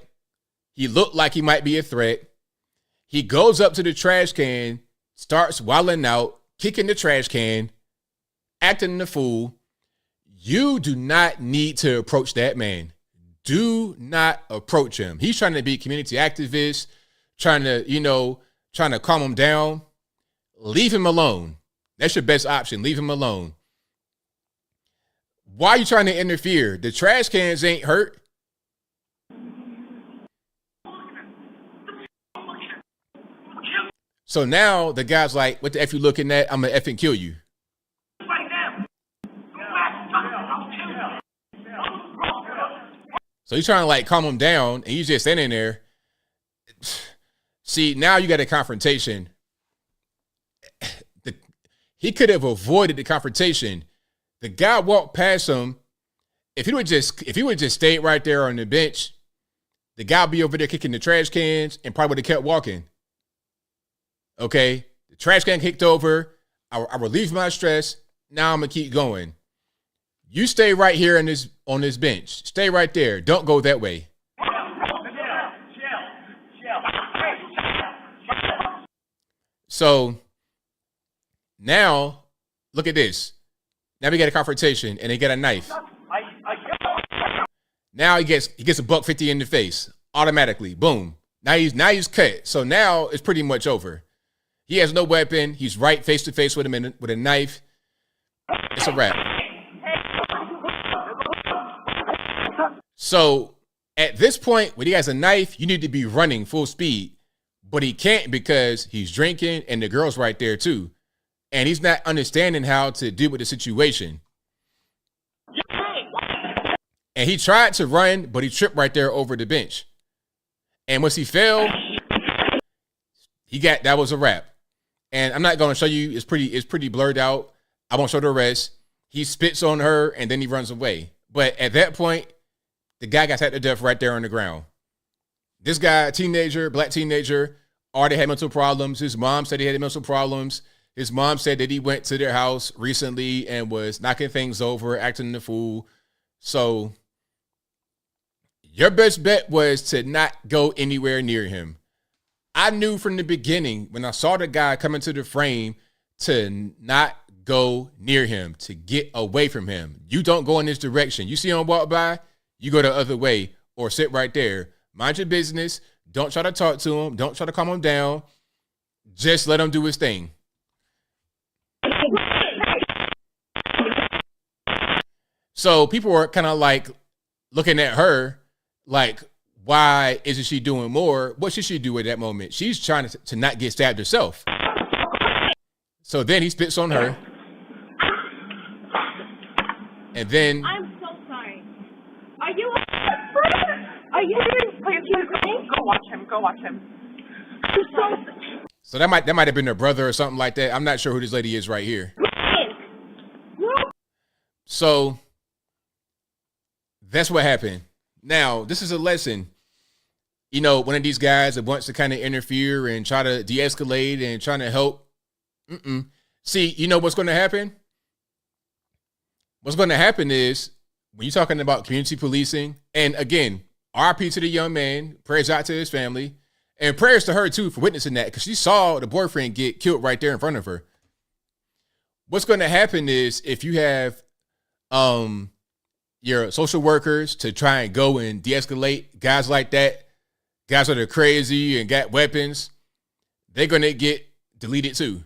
S1: He looked like he might be a threat. He goes up to the trash can, starts wilding out, kicking the trash can, acting the fool. You do not need to approach that man. Do not approach him. He's trying to be community activist, trying to calm him down. Leave him alone. That's your best option. Leave him alone. Why are you trying to interfere? The trash cans ain't hurt. So now the guy's like, what the F you looking at? I'm going to effing kill you. So he's trying to like calm him down, and he's just standing there. See, now you got a confrontation. He could have avoided the confrontation. The guy walked past him. If he would just stayed right there on the bench, the guy would be over there kicking the trash cans and probably would have kept walking. Okay, the trash can kicked over. I relieved my stress. Now I'm gonna keep going. You stay right here on this bench. Stay right there. Don't go that way. So now look at this. Now we got a confrontation and they get a knife. Now he gets a $150 in the face automatically. Boom. Now he's cut. So now it's pretty much over. He has no weapon. He's right face to face with him with a knife. It's a wrap. So at this point, when he has a knife, you need to be running full speed. But he can't because he's drinking and the girl's right there too. And he's not understanding how to deal with the situation. And he tried to run, but he tripped right there over the bench. And once he fell, that was a wrap. And I'm not going to show you. It's pretty blurred out. I won't show the rest. He spits on her and then he runs away. But at that point, the guy got shot to death right there on the ground. This guy, black teenager, already had mental problems. His mom said he had mental problems. His mom said that he went to their house recently and was knocking things over, acting the fool. So Your best bet was to not go anywhere near him. I knew from the beginning when I saw the guy come into the frame to not go near him, to get away from him. You don't go in this direction. You see him walk by, you go the other way or sit right there. Mind your business. Don't try to talk to him. Don't try to calm him down. Just let him do his thing. So people were kind of like looking at her like, why isn't she doing more? What should she do at that moment? She's trying to not get stabbed herself. So then he spits on her. And then...
S7: I'm so sorry. Are you Go watch him. Go watch him.
S1: So that might have been her brother or something like that. I'm not sure who this lady is right here. So that's what happened. Now, this is a lesson. You know, one of these guys that wants to kind of interfere and try to de-escalate and trying to help. See, you know what's going to happen? What's going to happen is when you're talking about community policing, and again, RP to the young man, prayers out to his family, and prayers to her too for witnessing that because she saw the boyfriend get killed right there in front of her. What's going to happen is if you have your social workers to try and go and de-escalate guys like that, guys that are crazy and got weapons, they're going to get deleted too,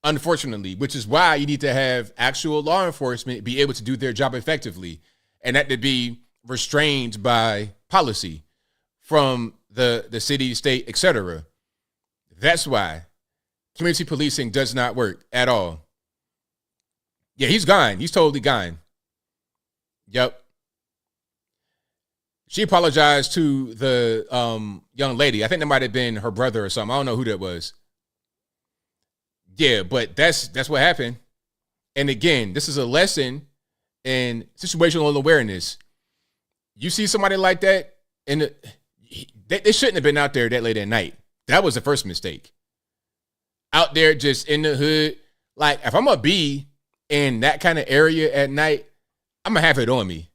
S1: unfortunately, which is why you need to have actual law enforcement be able to do their job effectively and that to be restrained by policy from the city, state, etc. That's why community policing does not work at all. Yeah, he's gone. He's totally gone. Yep. She apologized to the young lady. I think that might have been her brother or something. I don't know who that was. Yeah, but that's what happened. And again, this is a lesson in situational awareness. You see somebody like that, and they shouldn't have been out there that late at night. That was the first mistake. Out there just in the hood. Like, if I'm going to be in that kind of area at night, I'm going to have it on me.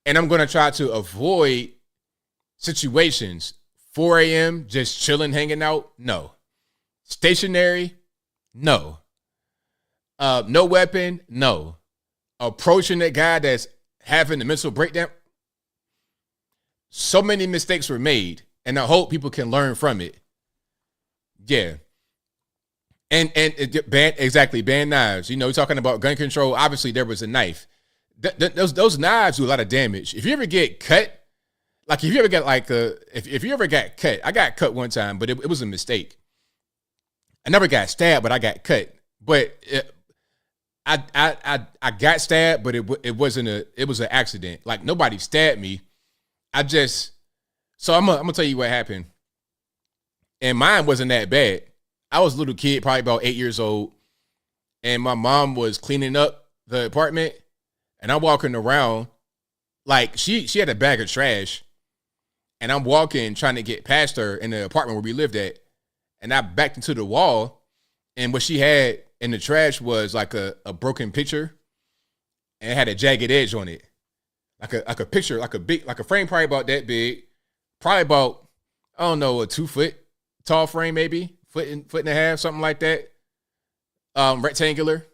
S1: And I'm going to try to avoid situations. 4 a.m., just chilling, hanging out? No. Stationary? No. No weapon? No. Approaching that guy that's having a mental breakdown? So many mistakes were made, and I hope people can learn from it. Yeah. And ban knives. You know, we're talking about gun control. Obviously, there was a knife. Those knives do a lot of damage. If you ever get cut, like if you ever got like if you ever got cut, I got cut one time, but it was a mistake. I never got stabbed, but I got cut. But I got stabbed, but it was an accident. Like nobody stabbed me. So I'm gonna tell you what happened. And mine wasn't that bad. I was a little kid, probably about 8 years old, and my mom was cleaning up the apartment, and I'm walking around like she had a bag of trash, and I'm walking trying to get past her in the apartment where we lived at, and I backed into the wall, and what she had in the trash was like a broken picture, and it had a jagged edge on it, like a picture, like a frame probably about that big, probably about, I don't know, a 2 foot tall frame, maybe foot and a half, something like that, rectangular.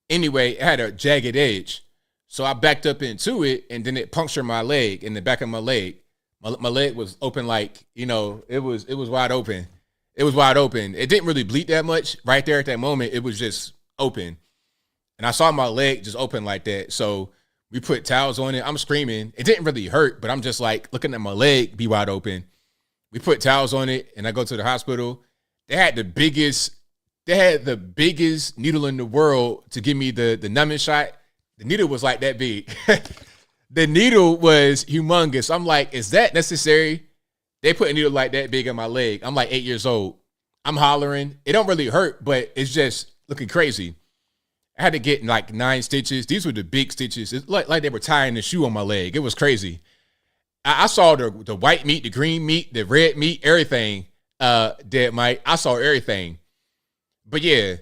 S1: Anyway, it had a jagged edge, so I backed up into it, and then it punctured my leg in the back of my leg. My leg was open, like, you know, it was wide open. It was wide open. It didn't really bleed that much right there at that moment. It was just open, and I saw my leg just open like that. So we put towels on it. I'm screaming. It didn't really hurt, but I'm just like looking at my leg be wide open. We put towels on it, and I go to the hospital. They had the biggest needle in the world to give me the numbing shot. The needle was like that big. The needle was humongous. I'm like, is that necessary? They put a needle like that big on my leg. I'm like 8 years old. I'm hollering. It don't really hurt, but it's just looking crazy. I had to get like 9 stitches. These were the big stitches. It's like they were tying the shoe on my leg. It was crazy. I saw the white meat, the green meat, the red meat, everything. Dead Mike. I saw everything. But yeah,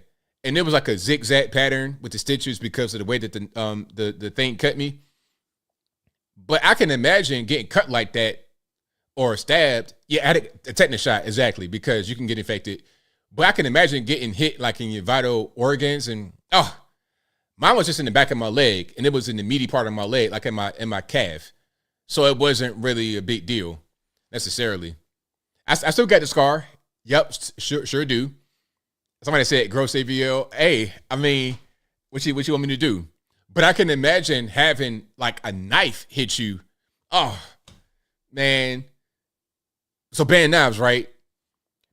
S1: and it was like a zigzag pattern with the stitches because of the way that the thing cut me. But I can imagine getting cut like that or stabbed. Yeah, a tetanus shot, exactly, because you can get infected. But I can imagine getting hit like in your vital organs, and mine was just in the back of my leg, and it was in the meaty part of my leg, like in my calf. So it wasn't really a big deal necessarily. I still got the scar. Yep, sure do. Somebody said gross ABL. Hey, I mean, what you want me to do? But I can imagine having like a knife hit you. Oh, man. So banning knives, right?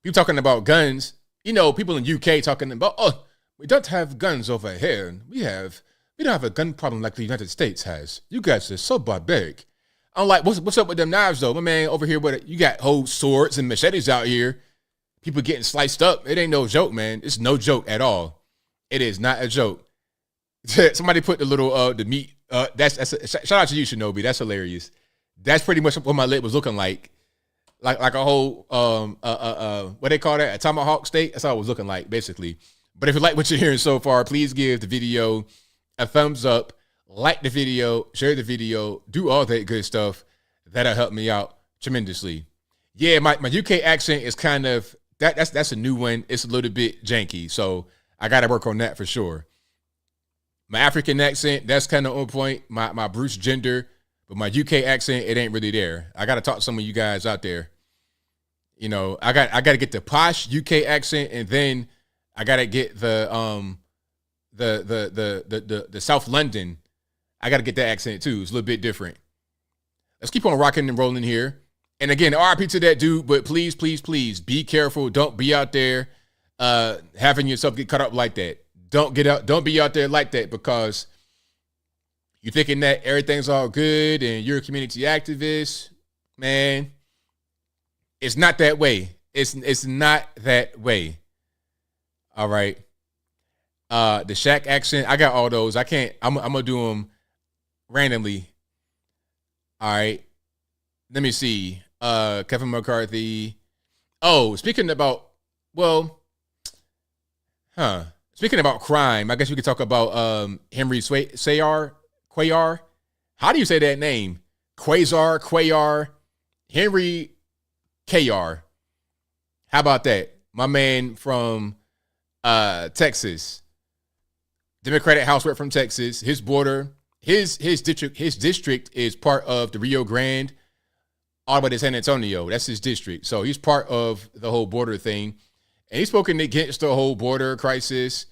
S1: People talking about guns. You know, people in UK talking about, we don't have guns over here. We don't have a gun problem like the United States has. You guys are so barbaric. I'm like, what's up with them knives though? My man over here, you got whole swords and machetes out here. People getting sliced up. It ain't no joke, man. It's no joke at all. It is not a joke. Somebody put the little the meat. Shout out to you, Shinobi. That's hilarious. That's pretty much what my leg was looking like. Like a whole what they call that? A tomahawk steak. That's how it was looking like, basically. But if you like what you're hearing so far, please give the video a thumbs up, like the video, share the video, do all that good stuff. That'll help me out tremendously. Yeah, my UK accent is kind of that's a new one. It's a little bit janky, so I got to work on that for sure. My African accent, that's kind of on point. My Bruce gender. But my UK accent, it ain't really there. I got to talk to some of you guys out there. You know, I got to get the posh UK accent, and then I got to get the South London. I got to get that accent too. It's a little bit different. Let's keep on rocking and rolling here. And again, RIP to that dude, but please, please, please be careful. Don't be out there having yourself get cut up like that. Don't be out there like that, because you're thinking that everything's all good and you're a community activist. Man, it's not that way. It's not that way. All right. The Shaq accent, I got all those. I'm gonna do them randomly. All right. Let me see. Kevin McCarthy. Speaking about crime, I guess we could talk about Henry Cuellar. How do you say that name? Cuellar, Henry Cuellar. How about that? My man from Texas, Democratic House Rep from Texas. His border, his district is part of the Rio Grande, all the way to San Antonio. That's his district. So he's part of the whole border thing. And he's spoken against the whole border crisis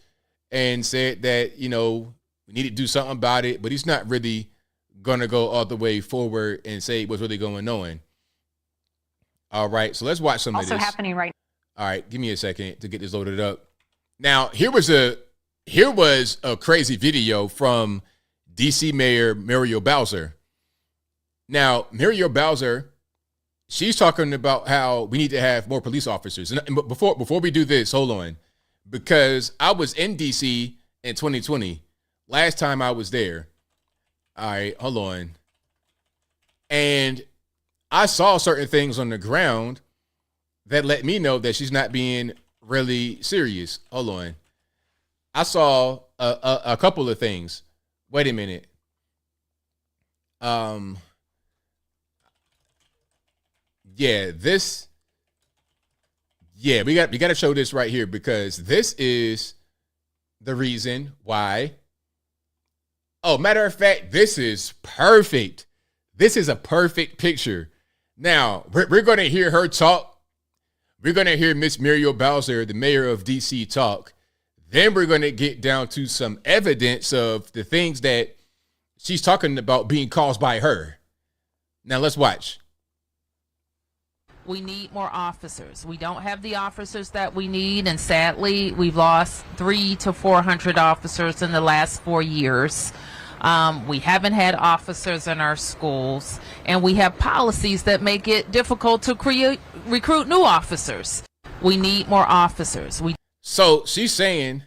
S1: and said that, you know, we need to do something about it, but he's not really going to go all the way forward and say what's really going on. All right, so let's watch some of this.
S17: Also happening right
S1: now. All right, give me a second to get this loaded up. Now, here was a crazy video from DC Mayor Muriel Bowser. Now, Muriel Bowser, she's talking about how we need to have more police officers. And before we do this, hold on, because I was in DC in 2020. Last time I was there. All right, hold on. And I saw certain things on the ground that let me know that she's not being really serious. Hold on. I saw a couple of things. Wait a minute. We got to show this right here, because this is the reason why. Oh, matter of fact, this is perfect. This is a perfect picture. Now, we're going to hear her talk. We're going to hear Miss Muriel Bowser, the mayor of DC, talk. Then we're going to get down to some evidence of the things that she's talking about being caused by her. Now, let's watch.
S18: We need more officers. We don't have the officers that we need, and sadly, we've lost 300 to 400 officers in the last 4 years. We haven't had officers in our schools, and we have policies that make it difficult to recruit new officers. We need more officers.
S1: So she's saying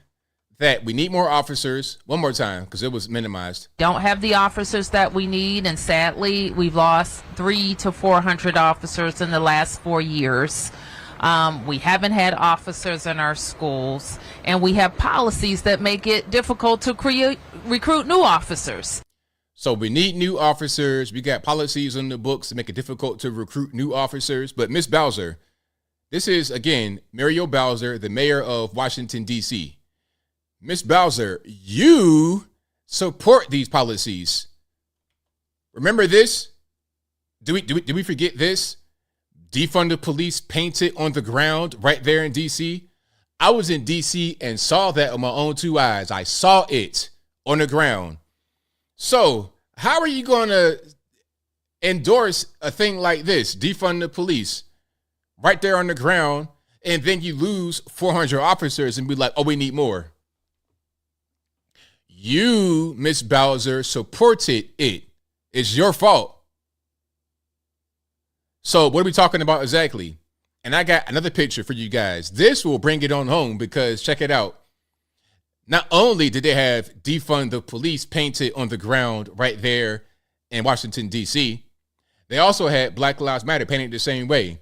S1: that we need more officers. One more time, because it was minimized.
S18: Don't have the officers that we need, and sadly, we've lost 300 to 400 officers in the last 4 years. We haven't had officers in our schools, and we have policies that make it difficult to recruit new officers.
S1: So we need new officers. We got policies on the books to make it difficult to recruit new officers. But Miss Bowser, this is, again, Muriel Bowser, the mayor of Washington, D.C. Miss Bowser, you support these policies. Remember this? Do we forget this? Defund the police painted on the ground right there in D.C. I was in D.C. and saw that with my own two eyes. I saw it on the ground. So how are you going to endorse a thing like this, defund the police, right there on the ground, and then you lose 400 officers and be like, oh, we need more? You, Miss Bowser, supported it. It's your fault. So what are we talking about exactly? And I got another picture for you guys. This will bring it on home because check it out. Not only did they have defund the police painted on the ground right there in Washington, D.C., they also had Black Lives Matter painted the same way,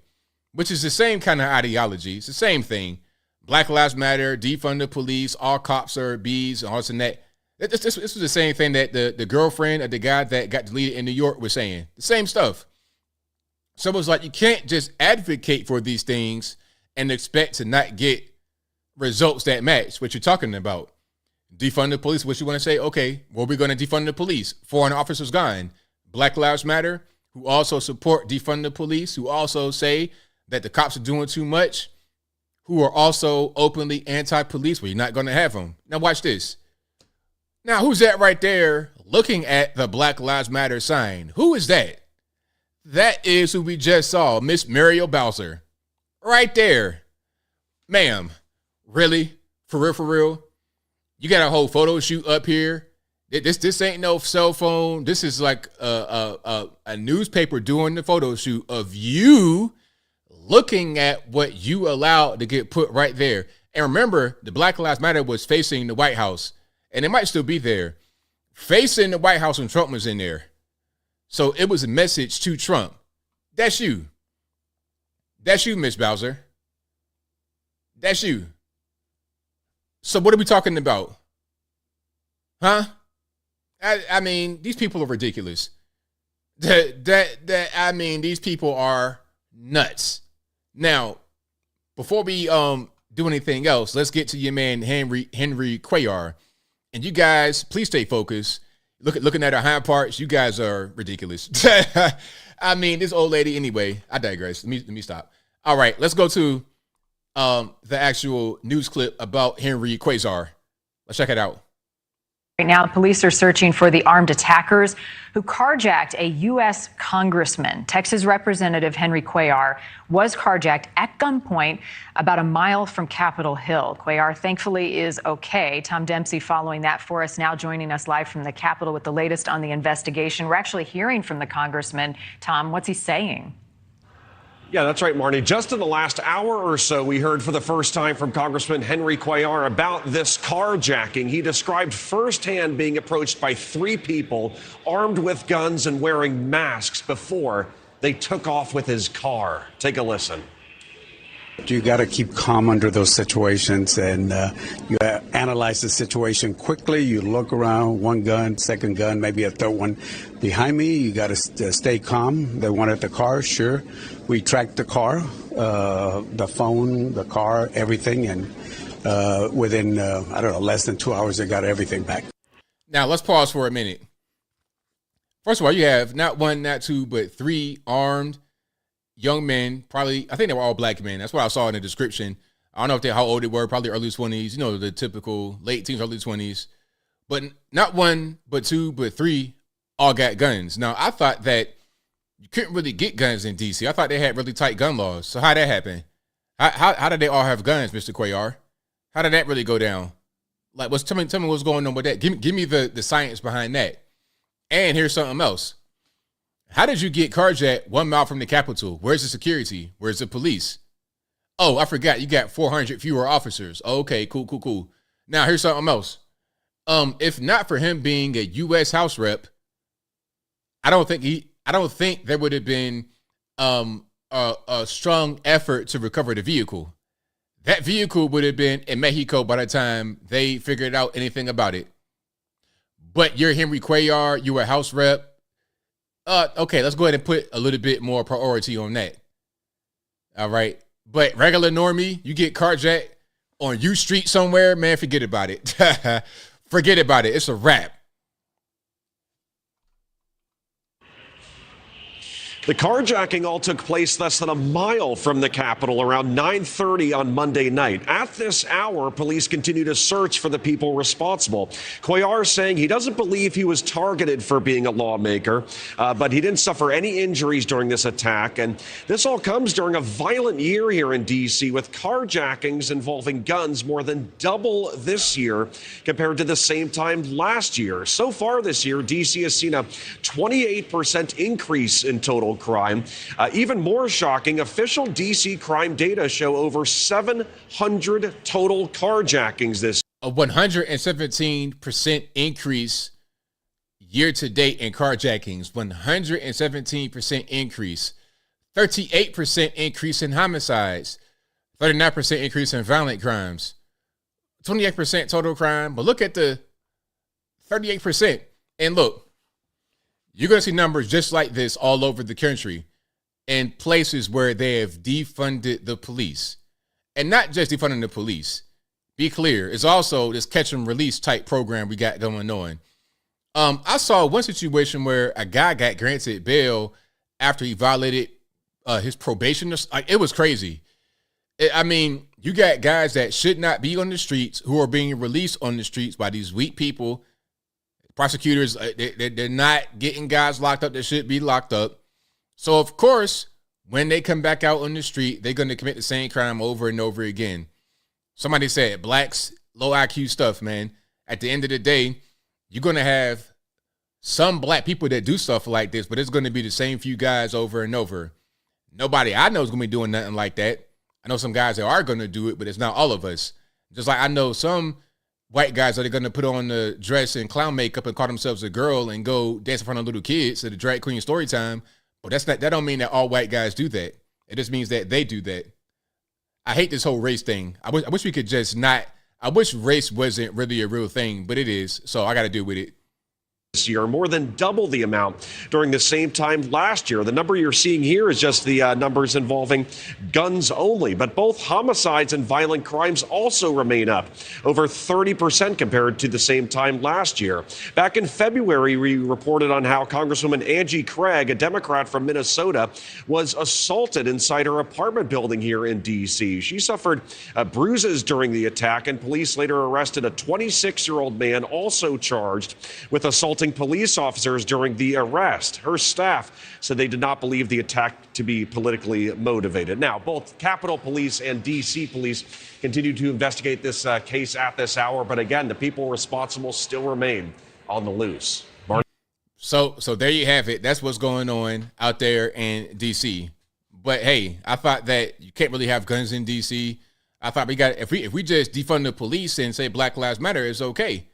S1: which is the same kind of ideology. It's the same thing. Black Lives Matter, defund the police, all cops are bees, and all this and that. This was the same thing that the girlfriend of the guy that got deleted in New York was saying. The same stuff. So it was like, you can't just advocate for these things and expect to not get results that match what you're talking about. Defund the police. What you want to say? Okay, well, we're going to defund the police. 400 officers gone. Black Lives Matter, who also support defund the police, who also say that the cops are doing too much, who are also openly anti-police. Well, you're not going to have them. Now watch this. Now, who's that right there looking at the Black Lives Matter sign? Who is that? That is who we just saw, Miss Muriel Bowser. Right there. Ma'am, really? For real, for real? You got a whole photo shoot up here. This ain't no cell phone. This is like a newspaper doing the photo shoot of you looking at what you allowed to get put right there. And remember, the Black Lives Matter was facing the White House, and it might still be there, facing the White House when Trump was in there. So it was a message to Trump. That's you. That's you, Miss Bowser. That's you. So what are we talking about? Huh? I mean, these people are ridiculous. I mean, these people are nuts. Now, before we do anything else, let's get to your man Henry Cuellar. And you guys, please stay focused. Looking at our hind parts, you guys are ridiculous. I mean, this old lady. Anyway, I digress. Let me stop. All right, let's go to the actual news clip about Henry Cuellar. Let's check it out.
S19: Right now, police are searching for the armed attackers who carjacked a U.S. congressman. Texas Representative Henry Cuellar was carjacked at gunpoint about a mile from Capitol Hill. Cuellar thankfully is okay. Tom Dempsey following that for us, now joining us live from the Capitol with the latest on the investigation. We're actually hearing from the congressman. Tom, what's he saying?
S20: Yeah, that's right, Marnie. Just in the last hour or so, we heard for the first time from Congressman Henry Cuellar about this carjacking. He described firsthand being approached by 3 people armed with guns and wearing masks before they took off with his car. Take a listen.
S21: You got to keep calm under those situations, and you analyze the situation quickly. You look around, one gun, second gun, maybe a third one behind me. You got to stay calm. They wanted the car, sure. We tracked the car, the phone, the car, everything, and within, I don't know, less than 2 hours, they got everything back.
S1: Now, let's pause for a minute. First of all, you have not 1, not 2, but 3 armed young men, probably, I think they were all black men. That's what I saw in the description. I don't know how old they were, probably early 20s, you know, the typical late teens, early 20s. But not 1, but 2, but 3 all got guns. Now, I thought that you couldn't really get guns in D.C. I thought they had really tight gun laws. So how'd that happen? How did they all have guns, Mr. Cuellar? How did that really go down? Like, tell me what's going on with that. Give me the science behind that. And here's something else. How did you get carjacked 1 mile from the Capitol? Where's the security? Where's the police? Oh, I forgot. You got 400 fewer officers. Okay, cool. Now, here's something else. If not for him being a U.S. House Rep, I don't think there would have been a strong effort to recover the vehicle. That vehicle would have been in Mexico by the time they figured out anything about it. but you're Henry Cuellar, you're a House Rep. Okay, let's go ahead and put a little bit more priority on that. All right. But regular normie, you get carjacked on U Street somewhere, man, forget about it. Forget about it. It's a wrap.
S20: The carjacking all took place less than a mile from the Capitol around 9:30 on Monday night. At this hour, police continue to search for the people responsible. Cuellar saying he doesn't believe he was targeted for being a lawmaker, but he didn't suffer any injuries during this attack. And this all comes during a violent year here in D.C. with carjackings involving guns more than double this year compared to the same time last year. So far this year, D.C. has seen a 28% increase in total crime. Even more shocking, official D.C. crime data show over 700 total carjackings this
S1: year. A 117% increase year to date in carjackings. 117% increase. 38% increase in homicides. 39% increase in violent crimes. 28% total crime. But look at the 38%. And look, you're going to see numbers just like this all over the country in places where they have defunded the police. And not just defunding the police. Be clear. It's also this catch and release type program we got going on. I saw one situation where a guy got granted bail after he violated his probation. It was crazy. I mean, you got guys that should not be on the streets who are being released on the streets by these weak people. Prosecutors, they're not getting guys locked up that should be locked up. So, of course, when they come back out on the street, they're going to commit the same crime over and over again. Somebody said, blacks, low IQ stuff, man. At the end of the day, you're going to have some black people that do stuff like this, but it's going to be the same few guys over and over. Nobody I know is going to be doing nothing like that. I know some guys that are going to do it, but it's not all of us. Just like I know some white guys that are going to put on the dress and clown makeup and call themselves a girl and go dance in front of little kids at the drag queen story time. But that don't mean that all white guys do that. It just means that they do that. I hate this whole race thing. I wish we could just not. I wish race wasn't really a real thing, but it is. So I got to deal with it.
S20: This year, more than double the amount during the same time last year. The number you're seeing here is just the numbers involving guns only, but both homicides and violent crimes also remain up over 30% compared to the same time last year. Back in February, we reported on how Congresswoman Angie Craig, a Democrat from Minnesota, was assaulted inside her apartment building here in D.C. She suffered bruises during the attack, and police later arrested a 26-year-old man also charged with assaulting police officers during the arrest. Her staff said they did not believe the attack to be politically motivated. Now, both Capitol Police and D.C. Police continue to investigate this case at this hour, but again, the people responsible still remain on the loose.
S1: So there you have it. That's what's going on out there in D.C. But hey, I thought that you can't really have guns in D.C. I thought if we just defund the police and say Black Lives Matter, it's okay.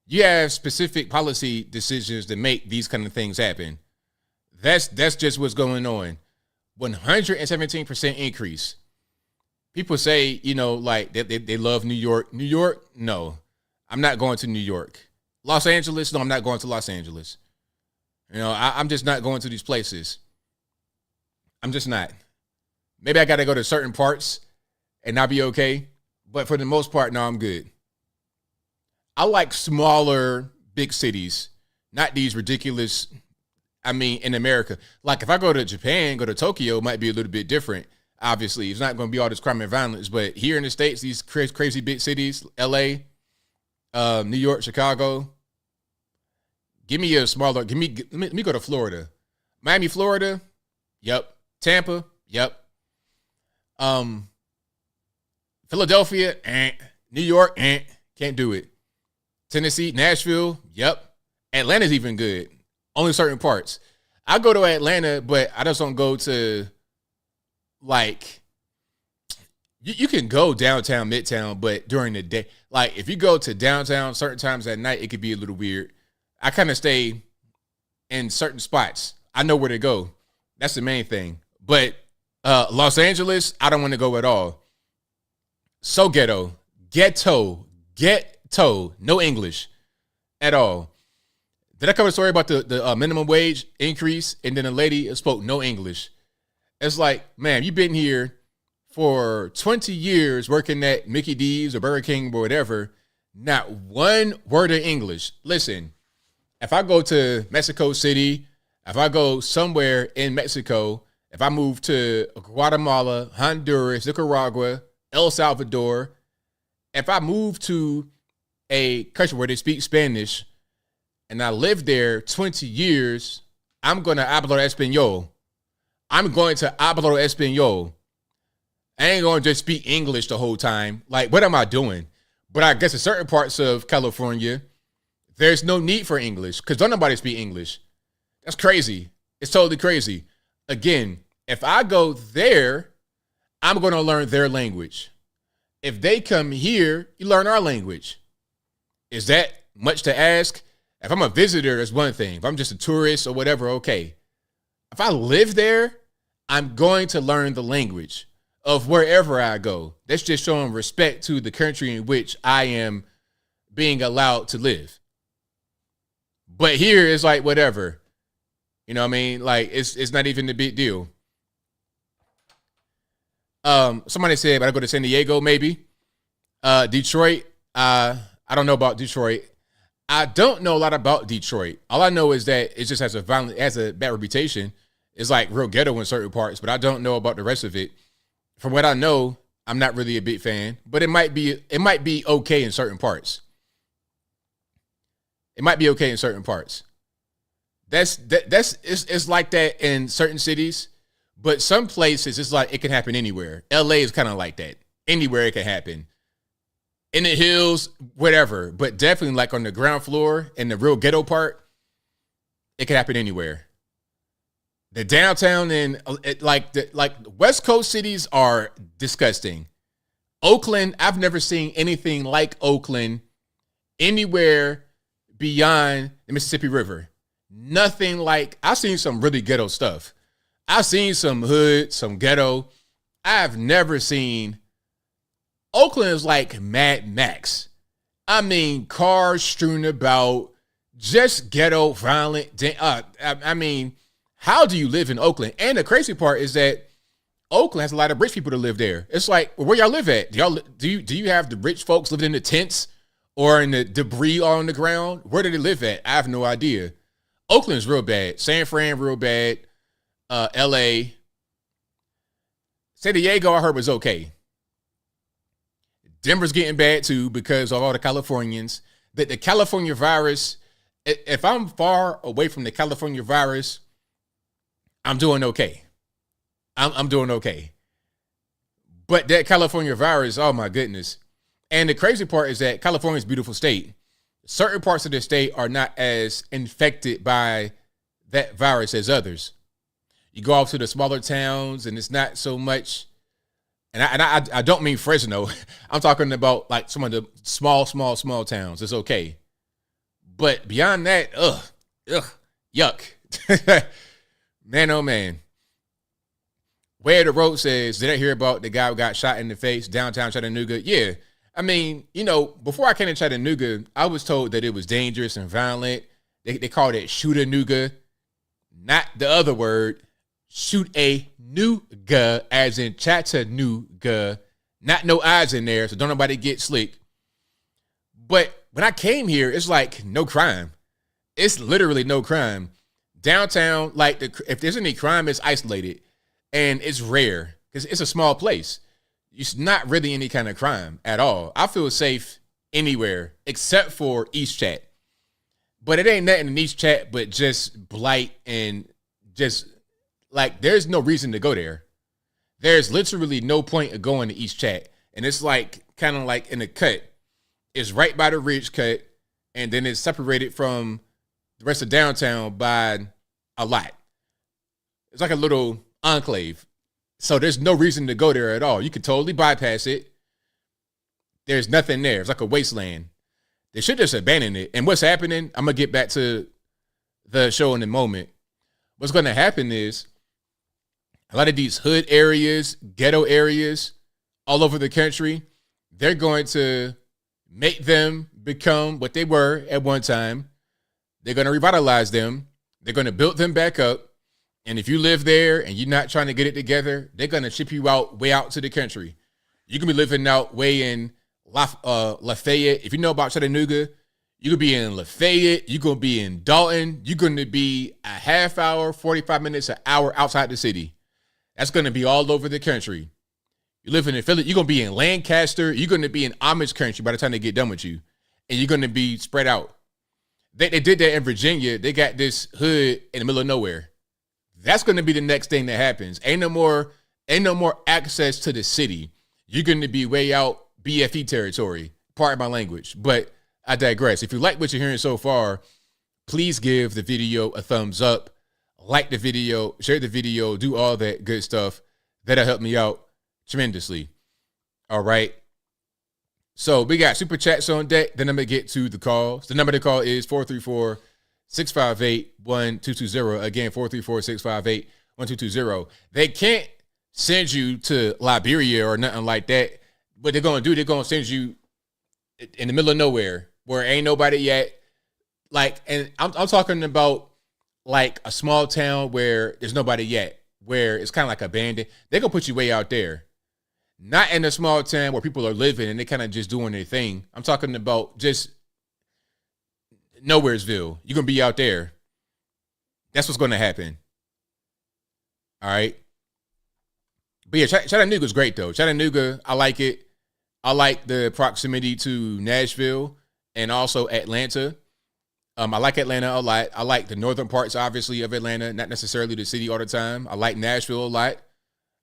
S1: You have specific policy decisions that make these kind of things happen. That's just what's going on. 117% increase. People say, like they love New York. New York? No, I'm not going to New York. Los Angeles? No, I'm not going to Los Angeles. I'm just not going to these places. I'm just not. Maybe I got to go to certain parts and I'll be okay. But for the most part, no, I'm good. I like smaller, big cities, not these ridiculous, in America. Like if I go to Japan, go to Tokyo, it might be a little bit different. Obviously, it's not going to be all this crime and violence. But here in the States, these crazy big cities, L.A., New York, Chicago, give me a smaller, let me go to Florida. Miami, Florida, yep. Tampa, yep. Philadelphia, New York, can't do it. Tennessee, Nashville, yep. Atlanta's even good. Only certain parts. I go to Atlanta, but I just don't go to, you can go downtown, midtown, but during the day. Like, if you go to downtown certain times at night, it could be a little weird. I kind of stay in certain spots. I know where to go. That's the main thing. But Los Angeles, I don't want to go at all. So ghetto. No English at all. Did I cover the story about the minimum wage increase? And then a lady spoke no English. It's like, man, you've been here for 20 years working at Mickey D's or Burger King or whatever. Not one word of English. Listen, if I go to Mexico City, if I go somewhere in Mexico, if I move to Guatemala, Honduras, Nicaragua, El Salvador, if I move to a country where they speak Spanish and I live there 20 years, I'm going to hablar español. I'm going to hablar español. I ain't going to just speak English the whole time. Like, what am I doing? But I guess in certain parts of California, there's no need for English because don't nobody speak English. That's crazy. It's totally crazy. Again, if I go there, I'm going to learn their language. If they come here, you learn our language. Is that much to ask? If I'm a visitor, that's one thing. If I'm just a tourist or whatever, okay. If I live there, I'm going to learn the language of wherever I go. That's just showing respect to the country in which I am being allowed to live. But here it's like whatever. You know what I mean? Like it's not even a big deal. Somebody said, but I go to San Diego, maybe. Detroit. I don't know about Detroit. I don't know a lot about Detroit. All I know is that it just has a bad reputation. It's like real ghetto in certain parts, but I don't know about the rest of it. From what I know, I'm not really a big fan, but it might be okay in certain parts. It might be okay in certain parts. It's like that in certain cities, but some places it's like it can happen anywhere. LA is kind of like that. Anywhere it can happen. In the hills, whatever, but definitely like on the ground floor in the real ghetto part, it can happen anywhere. The downtown and like West Coast cities are disgusting. Oakland, I've never seen anything like Oakland anywhere beyond the Mississippi River. Nothing like, I've seen some really ghetto stuff. I've seen some hood, some ghetto. I've never seen, Oakland is like Mad Max. I mean, cars strewn about, just ghetto, violent. I mean, how do you live in Oakland? And the crazy part is that Oakland has a lot of rich people that live there. It's like, well, where y'all live at? Do you have the rich folks living in the tents or in the debris on the ground? Where do they live at? I have no idea. Oakland is real bad. San Fran, real bad. LA. San Diego, I heard was okay. Denver's getting bad too because of all the Californians. The California virus, if I'm far away from the California virus, I'm doing okay. I'm doing okay. But that California virus, oh my goodness. And the crazy part is that California is a beautiful state. Certain parts of the state are not as infected by that virus as others. You go off to the smaller towns and it's not so much. And I don't mean Fresno. I'm talking about like some of the small towns. It's okay. But beyond that, yuck. Man, oh man. Where the road says, did I hear about the guy who got shot in the face downtown Chattanooga? Yeah. I mean, you know, before I came to Chattanooga, I was told that it was dangerous and violent. They called it shoot-a-nooga, not the other word, shoot-a-nooga, as in Chattanooga, not no eyes in there, so don't nobody get slick. But when I came here, it's like no crime. It's literally no crime. Downtown, like if there's any crime, it's isolated and it's rare because it's a small place. It's not really any kind of crime at all. I feel safe anywhere except for East Chat. But it ain't nothing in East Chat but just blight and just like there's no reason to go there. There's literally no point of going to East Chat. And it's like kind of like in a cut. It's right by the ridge cut and then it's separated from the rest of downtown by a lot. It's like a little enclave. So there's no reason to go there at all. You could totally bypass it. There's nothing there. It's like a wasteland. They should just abandon it. And what's happening, I'm going to get back to the show in a moment. What's going to happen is a lot of these hood areas, ghetto areas all over the country, they're going to make them become what they were at one time. They're going to revitalize them. They're going to build them back up. And if you live there and you're not trying to get it together, they're going to ship you out way out to the country. You can be living out way in Lafayette. If you know about Chattanooga, you could be in Lafayette. You're going to be in Dalton. You're going to be a half hour, 45 minutes, an hour outside the city. That's going to be all over the country. You live in Philly, you're going to be in Lancaster. You're going to be in Amish country by the time they get done with you. And you're going to be spread out. They did that in Virginia. They got this hood in the middle of nowhere. That's going to be the next thing that happens. Ain't no more access to the city. You're going to be way out BFE territory. Pardon my language, but I digress. If you like what you're hearing so far, please give the video a thumbs up, like the video, share the video, do all that good stuff. That'll help me out tremendously. All right. So we got super chats on deck. Then I'm going to get to the calls. The number to call is 434-658-1220. Again, 434-658-1220. They can't send you to Liberia or nothing like that. What they're going to do, they're going to send you in the middle of nowhere where ain't nobody yet. Like, and I'm talking about like a small town where there's nobody yet, where it's kind of like abandoned. They're going to put you way out there. Not in a small town where people are living and they kind of just doing their thing. I'm talking about just Nowheresville. You're going to be out there. That's what's going to happen. All right. But yeah, Chattanooga's great though. Chattanooga, I like it. I like the proximity to Nashville and also Atlanta. I like Atlanta a lot. I like the northern parts, obviously, of Atlanta, not necessarily the city all the time. I like Nashville a lot.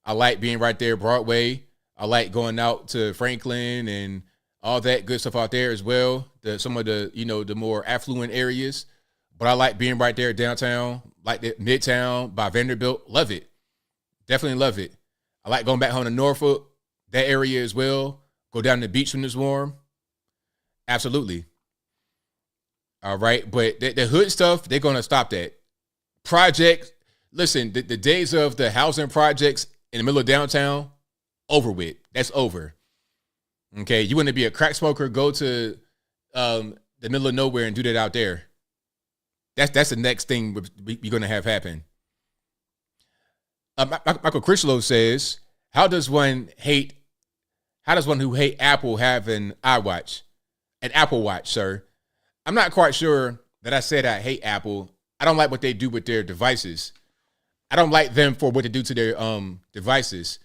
S1: I like being right there, Broadway. I like going out to Franklin and all that good stuff out there as well. Some of the, the more affluent areas. But I like being right there downtown, like the Midtown by Vanderbilt. Love it. Definitely love it. I like going back home to Norfolk, that area as well. Go down to the beach when it's warm. Absolutely. All right. But the hood stuff, they're going to stop that. Projects. Listen, the days of the housing projects in the middle of downtown, over with. That's over. Okay. You want to be a crack smoker, go to the middle of nowhere and do that out there. That's the next thing you're going to have happen. Michael Critchlow says, how does one who hate Apple have an iWatch? An Apple Watch, sir? I'm not quite sure that I said I hate Apple. I don't like what they do with their devices. I don't like them for what they do to their devices.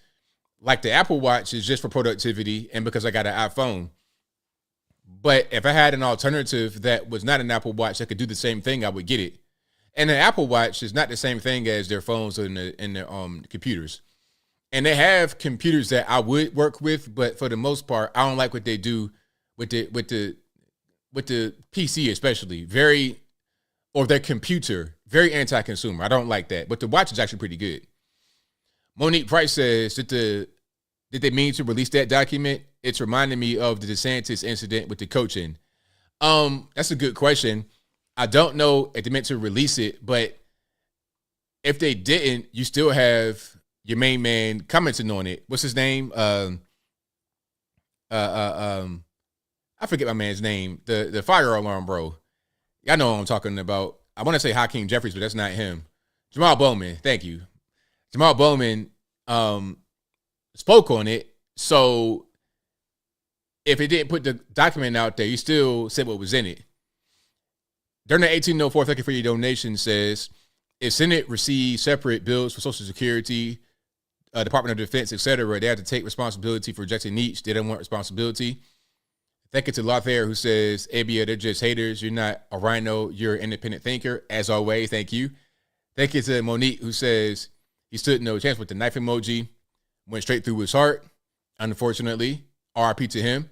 S1: Like the Apple Watch is just for productivity and because I got an iPhone. But if I had an alternative that was not an Apple Watch that could do the same thing, I would get it. And the Apple Watch is not the same thing as their phones and their computers. And they have computers that I would work with, but for the most part, I don't like what they do with the PC especially. Or their computer, very anti-consumer. I don't like that. But the watch is actually pretty good. Monique Price says, did they mean to release that document? It's reminding me of the DeSantis incident with the coaching. That's a good question. I don't know if they meant to release it, but if they didn't, you still have your main man commenting on it. What's his name? I forget my man's name. The fire alarm bro. Y'all know what I'm talking about. I want to say Hakeem Jeffries, but that's not him. Jamaal Bowman. Thank you. Jamal Bowman spoke on it. So if it didn't put the document out there, you still said what was in it. During the 1804, thank you for your donation, says, if Senate receives separate bills for Social Security, Department of Defense, etc., they have to take responsibility for rejecting each. They don't want responsibility. Thank you to Lothair, who says, ABL, they're just haters. You're not a rhino. You're an independent thinker. As always, thank you. Thank you to Monique, who says, he stood no chance with the knife emoji. Went straight through his heart, unfortunately. RIP to him.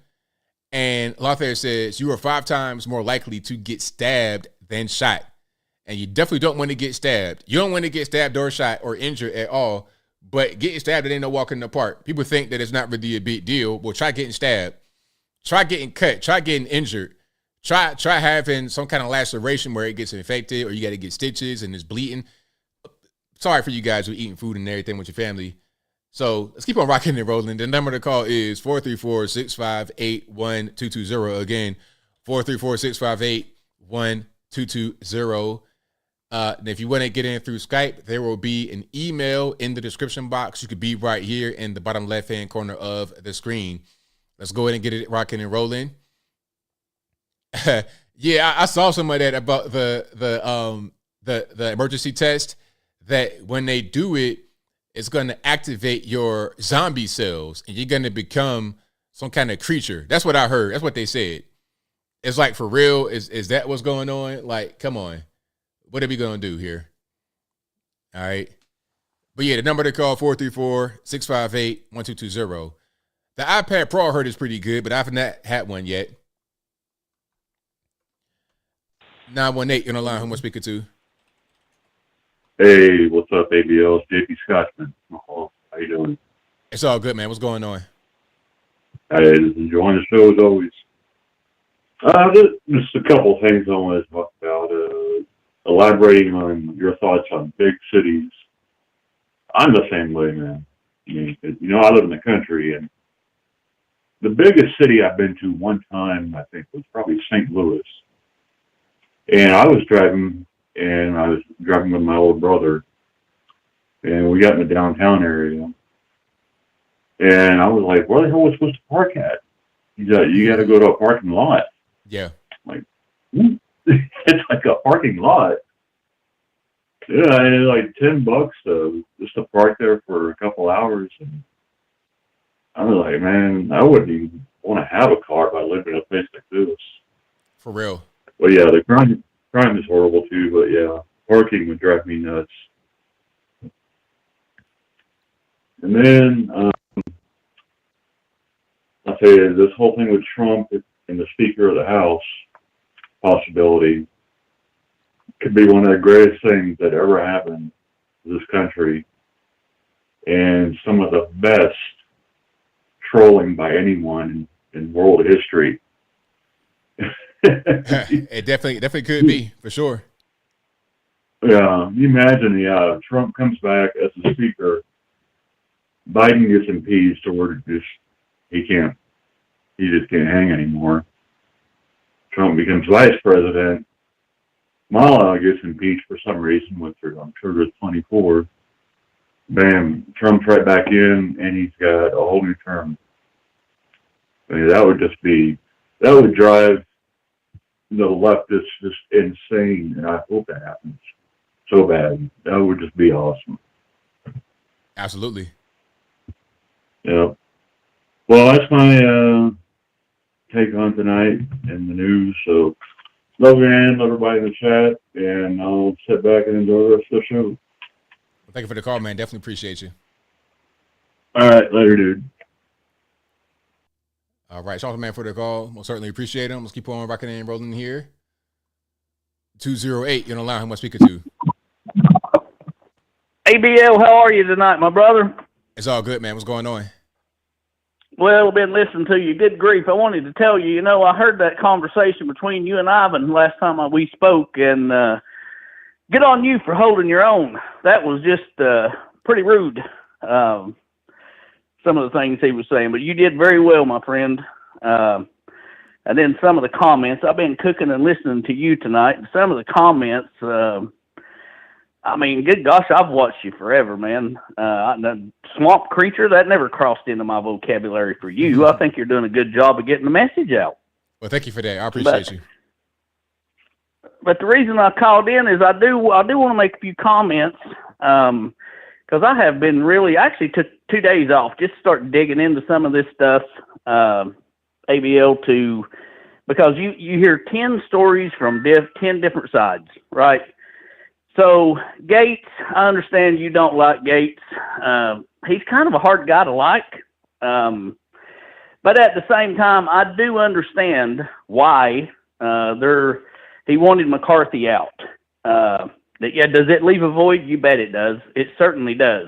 S1: And Lothair says, you are 5 times more likely to get stabbed than shot. And you definitely don't want to get stabbed. You don't want to get stabbed or shot or injured at all. But getting stabbed, it ain't no walk in the park. People think that it's not really a big deal. Well, try getting stabbed. Try getting cut. Try getting injured. Try having some kind of laceration where it gets infected or you got to get stitches and it's bleeding. Sorry for you guys who are eating food and everything with your family. So let's keep on rocking and rolling. The number to call is 434-658-1220. Again, 434-658-1220. 220. And if you want to get in through Skype, there will be an email in the description box. You could be right here in the bottom left-hand corner of the screen. Let's go ahead and get it rocking and rolling. Yeah, I saw some of that about the emergency test, that when they do it, it's going to activate your zombie cells and you're going to become some kind of creature. That's what I heard. That's what they said. It's like, for real, is that what's going on? Like, come on. What are we going to do here? All right. But yeah, the number to call, 434-658-1220. The iPad Pro I heard is pretty good, but I haven't had one yet. 918, you're on the line. Who am I speaking to?
S2: Hey, what's up, ABL? It's JP Scotsman. How you doing?
S1: It's all good, man. What's going on?
S2: Hey, just enjoying the show as always. Just a couple things I want to talk about. Elaborating on your thoughts on big cities. I'm the same way, man. I mean, I live in the country, and the biggest city I've been to one time, I think, was probably St. Louis. And I was driving with my older brother, and we got in the downtown area. And I was like, where the hell was I supposed to park at? He's like, you got to go to a parking lot.
S1: Yeah.
S2: I'm like, it's like a parking lot. Yeah, and it's like $10 just to park there for a couple hours. And I was like, man, I wouldn't even want to have a car if I lived in a place like this.
S1: For real.
S2: But yeah, the crime is horrible too. But yeah, parking would drive me nuts. And then I'll tell you, this whole thing with Trump and the Speaker of the House possibility could be one of the greatest things that ever happened to this country, and some of the best trolling by anyone in world history.
S1: It definitely could be, for sure.
S2: Yeah, you imagine, Trump comes back as the speaker, Biden gets impeached, or he just can't hang anymore. Trump becomes vice president. Kamala gets impeached for some reason, I'm sure there's 24. Bam, Trump's right back in, and he's got a whole new term. I mean, that would drive the leftists just insane, and I hope that happens so bad. That would just be awesome.
S1: Absolutely.
S2: Yeah. Well, that's my take on tonight in the news. So, love you, and love everybody in the chat, and I'll sit back and enjoy the rest of the show.
S1: Well, thank you for the call, man. Definitely appreciate you.
S2: All right, later, dude.
S1: All right, shout out, man, for the call. We'll certainly appreciate him. Let's keep on rocking and rolling here. 208, you're on the line. Who am I speaking to?
S22: ABL, how are you tonight, my brother?
S1: It's all good, man. What's going on?
S22: Well, I've been listening to you. Good grief. I wanted to tell you, I heard that conversation between you and Ivan last time we spoke, and good on you for holding your own. That was just pretty rude, some of the things he was saying, but you did very well, my friend. And then some of the comments, I've been cooking and listening to you tonight, and some of the comments, I mean, good gosh, I've watched you forever, man. The swamp creature, that never crossed into my vocabulary for you. I think you're doing a good job of getting the message out.
S1: Well, thank you for that. I appreciate you.
S22: But the reason I called in is I do want to make a few comments, because I have been I actually took 2 days off just to start digging into some of this stuff, ABL, because you hear 10 stories from 10 different sides, right? So, Gates, I understand you don't like Gates. He's kind of a hard guy to like. But at the same time, I do understand why he wanted McCarthy out. Does it leave a void? You bet it does. It certainly does.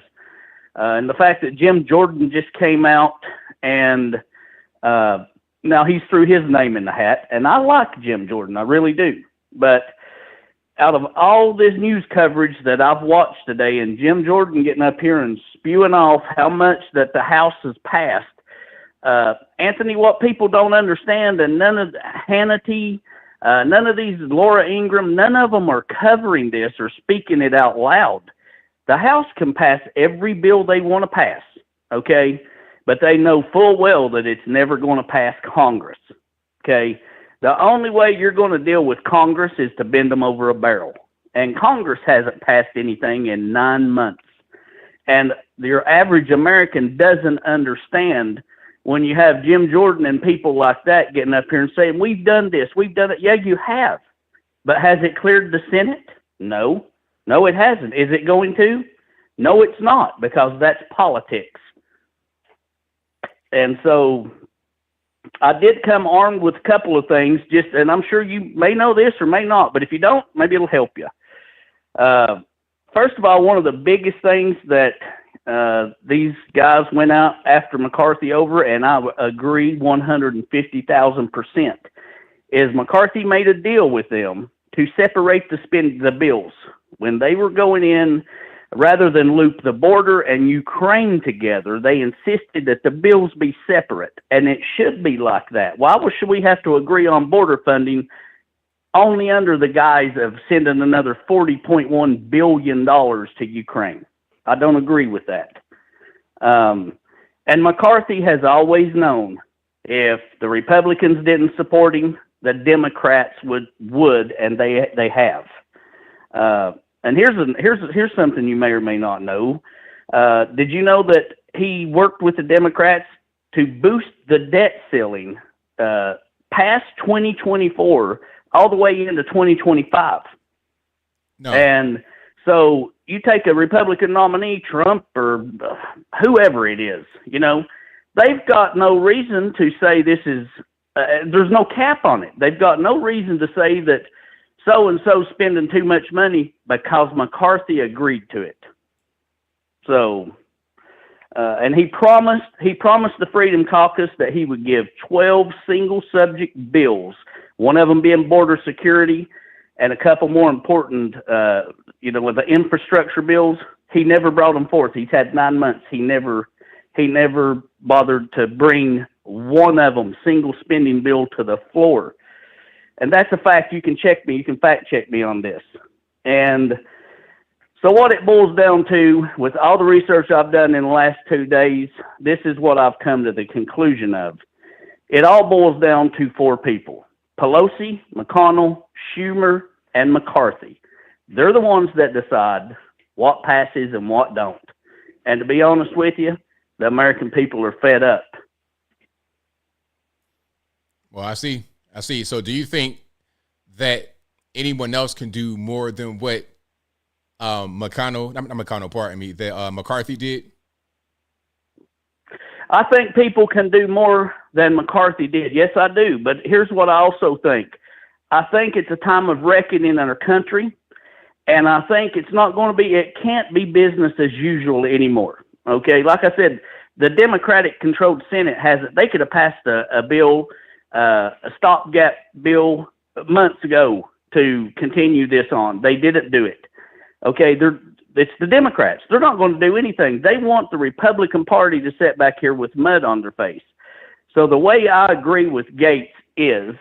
S22: And the fact that Jim Jordan just came out and now he's threw his name in the hat, and I like Jim Jordan. I really do. But out of all this news coverage that I've watched today, and Jim Jordan getting up here and spewing off how much that the House has passed, Anthony, what people don't understand, and none of Hannity, None of these, Laura Ingraham, none of them are covering this or speaking it out loud. The House can pass every bill they want to pass, okay? But they know full well that it's never going to pass Congress, okay? The only way you're going to deal with Congress is to bend them over a barrel. And Congress hasn't passed anything in 9 months. And your average American doesn't understand when you have Jim Jordan and people like that getting up here and saying, we've done this, we've done it. Yeah, you have. But has it cleared the Senate? No. No, it hasn't. Is it going to? No, it's not, because that's politics. And so I did come armed with a couple of things, and I'm sure you may know this or may not, but if you don't, maybe it'll help you. First of all, one of the biggest things that these guys went out after McCarthy over, and I agree 150,000%, is McCarthy made a deal with them to separate the bills. When they were going in, rather than loop the border and Ukraine together, they insisted that the bills be separate, and it should be like that. Why should we have to agree on border funding only under the guise of sending another $40.1 billion to Ukraine? I don't agree with that. And McCarthy has always known if the Republicans didn't support him, the Democrats would, and they have. And here's something you may or may not know. Did you know that he worked with the Democrats to boost the debt ceiling past 2024 all the way into 2025?
S1: No.
S22: And so you take a Republican nominee, Trump or whoever it is, they've got no reason to say this is, there's no cap on it. They've got no reason to say that so-and-so spending too much money because McCarthy agreed to it. So, and he promised the Freedom Caucus that he would give 12 single subject bills, one of them being border security and a couple more important, with the infrastructure bills. He never brought them forth. He's had 9 months. He never bothered to bring one of them, single spending bill, to the floor. And that's a fact. You can check me. You can fact check me on this. And so what it boils down to, with all the research I've done in the last 2 days, this is what I've come to the conclusion of. It all boils down to 4 people: Pelosi, McConnell, Schumer, and McCarthy. They're the ones that decide what passes and what don't. And to be honest with you, the American people are fed up.
S1: Well, I see. So do you think that anyone else can do more than what McCarthy did?
S22: I think people can do more than McCarthy did. Yes, I do. But here's what I also think. I think it's a time of reckoning in our country, and I think it can't be business as usual anymore. Okay, like I said, the Democratic-controlled Senate they could have passed a bill, a stopgap bill months ago to continue this on. They didn't do it. Okay, it's the Democrats. They're not going to do anything. They want the Republican Party to sit back here with mud on their face. So the way I agree with Gates is,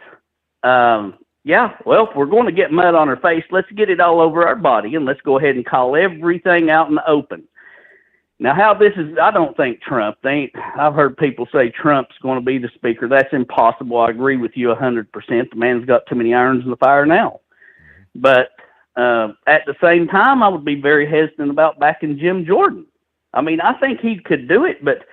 S22: if we're going to get mud on our face, let's get it all over our body, and let's go ahead and call everything out in the open. Now, how this is, I don't think Trump, I've heard people say Trump's going to be the speaker. That's impossible. I agree with you 100%. The man's got too many irons in the fire now. But at the same time, I would be very hesitant about backing Jim Jordan. I mean, I think he could do it, but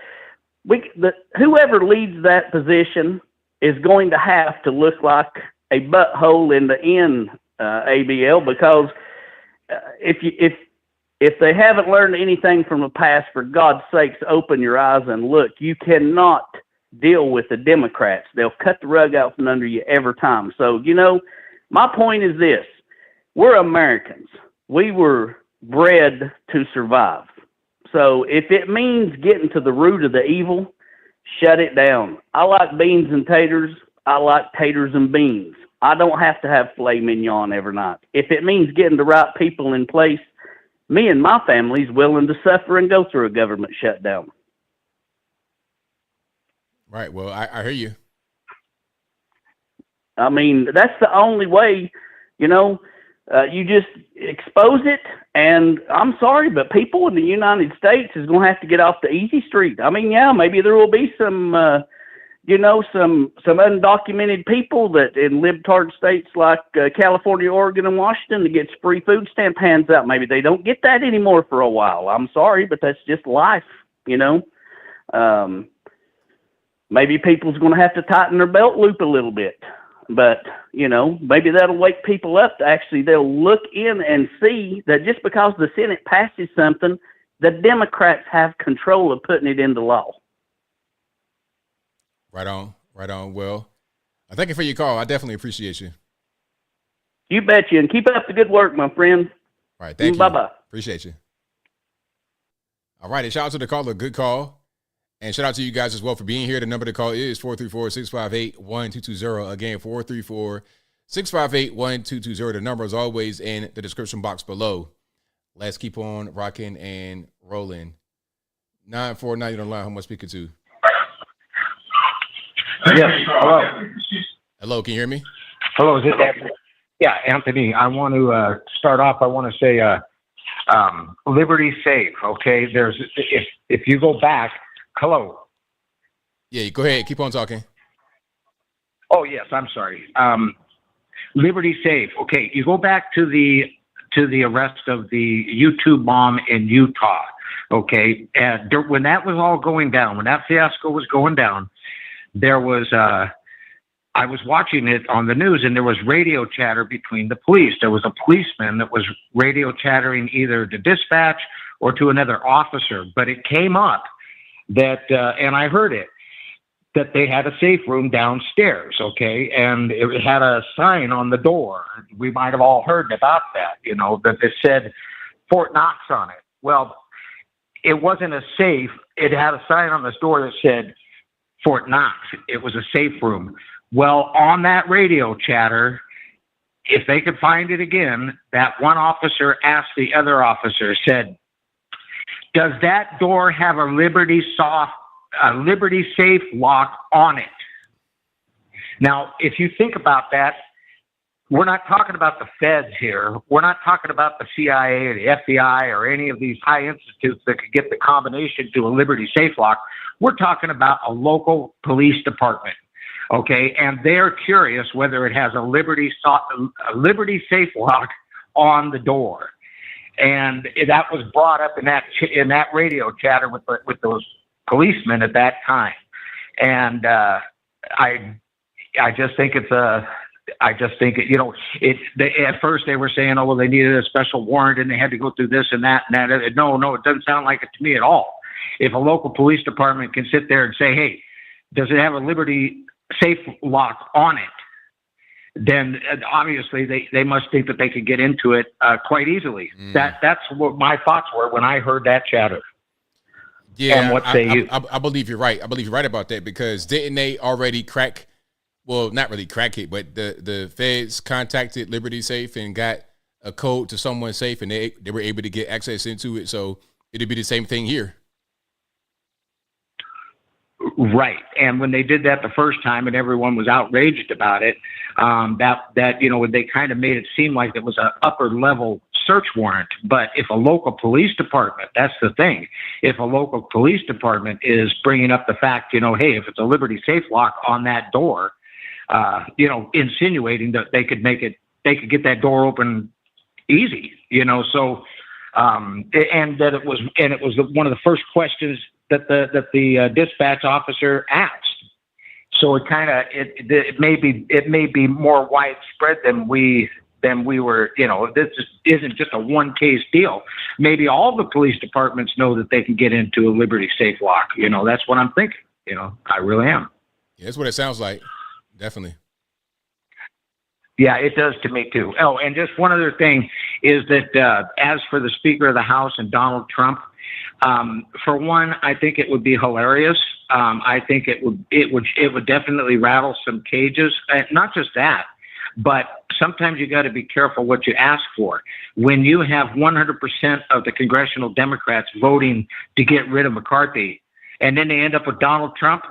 S22: whoever leads that position is going to have to look like a butthole in the ABL, because if they haven't learned anything from the past, for God's sakes, open your eyes and look. You cannot deal with the Democrats. They'll cut the rug out from under you every time. So, my point is this. We're Americans. We were bred to survive. So if it means getting to the root of the evil, shut it down. I like beans and taters. I like taters and beans. I don't have to have filet mignon every night. If it means getting the right people in place, me and my family's willing to suffer and go through a government shutdown.
S1: Right. Well, I hear you.
S22: I mean, that's the only way, you know, you just expose it. And I'm sorry, but people in the United States is going to have to get off the easy street. I mean, yeah, maybe there will be some, you know, some undocumented people that in libtard states like California, Oregon, and Washington that gets free food stamp hands out. Maybe they don't get that anymore for a while. I'm sorry, but that's just life, you know. Maybe people's going to have to tighten their belt loop a little bit. But, you know, maybe that'll wake people up to actually they'll look in and see that just because the Senate passes something, the Democrats have control of putting it into law.
S1: Right on. Well, thank you for your call. I definitely appreciate you.
S22: You bet you. And keep up the good work, my friend.
S1: All right. Thank you.
S22: Bye-bye.
S1: Appreciate you. All right. And shout out to the caller. Good call. And shout out to you guys as well for being here. The number to call is 434-658-1220. Again, 434-658-1220. The number is always in the description box below. Let's keep on rocking and rolling. 949 on the line. Who am I speaking to?
S5: Yes. Hello.
S1: Hello. Can you hear me?
S5: Hello. Is it Anthony? Yeah, Anthony. I want to start off. I want to say Liberty Safe. Okay. There's if you go back. Hello.
S1: Yeah, go ahead. Keep on talking.
S5: Oh, yes. I'm sorry. Liberty Safe. Okay. You go back to the arrest of the YouTube bomb in Utah. Okay. And when that was all going down, when that fiasco was going down, there was, I was watching it on the news and there was radio chatter between the police. There was a policeman that was radio chattering either to dispatch or to another officer, but it came up that, and I heard it, that they had a safe room downstairs, okay? And it had a sign on the door. We might have all heard about that, you know, that it said Fort Knox on it. Well, it wasn't a safe. It had a sign on this door that said Fort Knox. It was a safe room. Well, on that radio chatter, if they could find it again, that one officer asked the other officer, said, does that door have a Liberty Safe lock on it? Now, if you think about that, we're not talking about the feds here. We're not talking about the CIA or the FBI or any of these high institutes that could get the combination to a Liberty Safe lock. We're talking about a local police department, okay? And they're curious whether it has a Liberty Safe lock on the door. And that was brought up in that radio chatter with those policemen at that time. And I just think it's you know, at first they were saying, oh, well, they needed a special warrant and they had to go through this and that and that. No, it doesn't sound like it to me at all. If a local police department can sit there and say, hey, does it have a Liberty Safe lock on it? Then obviously they must think that they could get into it quite easily. That's what my thoughts were when I heard that chatter.
S1: Yeah,
S5: and what say you?
S1: I believe you're right. I believe you're right about that because didn't they already crack? Well, not really crack it, but the feds contacted Liberty Safe and got a code to someone's safe, and they were able to get access into it. So it'd be the same thing here.
S5: Right. And when they did that the first time and everyone was outraged about it, that you know, they kind of made it seem like it was an upper level search warrant. But if a local police department, that's the thing, if a local police department is bringing up the fact, you know, hey, if it's a Liberty Safe lock on that door, you know, insinuating that they could get that door open easy, you know, so, and it was one of the first questions that the dispatch officer asked. So it kind of it may be more widespread than we were. You know, this isn't just a one case deal. Maybe all the police departments know that they can get into a Liberty Safe lock. You know, that's what I'm thinking. You know, I really am.
S1: Yeah, that's what it sounds like. Definitely.
S5: Yeah, it does to me too. Oh, and just one other thing is that as for the Speaker of the House and Donald Trump, for one, I think it would be hilarious. I think it would definitely rattle some cages. Not just that, but sometimes you got to be careful what you ask for. When you have 100% of the congressional Democrats voting to get rid of McCarthy, and then they end up with Donald Trump,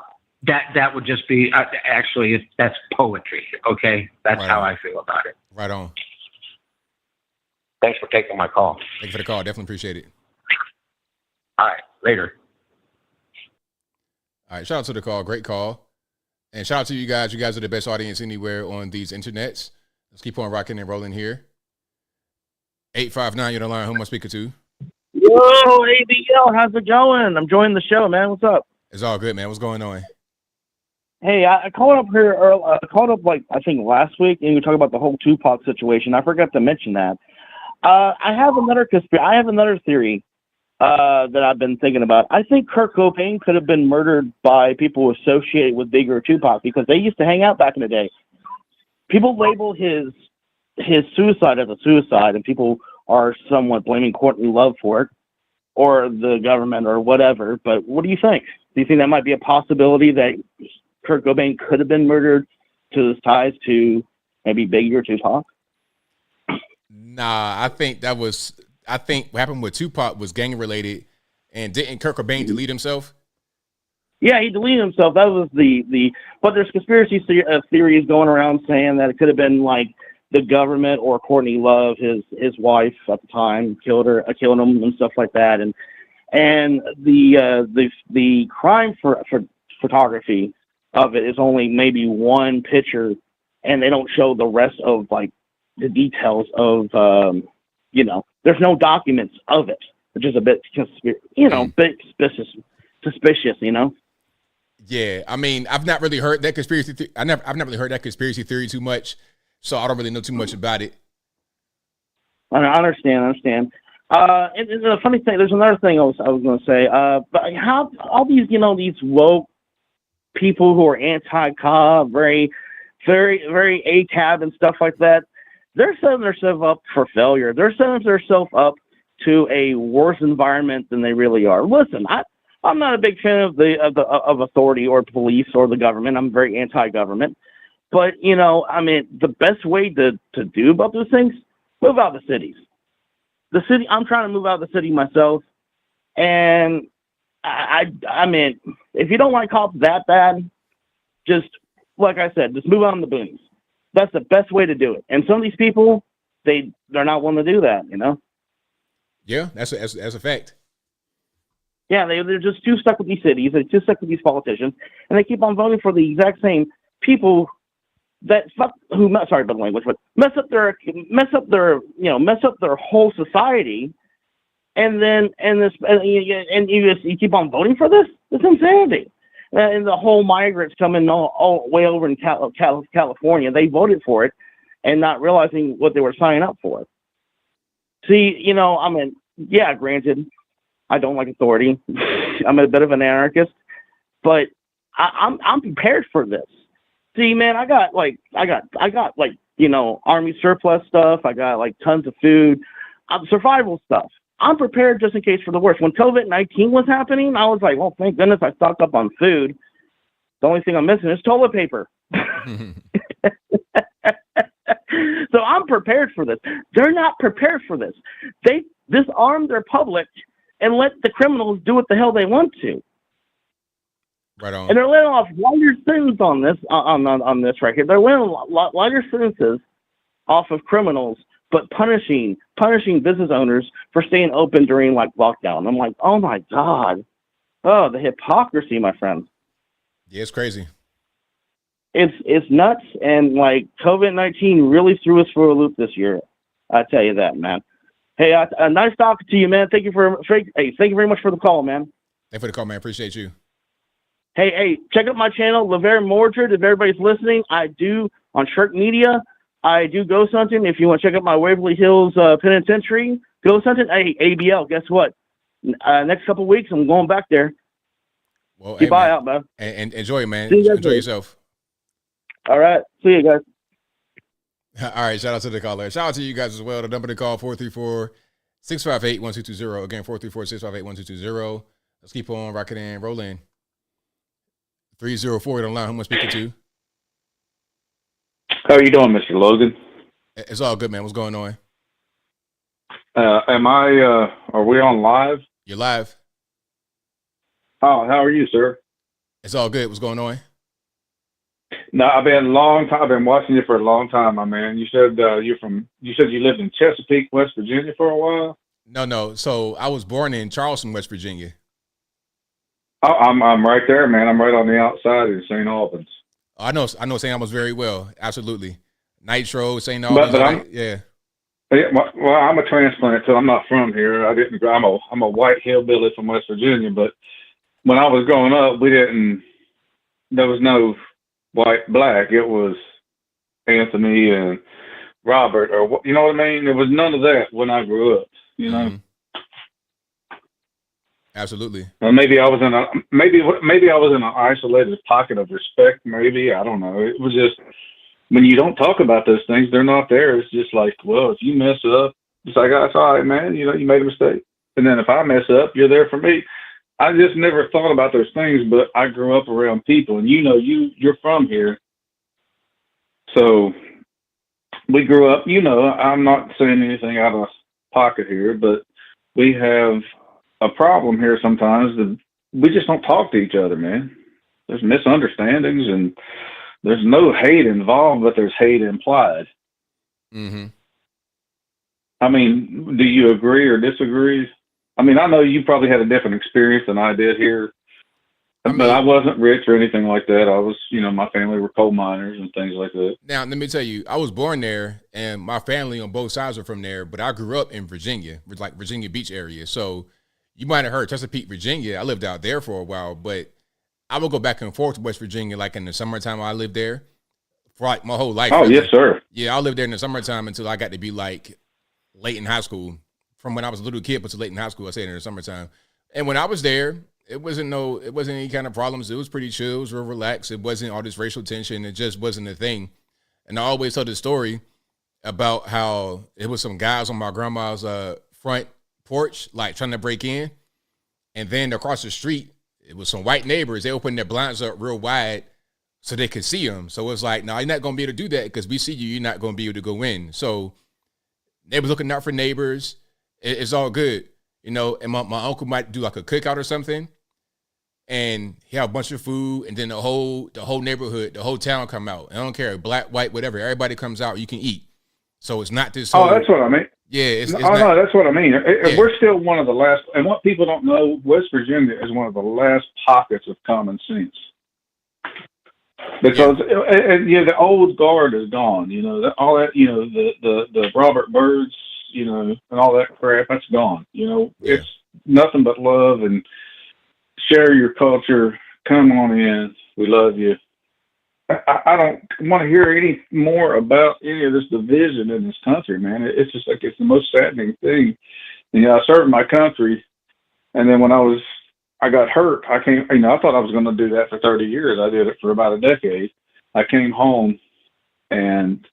S5: that would just be actually that's poetry. Okay, that's how I feel about it.
S1: Right on.
S5: Thanks for taking my call.
S1: Thank you for the call. Definitely appreciate it.
S5: All right, later.
S1: All right, shout out to the call. Great call. And shout out to you guys. You guys are the best audience anywhere on these internets. Let's keep on rocking and rolling here. 859, you're on the line. Who am I speaking to?
S3: Yo, ABL, how's it going? I'm enjoying the show, man. What's up?
S1: It's all good, man. What's going on?
S3: Hey, I called up here. I called up I think last week, and we talked about the whole Tupac situation. I forgot to mention that. I have another theory that I've been thinking about. I think Kurt Cobain could have been murdered by people associated with Biggie or Tupac because they used to hang out back in the day. People label his suicide as a suicide, and people are somewhat blaming Courtney Love for it, or the government, or whatever. But what do you think? Do you think that might be a possibility that Kurt Cobain could have been murdered to his ties to maybe Biggie or Tupac?
S1: Nah, I think what happened with Tupac was gang related, and didn't Kurt Cobain delete himself?
S3: Yeah, he deleted himself. That was but there's conspiracy theories going around saying that it could have been like the government or Courtney Love, his wife at the time, killed him and stuff like that. And the crime for photography of it is only maybe one picture, and they don't show the rest of like the details of there's no documents of it, which is a bit bit suspicious.
S1: Yeah, I mean, I've not really heard that conspiracy. I've not really heard that conspiracy theory too much, so I don't really know too much about it.
S3: I understand. And the funny thing, there's another thing I was going to say. But how all these these woke people who are anti-cop, very, very, very ACAB and stuff like that, they're setting themselves up for failure. They're setting themselves up to a worse environment than they really are. Listen, I'm not a big fan of authority or police or the government. I'm very anti-government. But, the best way to do about those things, move out of the cities. The city, I'm trying to move out of the city myself. And I mean, if you don't like cops that bad, just, like I said, just move out in the boonies. That's the best way to do it. And some of these people, they're not willing to do that,
S1: Yeah, that's a fact.
S3: Yeah, they're just too stuck with these cities. They're too stuck with these politicians, and they keep on voting for the exact same people that sorry about the language, but mess up their whole society, and you keep on voting for this. It's insanity. And the whole migrants coming all way over in California, they voted for it, and not realizing what they were signing up for. See, granted, I don't like authority. I'm a bit of an anarchist, but I'm prepared for this. See, man, I got Army surplus stuff. I got like tons of food, survival stuff. I'm prepared just in case for the worst. When COVID-19 was happening, I was like, well, thank goodness I stocked up on food. The only thing I'm missing is toilet paper. So I'm prepared for this. They're not prepared for this. They disarm their public and let the criminals do what the hell they want to.
S1: Right on.
S3: And they're letting off lighter sentences on this this right here. They're letting lighter sentences off of criminals, but punishing business owners for staying open during like lockdown. I'm like, oh my God. Oh, the hypocrisy, my friend.
S1: Yeah, it's crazy.
S3: It's nuts, and like COVID-19 really threw us for a loop this year. I tell you that, man. Hey, nice talking to you, man. Thank you very much for the call, man.
S1: Thank you for the call, man. Appreciate you.
S3: Hey, check out my channel, Laverne Mordred. If everybody's listening, I do on Shark Media. I do ghost hunting. If you want to check out my Waverly Hills Penitentiary ghost hunting, hey, ABL, guess what? Next couple of weeks, I'm going back there.
S1: Well,
S3: keep eye out, man.
S1: And enjoy, man.
S3: You
S1: enjoy yourself.
S3: All right. See you guys.
S1: All right. Shout out to the caller. Shout out to you guys as well. The number to call 434-658-1220. Again, 434-658-1220. Let's keep on rocking and rolling. 304 on line. Who am I speaking to?
S6: How are you doing, Mr. Logan?
S1: It's all good, man. What's going on?
S6: Are we on live?
S1: You're live.
S6: Oh, how are you, sir?
S1: It's all good. What's going on?
S4: No, I've been a long time. I've been watching you for a long time, my man. You said you said you lived in Chesapeake, West Virginia for a while.
S1: No. So I was born in Charleston, West Virginia.
S4: Oh, I'm right there, man. I'm right on the outside in St. Albans.
S1: I know St. Albans very well. Absolutely. Nitro, St. Albans. Yeah.
S4: Well, I'm a transplant, so I'm not from here. I'm a white hillbilly from West Virginia, but when I was growing up, there was no white, black. It was Anthony and Robert, or you know what I mean? There was none of that when I grew up, you know?
S1: Absolutely.
S4: Well, maybe I was in an isolated pocket of respect. Maybe, I don't know. It was just, when you don't talk about those things, they're not there. It's just like, well, if you mess up, it's like, that's all right, man. You know, you made a mistake. And then if I mess up, you're there for me. I just never thought about those things, but I grew up around people, and you know, you're from here. So we grew up, you know, I'm not saying anything out of pocket here, but we have a problem here sometimes that we just don't talk to each other, man. There's misunderstandings, and there's no hate involved, but there's hate implied.
S1: Mm-hmm.
S4: I mean, do you agree or disagree? I mean, I know you probably had a different experience than I did here, but I wasn't rich or anything like that. I was, you know, my family were coal miners and things like that.
S1: Now, let me tell you, I was born there, and my family on both sides were from there, but I grew up in Virginia, like Virginia Beach area. So you might have heard Chesapeake, Virginia. I lived out there for a while, but I would go back and forth to West Virginia, like in the summertime I lived there for like my whole life.
S4: Oh, really. Yes, sir.
S1: Yeah, I lived there in the summertime until I got to be like late in high school. From when I was a little kid, but to late in high school, I stayed in the summertime. And when I was there, it wasn't any kind of problems. It was pretty chill. It was real relaxed. It wasn't all this racial tension. It just wasn't a thing. And I always tell the story about how it was some guys on my grandma's front porch, like trying to break in. And then across the street, it was some white neighbors. They opened their blinds up real wide so they could see them. So it was like, no, you're not going to be able to do that because we see you. You're not going to be able to go in. So neighbors looking out for neighbors. It's all good, you know, and my uncle might do like a cookout or something, and he have a bunch of food, and then the whole neighborhood, the whole town come out. I don't care, black, white, whatever. Everybody comes out. You can eat. So it's not this.
S4: Oh, that's what I mean.
S1: Yeah, it's
S4: no, that's what I mean. We're still one of the last, and what people don't know, West Virginia is one of the last pockets of common sense. Because the old guard is gone. You know, all that. You know, the Robert Byrds, you know, and all that crap, that's gone. You know, it's nothing but love and share your culture. Come on in. We love you. I don't want to hear any more about any of this division in this country, man. It's just like, it's the most saddening thing. You know, I served my country, and then when I got hurt, I thought I was going to do that for 30 years. I did it for about a decade. I came home, and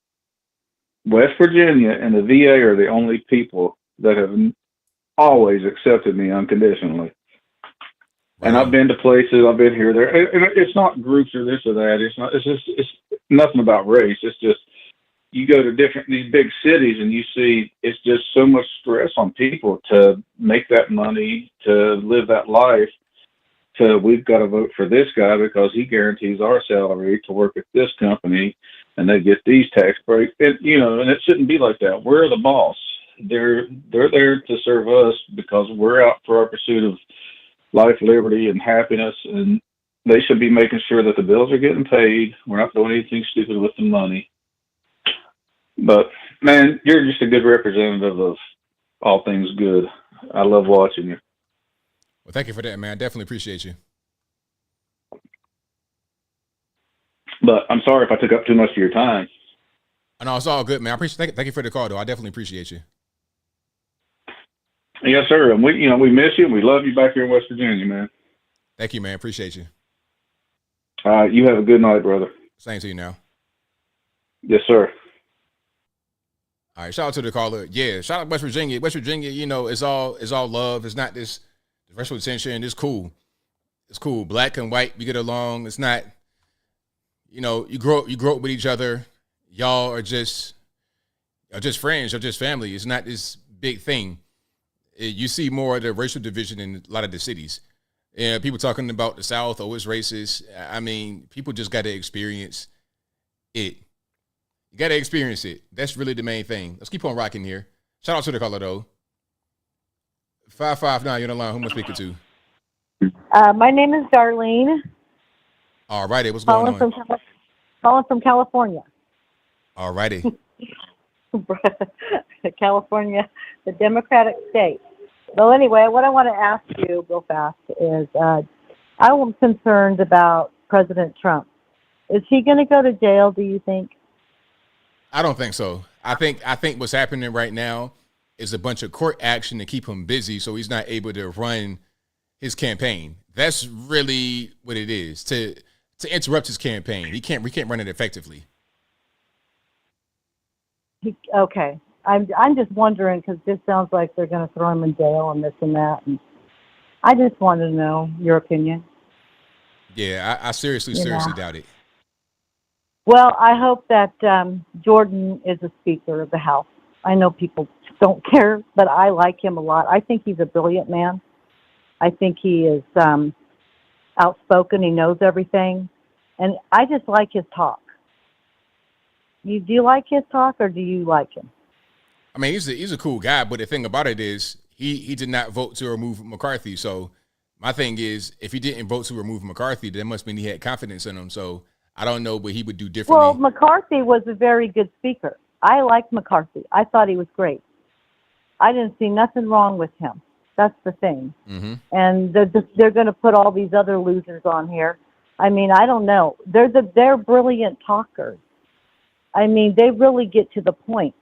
S4: West Virginia and the VA are the only people that have always accepted me unconditionally. And I've been to places, I've been here, there. And it's not groups or this or that. It's nothing about race. It's just, you go to these big cities and you see it's just so much stress on people to make that money, to live that life. So we've got to vote for this guy because he guarantees our salary to work at this company, and they get these tax breaks. And, you know, and it shouldn't be like that. We're the boss. They're there to serve us because we're out for our pursuit of life, liberty, and happiness. And they should be making sure that the bills are getting paid. We're not doing anything stupid with the money. But, man, you're just a good representative of all things good. I love watching you.
S1: Well, thank you for that, man. I definitely appreciate you.
S4: But I'm sorry if I took up too much of your time.
S1: No, it's all good, man. Thank you for the call, though. I definitely appreciate you.
S4: Yes, sir. And we miss you, and we love you back here in West Virginia, man.
S1: Thank you, man. Appreciate you.
S4: You have a good night, brother.
S1: Same to you now.
S4: Yes, sir.
S1: All right, shout out to the caller. Yeah, shout out West Virginia. West Virginia, you know, it's all love. It's not this racial tension. It's cool. It's cool. Black and white, we get along. It's not, you know, you grow up with each other. Y'all are just friends. You're just family. It's not this big thing. You see more of the racial division in a lot of the cities. Yeah, people talking about the South, oh, it's racist. I mean, people just got to experience it. You got to experience it. That's really the main thing. Let's keep on rocking here. Shout out to the caller, though. 559, you're on the line. Who am I speaking to?
S6: My name is Darlene.
S1: All righty, what's going on?
S6: Calling from California.
S1: All righty.
S6: California, the Democratic state. Well, anyway, what I want to ask you real fast is I am concerned about President Trump. Is he going to go to jail, do you think?
S1: I don't think so. I think what's happening right now is a bunch of court action to keep him busy so he's not able to run his campaign. That's really what it is, to interrupt his campaign. We can't run it effectively.
S6: Okay. I'm just wondering because this sounds like they're going to throw him in jail and this and that. And I just want to know your opinion.
S1: Yeah, I seriously doubt it.
S6: Well, I hope that Jordan is a Speaker of the House. I know people don't care, but I like him a lot. I think he's a brilliant man. I think he is outspoken. He knows everything. And I just like his talk. Do you like his talk or do you like him?
S1: I mean, he's a cool guy, but the thing about it is he did not vote to remove McCarthy. So my thing is, if he didn't vote to remove McCarthy, that must mean he had confidence in him. So I don't know what he would do differently.
S6: Well, McCarthy was a very good speaker. I liked McCarthy. I thought he was great. I didn't see nothing wrong with him. That's the thing.
S1: Mm-hmm.
S6: And they're going to put all these other losers on here. I mean, I don't know. They're brilliant talkers. I mean, they really get to the point.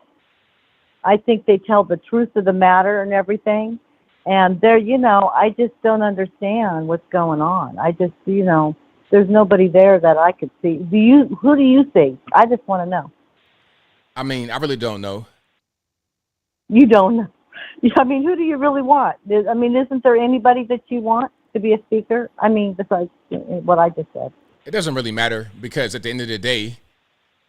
S6: I think they tell the truth of the matter and everything. And I just don't understand what's going on. I just, there's nobody there that I could see. Who do you see? I just want to know.
S1: I mean, I really don't know.
S6: You don't know. I mean, who do you really want? I mean, isn't there anybody that you want to be a speaker? I mean, besides what I just said.
S1: It doesn't really matter because at the end of the day,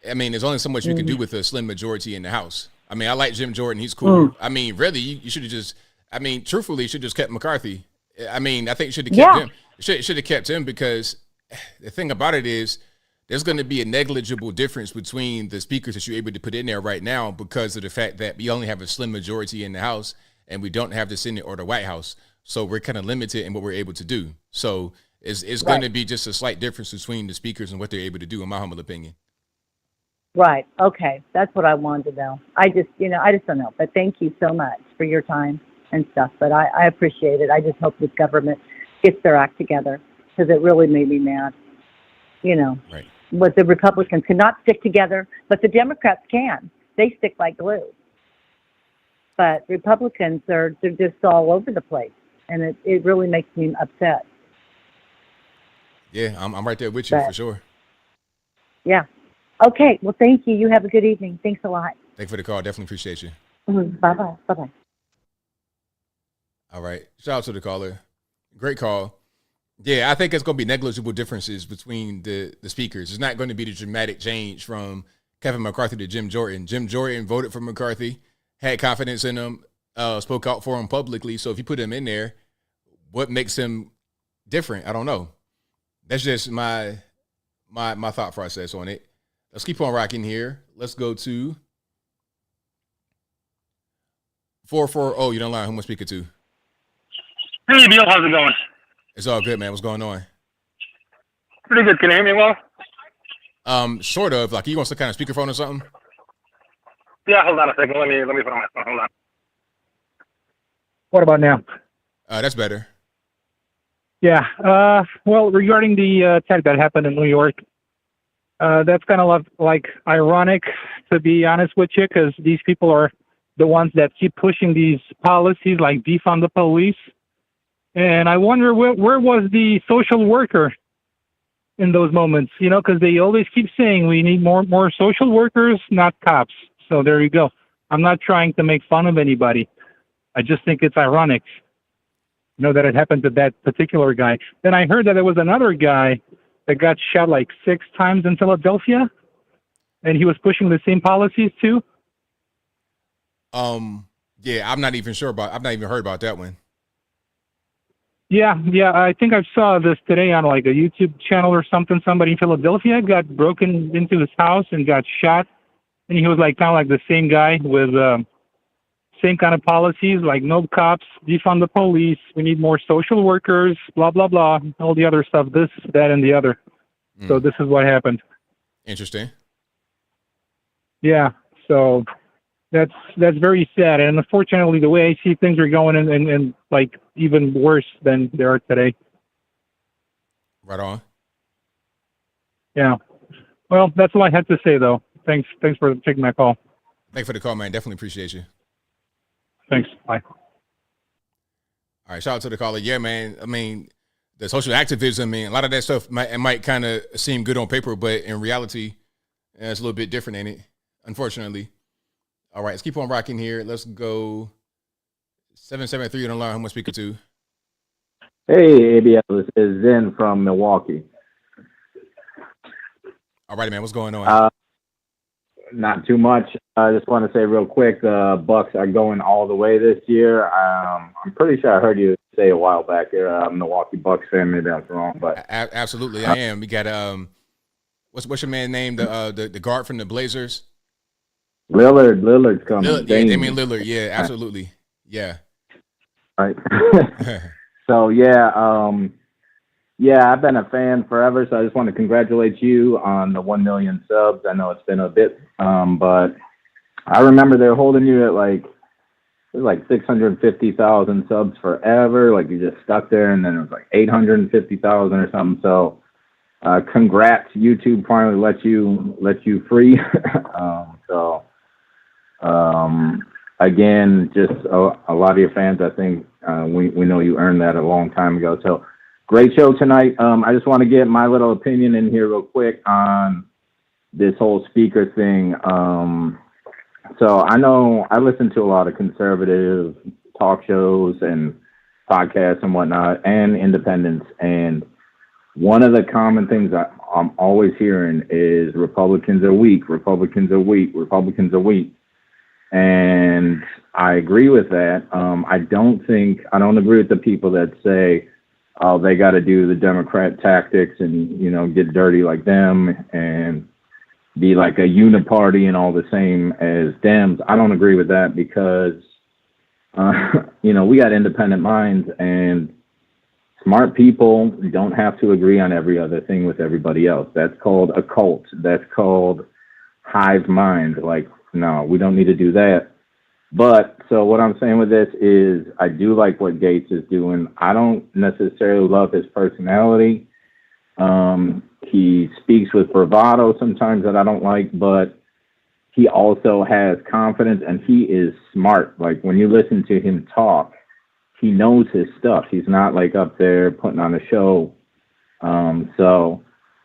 S1: I mean, there's only so much you can do with a slim majority in the House. I mean, I like Jim Jordan. He's cool. I mean, really, you should have just, truthfully, you should have just kept McCarthy. I mean, I think you should have kept him. Should have kept him because the thing about it is there's going to be a negligible difference between the speakers that you're able to put in there right now because of the fact that we only have a slim majority in the House and we don't have the Senate or the White House. So we're kind of limited in what we're able to do. So it's going to be just a slight difference between the speakers and what they're able to do, in my humble opinion.
S6: Right. Okay. That's what I wanted to know. I just don't know. But thank you so much for your time and stuff. But I appreciate it. I just hope this government gets their act together because it really made me mad.
S1: Right.
S6: But the Republicans cannot stick together, but the Democrats can. They stick like glue. But Republicans they're just all over the place, and it really makes me upset.
S1: Yeah, I'm right there with you for sure.
S6: Yeah. Okay. Well, thank you. You have a good evening. Thanks a lot.
S1: Thank you for the call. Definitely appreciate you.
S6: Mm-hmm. Bye-bye. Bye-bye.
S1: All right. Shout out to the caller. Great call. Yeah, I think it's going to be negligible differences between the speakers. It's not going to be the dramatic change from Kevin McCarthy to Jim Jordan. Jim Jordan voted for McCarthy, had confidence in him, spoke out for him publicly. So if you put him in there, what makes him different? I don't know. That's just my thought process on it. Let's keep on rocking here. Let's go to 440. You're online. Who am I speaking to?
S9: Hey, Bill. How's it going?
S1: It's all good, man. What's going on?
S9: Pretty good. Can you hear me well?
S1: Sort of. Like, you want some kind of speakerphone or something?
S9: Yeah, hold on a second. Let me put on my phone. Hold on. What about now?
S1: That's better.
S9: Yeah. Well, regarding the attack that happened in New York, that's kind of like ironic, to be honest with you, because these people are the ones that keep pushing these policies like defund the police. And I wonder where was the social worker in those moments, because they always keep saying we need more social workers, not cops. So there you go. I'm not trying to make fun of anybody. I just think it's ironic, that it happened to that particular guy. Then I heard that there was another guy that got shot like 6 times in Philadelphia, and he was pushing the same policies too.
S1: Yeah, I've not even heard about that one.
S9: Yeah. I think I saw this today on like a YouTube channel or something. Somebody in Philadelphia got broken into his house and got shot, and he was like kind of like the same guy with same kind of policies, like no cops, defund the police, we need more social workers, blah blah blah, all the other stuff. This, that, and the other. So this is what happened.
S1: Interesting.
S9: Yeah. So that's very sad, and unfortunately, the way I see things are going, and like even worse than they are today.
S1: Right on.
S9: Yeah. Well, that's all I had to say, though. Thanks for taking my call.
S1: Thanks for the call, man. Definitely appreciate you.
S9: Thanks. Bye.
S1: All right. Shout out to the caller. Yeah, man. I mean, the social activism, man, a lot of that stuff might kind of seem good on paper, but in reality, it's a little bit different, ain't it? Unfortunately. All right. Let's keep on rocking here. Let's go 773 on the line. Who am I speaking to?
S8: Hey, ABL, this is Zen from Milwaukee.
S1: All right, man. What's going on?
S8: Not too much. I just want to say real quick, the Bucks are going all the way this year. I'm pretty sure I heard you say a while back you're a Milwaukee Bucks fan. Maybe I'm wrong, but
S1: Absolutely, I am. We got what's your man's name? The guard from the Blazers.
S8: Lillard's coming.
S1: Damian Lillard. Yeah, absolutely. Yeah.
S8: Right. So yeah, I've been a fan forever, so I just want to congratulate you on the 1 million subs. I know it's been a bit, but I remember they're holding you at like 650,000 subs forever. Like you just stuck there, and then it was like 850,000 or something. So congrats, YouTube finally let you free. Again, just a lot of your fans, I think we know you earned that a long time ago. So great show tonight. I just want to get my little opinion in here real quick on this whole speaker thing. So I know I listen to a lot of conservative talk shows and podcasts and whatnot, and independents. And one of the common things I'm always hearing is Republicans are weak, Republicans are weak, Republicans are weak. And I agree with that. I don't agree with the people that say, oh, they got to do the Democrat tactics and, get dirty like them and be like a uniparty and all the same as Dems. I don't agree with that because, we got independent minds, and smart people don't have to agree on every other thing with everybody else. That's called a cult. That's called hive mind. Like, no, we don't need to do that. But so what I'm saying with this is I do like what Gates is doing. I don't necessarily love his personality. He speaks with bravado sometimes that I don't like, but he also has confidence, and he is smart. Like when you listen to him talk, he knows his stuff. He's not like up there putting on a show. So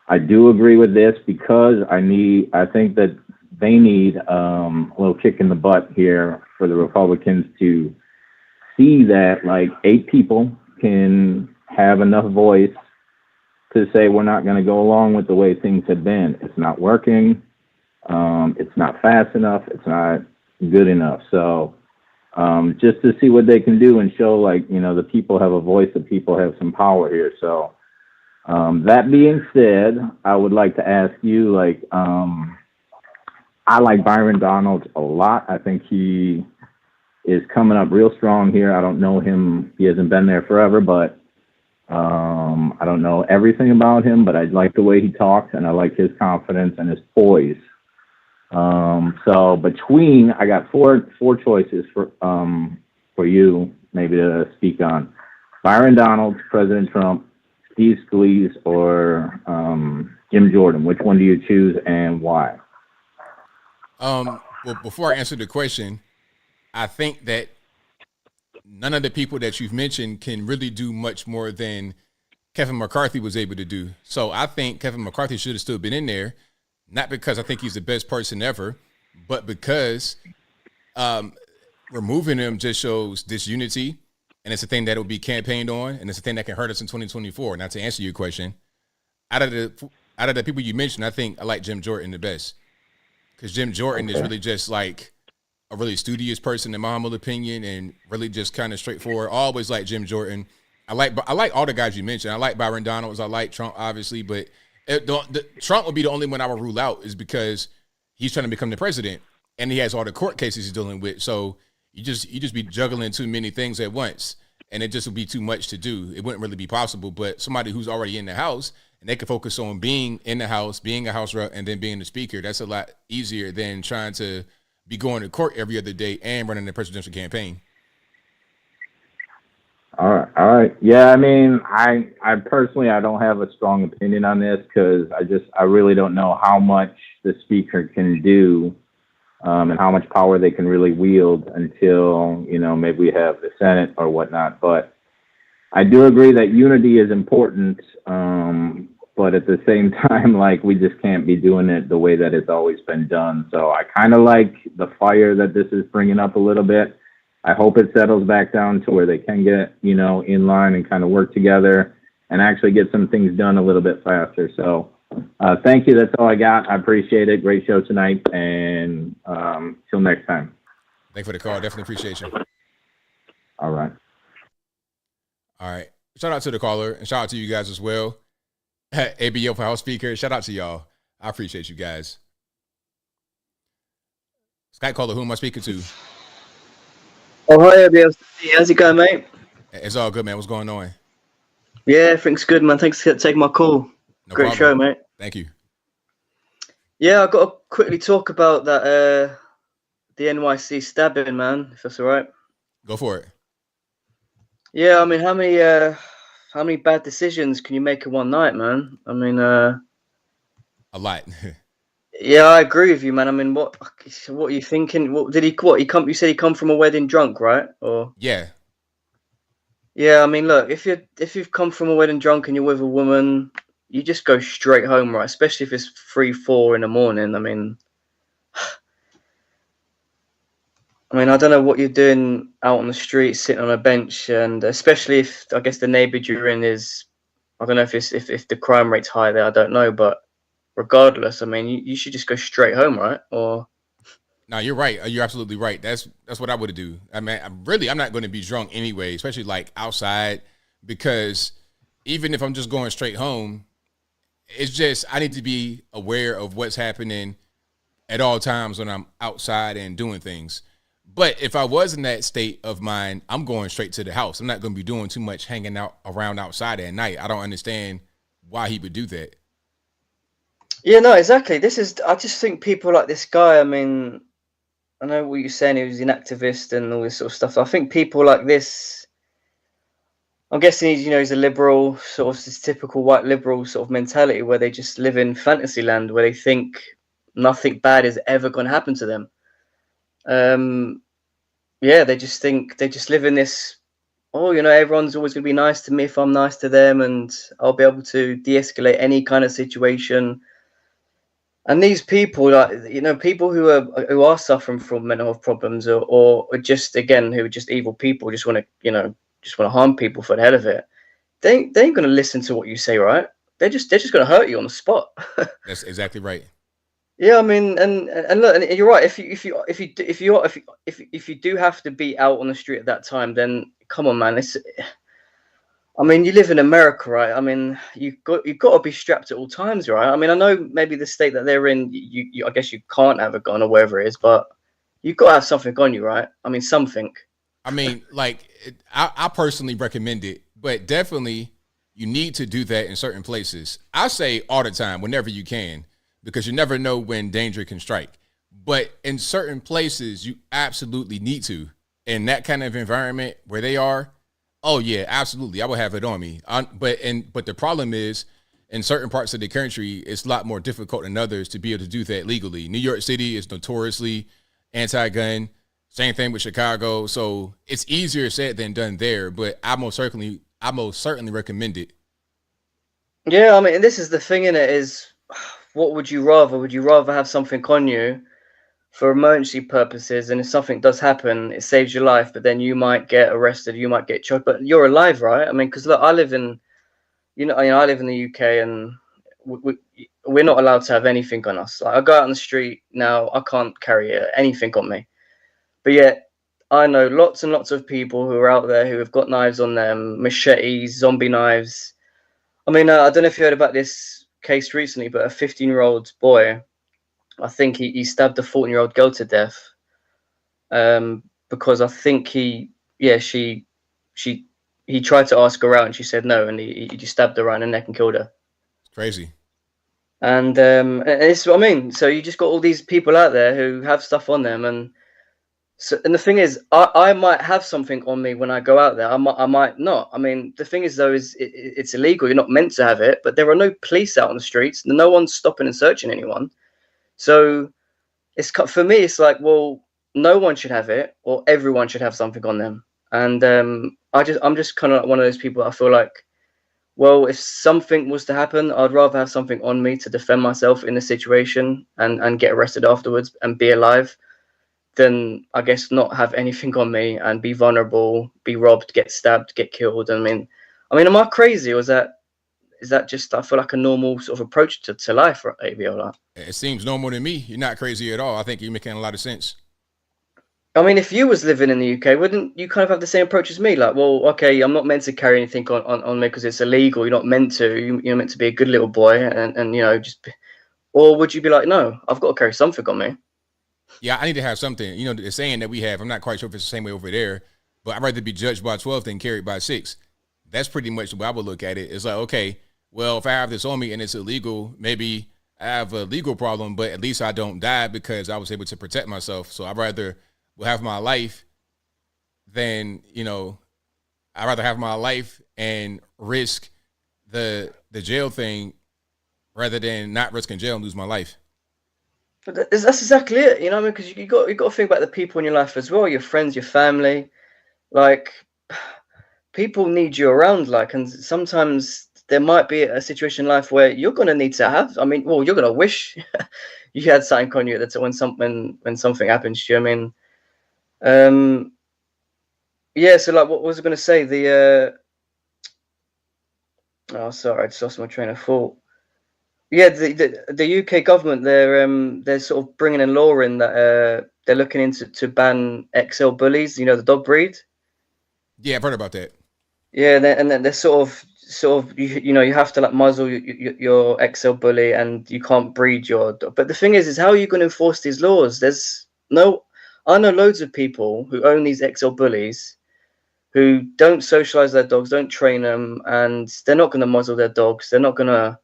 S8: I do agree with this because I think that they need a little kick in the butt here for the Republicans to see that like 8 people can have enough voice to say we're not going to go along with the way things have been. It's not working. It's not fast enough. It's not good enough. So just to see what they can do and show like, the people have a voice, the people have some power here. So that being said, I would like to ask you, like, I like Byron Donalds a lot. I think he is coming up real strong here. I don't know him. He hasn't been there forever, but I don't know everything about him, but I like the way he talks, and I like his confidence and his poise. So I got four choices for you maybe to speak on. Byron Donalds, President Trump, Steve Scalise, or Jim Jordan. Which one do you choose and why?
S1: Well, before I answer the question, I think that none of the people that you've mentioned can really do much more than Kevin McCarthy was able to do. So I think Kevin McCarthy should have still been in there, not because I think he's the best person ever, but because removing him just shows disunity, and it's a thing that will be campaigned on, and it's a thing that can hurt us in 2024. Now, to answer your question, out of the people you mentioned, I think I like Jim Jordan the best. Because Jim Jordan is really just like a really studious person, in my humble opinion, and really just kind of straightforward. I always like Jim Jordan. I like all the guys you mentioned. I like Byron Donalds. I like Trump, obviously, but Trump would be the only one I would rule out, is because he's trying to become the president and he has all the court cases he's dealing with. So you just be juggling too many things at once, and it just would be too much to do. It wouldn't really be possible. But somebody who's already in the House and they can focus on being in the House, being a House rep, and then being the Speaker, that's a lot easier than trying to be going to court every other day and running the presidential campaign.
S8: All right. Yeah, I mean, I personally, I don't have a strong opinion on this, because I really don't know how much the Speaker can do, and how much power they can really wield until, maybe we have the Senate or whatnot. But I do agree that unity is important, but at the same time, like, we just can't be doing it the way that it's always been done. So I kind of like the fire that this is bringing up a little bit. I hope it settles back down to where they can get, in line and kind of work together and actually get some things done a little bit faster. So thank you. That's all I got. I appreciate it. Great show tonight. And till next time.
S1: Thanks for the call. Definitely appreciate you.
S8: All right.
S1: Shout out to the caller, and shout out to you guys as well. ABL for House Speaker. Shout out to y'all. I appreciate you guys. Skype caller, who am I speaking to?
S10: Oh, hi, ABL. How's it going, mate?
S1: It's all good, man. What's going on?
S10: Yeah, everything's good, man. Thanks for taking my call.
S1: No
S10: Great
S1: problem.
S10: show, mate.
S1: Thank you.
S10: Yeah, I've got to quickly talk about that, the NYC stabbing, man, if that's all right.
S1: Go for it.
S10: Yeah, I mean, how many bad decisions can you make in one night, man? I mean,
S1: a lot.
S10: Yeah, I agree with you, man. I mean, what are you thinking? You said he come from a wedding drunk, right? Or
S1: yeah.
S10: Yeah, I mean, look, if you've come from a wedding drunk and you're with a woman, you just go straight home, right? Especially if it's 3-4 in the morning. I mean, I don't know what you're doing out on the street, sitting on a bench, and especially if, I guess, the neighborhood you're in is, I don't know if the crime rate's high there. I don't know, but regardless, I mean, you should just go straight home, right? Or
S1: no, you're right. You're absolutely right. That's what I would do. I mean, I'm not going to be drunk anyway, especially like outside, because even if I'm just going straight home, it's just I need to be aware of what's happening at all times when I'm outside and doing things. But if I was in that state of mind, I'm going straight to the house. I'm not going to be doing too much hanging out around outside at night. I don't understand why he would do that.
S10: Yeah, no, exactly. I just think people like this guy, I mean, I know what you're saying, he was an activist and all this sort of stuff. I think people like this, I'm guessing he's a liberal, sort of this typical white liberal sort of mentality where they just live in fantasy land, where they think nothing bad is ever going to happen to them. Yeah, they just live in this, everyone's always going to be nice to me if I'm nice to them, and I'll be able to de-escalate any kind of situation. And these people, people who are suffering from mental health problems, or just, again, who are just evil people, just want to harm people for the hell of it. They ain't going to listen to what you say, right? They're just going to hurt you on the spot.
S1: That's exactly right.
S10: Yeah, I mean, and look, and you're right. If you do have to be out on the street at that time, then come on, man. I mean, you live in America, right? I mean, you've got to be strapped at all times, right? I mean, I know maybe the state that they're in, I guess you can't have a gun or wherever it is, but you've got to have something on you, right? I mean, something.
S1: I mean, I personally recommend it, but definitely you need to do that in certain places. I say all the time, whenever you can, because you never know when danger can strike. But in certain places, you absolutely need to. In that kind of environment where they are, oh yeah, absolutely, I will have it on me. But the problem is, in certain parts of the country, it's a lot more difficult than others to be able to do that legally. New York City is notoriously anti-gun. Same thing with Chicago. So it's easier said than done there. But I most certainly recommend it.
S10: Yeah, I mean, and this is the thing in it is, what would you rather? Would you rather have something on you for emergency purposes, and if something does happen, it saves your life, but then you might get arrested, you might get charged, but you're alive, right? I mean, because look, I live in the UK, and we're not allowed to have anything on us. Like, I go out on the street now, I can't carry anything on me, but yet I know lots and lots of people who are out there who have got knives on them, machetes, zombie knives. I mean, I don't know if you heard about this case recently, but a 15-year-old boy, I think he stabbed a 14-year-old girl to death. Because I think he tried to ask her out and she said no, and he just stabbed her around the neck and killed her.
S1: Crazy.
S10: And it's what I mean. So you just got all these people out there who have stuff on them, and the thing is, I might have something on me when I go out there. I might not. I mean, the thing is though, is it's illegal. You're not meant to have it, but there are no police out on the streets. No one's stopping and searching anyone. So for me, it's like, well, no one should have it, or everyone should have something on them. And I'm just kind of like one of those people. I feel like, well, if something was to happen, I'd rather have something on me to defend myself in the situation and get arrested afterwards and be alive, than I guess not have anything on me and be vulnerable, be robbed, get stabbed, get killed. I mean, am I crazy, or is that just, I feel like a normal sort of approach to life, right, ABL?
S1: It seems normal to me. You're not crazy at all. I think you're making a lot of sense.
S10: I mean, if you was living in the UK, wouldn't you kind of have the same approach as me? Like, well, okay, I'm not meant to carry anything on me because it's illegal. You're not meant to. You're meant to be a good little boy, and or would you be like, no, I've got to carry something on me?
S1: Yeah, I need to have something. You know, the saying that we have, I'm not quite sure if it's the same way over there, but I'd rather be judged by 12 than carried by 6. That's pretty much the way I would look at it. It's like, okay, well, if I have this on me and it's illegal, maybe I have a legal problem, but at least I don't die because I was able to protect myself. So I'd rather have my life than, I'd rather have my life and risk the jail thing rather than not risking jail and lose my life.
S10: But that's exactly it, you know what I mean? Because you got to think about the people in your life as well, your friends, your family. Like, people need you around, and sometimes there might be a situation in life where you're going to need to have, you're going to wish you had something on you when something happens to you. So what was I going to say? Sorry, I just lost my train of thought. Yeah, the UK government, they're sort of bringing a law in that they're looking into to ban XL bullies. You know, the dog breed.
S1: Yeah, I've heard about that.
S10: Yeah, and then they're sort of you have to muzzle your XL bully, and you can't breed your dog. But the thing is how are you going to enforce these laws? I know loads of people who own these XL bullies who don't socialize their dogs, don't train them, and they're not going to muzzle their dogs. They're not going to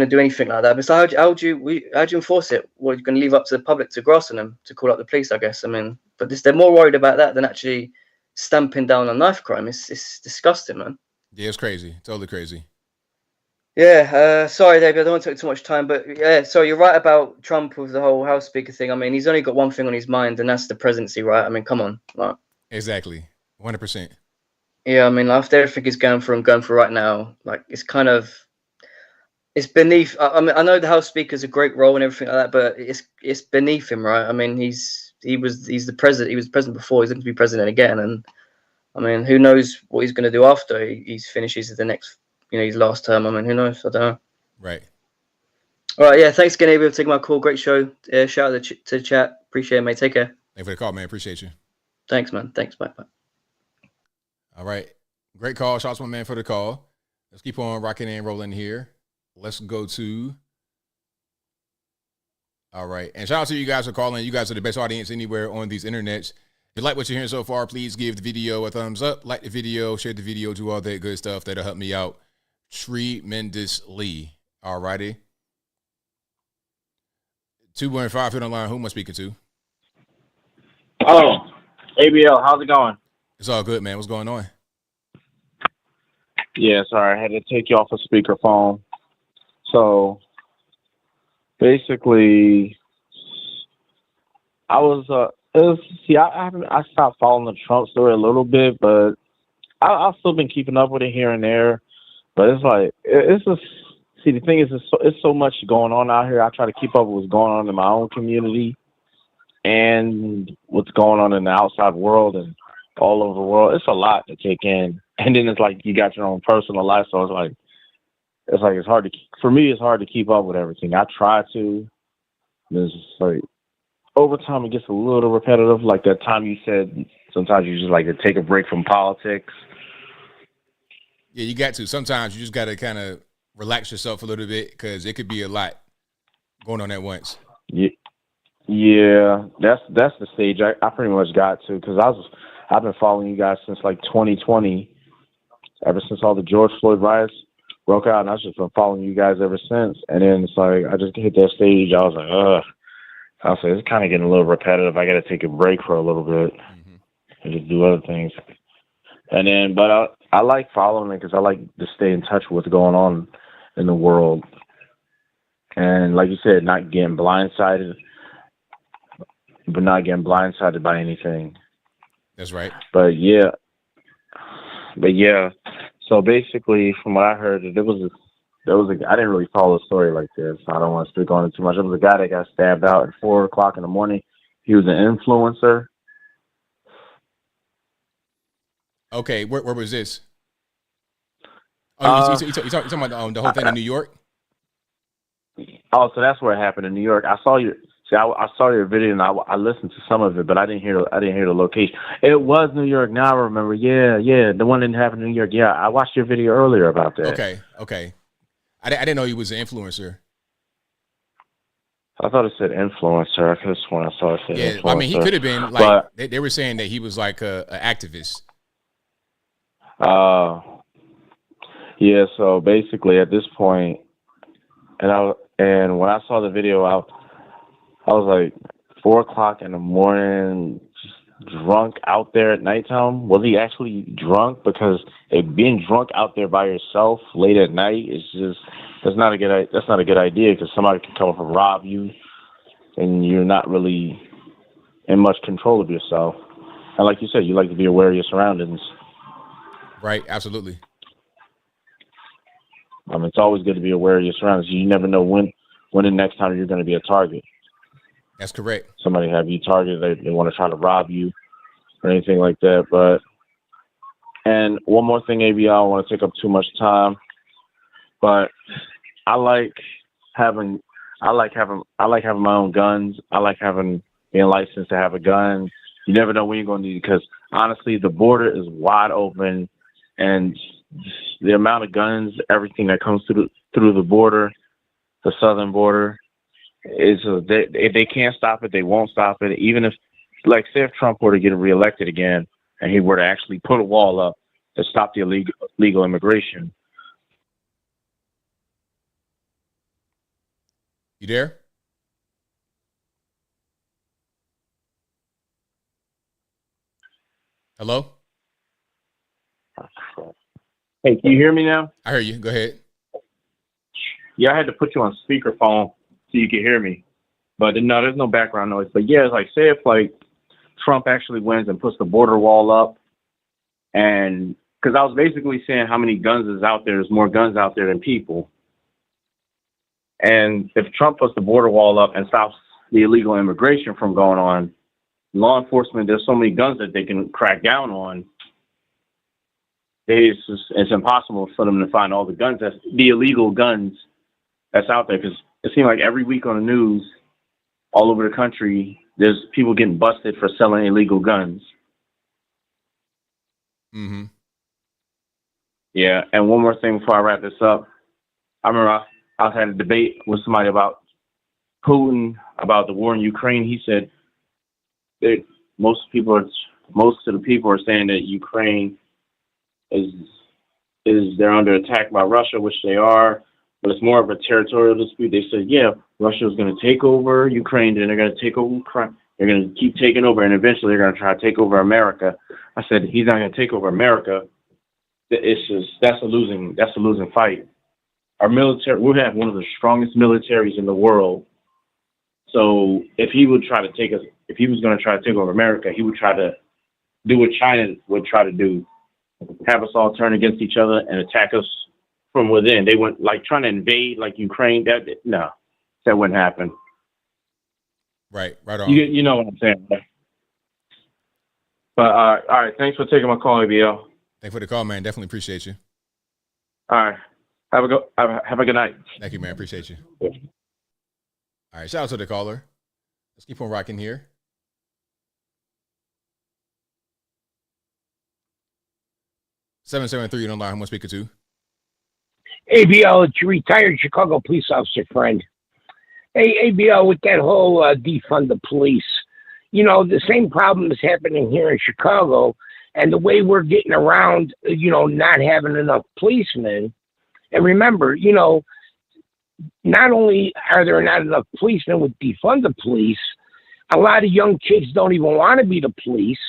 S10: do anything like that. But so how do you enforce it? Well, you're going to leave up to the public to grass on them, to call out the police, I guess. But they're more worried about that than actually stamping down on knife crime. It's disgusting, man.
S1: Yeah, it's crazy. Totally crazy.
S10: Yeah, sorry, David, I don't want to take too much time, but yeah, so you're right about Trump with the whole House Speaker thing. He's only got one thing on his mind, and that's the presidency, right? Come on.
S1: Exactly. 100%.
S10: Yeah, after everything he's going through right now, it's beneath. I know the House Speaker is a great role and everything like that, but it's beneath him, right? He's the president. He was president before. He's looking to be president again, and who knows what he's going to do after he finishes the next, his last term. Who knows? I don't know.
S1: Right.
S10: All right. Yeah. Thanks again, Avery, for taking my call. Great show. Shout out to the chat. Appreciate it, mate. Take care.
S1: Thanks for the call, man. Appreciate you.
S10: Thanks, man. Thanks. Bye.
S1: All right. Great call. Shout out to my man for the call. Let's keep on rocking and rolling here. Let's go to. All right. And shout out to you guys for calling. You guys are the best audience anywhere on these internets. If you like what you're hearing so far, please give the video a thumbs up, like the video, share the video, do all that good stuff. That'll help me out tremendously. All righty. 215 on the line. Who am I speaking to?
S11: Oh, ABL, how's it going?
S1: It's all good, man. What's going on?
S11: Yeah, sorry, I had to take you off of speakerphone. So basically, I stopped following the Trump story a little bit, but I've still been keeping up with it here and there. But the thing is, it's so much going on out here. I try to keep up with what's going on in my own community and what's going on in the outside world and all over the world. It's a lot to take in. And then it's like you got your own personal life, so it's hard to, for me, it's hard to keep up with everything. I try to. It's like over time it gets a little repetitive. Like that time you said, sometimes you just like to take a break from politics.
S1: Yeah, you got to. Sometimes you just got to kind of relax yourself a little bit because it could be a lot going on at once.
S11: Yeah, that's the stage I pretty much got to, because I've been following you guys since like 2020, ever since all the George Floyd riots broke out, and I've just been following you guys ever since. And then it's like I just hit that stage. I was like, ugh. I was like, it's kind of getting a little repetitive. I got to take a break for a little bit and just do other things. And then, but I like following it because I like to stay in touch with what's going on in the world. And like you said, not getting blindsided by anything.
S1: That's right.
S11: But yeah. So basically, from what I heard, I didn't really follow the story like this. So I don't want to speak on it too much. There was a guy that got stabbed out at 4:00 in the morning. He was an influencer.
S1: Okay, where was this? Oh, you talking about the whole thing in New York?
S11: Oh, so that's where it happened in New York. I saw your video and I listened to some of it, but I didn't hear the location. It was New York. Now I remember. Yeah, the one didn't happen in New York. Yeah, I watched your video earlier about that.
S1: Okay. I didn't know he was an influencer.
S11: I thought it said influencer. I could have sworn I saw it said influencer.
S1: I mean, he could have been like they were saying that he was like an activist.
S11: Yeah. So basically, at this point, and when I saw the video, I was like 4:00 in the morning, just drunk out there at nighttime. Was he actually drunk? Because being drunk out there by yourself late at night that's not a good idea, because somebody can come up and rob you, and you're not really in much control of yourself. And like you said, you like to be aware of your surroundings.
S1: Right, absolutely.
S11: It's always good to be aware of your surroundings. You never know when the next time you're going to be a target.
S1: That's correct.
S11: Somebody have you targeted, they want to try to rob you or anything like that. And one more thing, ABL, I don't want to take up too much time, but I like having my own guns. I like being licensed to have a gun. You never know when you're going to need it, because honestly, the border is wide open, and the amount of guns, everything that comes through the border, the southern border, they can't stop it. They won't stop it. Even if, like, say if Trump were to get reelected again and he were to actually put a wall up to stop the illegal immigration.
S1: You there? Hello?
S11: Hey, can you hear me now?
S1: I hear you. Go ahead.
S11: Yeah, I had to put you on speakerphone so you could hear me. But no, there's no background noise. But yeah, it's like, say if like Trump actually wins and puts the border wall up, and because I was basically saying how many guns is out there. There's more guns out there than people. And if Trump puts the border wall up and stops the illegal immigration from going on, law enforcement, there's so many guns that they can crack down on. It's impossible for them to find all the illegal guns that's out there, because it seems like every week on the news all over the country, there's people getting busted for selling illegal guns.
S1: Mm-hmm.
S11: Yeah, and one more thing before I wrap this up. I remember I had a debate with somebody about Putin, about the war in Ukraine. He said that most of the people are saying that Ukraine is they're under attack by Russia, which they are, but it's more of a territorial dispute. They said, yeah, Russia is going to take over Ukraine, then they're going to take over Ukraine. They're going to keep taking over, and eventually they're going to try to take over America. I said, he's not going to take over America. That's a losing fight. Our military, we have one of the strongest militaries in the world. So if he was going to try to take over America, he would try to do what China would try to do. Have us all turn against each other and attack us from within. They went like trying to invade like Ukraine. That wouldn't happen.
S1: Right on.
S11: You know what I'm saying. But all right. Thanks for taking my call, ABL.
S1: Thanks for the call, man. Definitely appreciate you.
S11: All right. Have a good night.
S1: Thank you, man. Appreciate you. All right. Shout out to the caller. Let's keep on rocking here. Seven 773 on line. Who am I speaking to?
S12: ABL, it's your retired Chicago police officer friend. Hey, ABL, with that whole defund the police, you know, the same problem is happening here in Chicago, and the way we're getting around, you know, not having enough policemen. And remember, you know, not only are there not enough policemen with defund the police, a lot of young kids don't even want to be the police,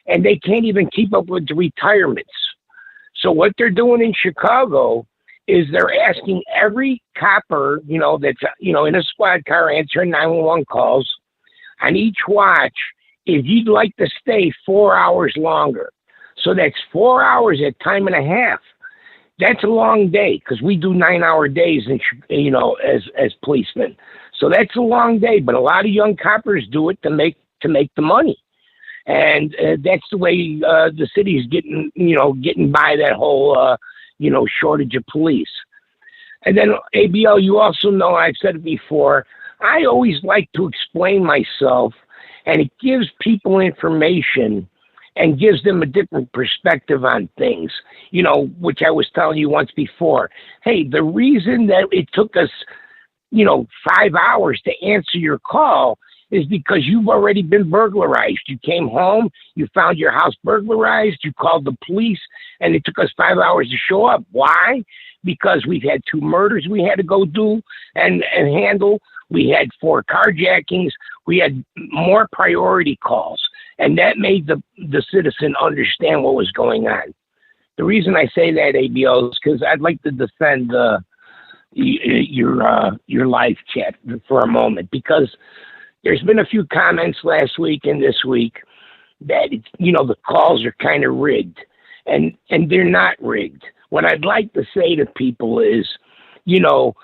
S12: and they can't even keep up with the retirements. So what they're doing in Chicago is they're asking every copper, you know, that's, you know, in a squad car answering 911 calls on each watch, if you'd like to stay 4 hours longer. So that's 4 hours at time and a half. That's a long day because we do 9-hour days, and you know, as policemen. So that's a long day, but a lot of young coppers do it to make the money. And that's the way the city's getting by that whole, you know, shortage of police. And then, ABL, you also know, I've said it before, I always like to explain myself, and it gives people information and gives them a different perspective on things, you know, which I was telling you once before. Hey, the reason that it took us, you know, 5 hours to answer your call is because you've already been burglarized. You came home, you found your house burglarized, you called the police, and it took us 5 hours to show up. Why? Because we've had 2 murders we had to go do and handle. We had 4 carjackings. We had more priority calls, and that made the citizen understand what was going on. The reason I say that, ABO, is because I'd like to defend your live chat for a moment, because there's been a few comments last week and this week that, you know, the calls are kind of rigged, and they're not rigged. What I'd like to say to people is, you know,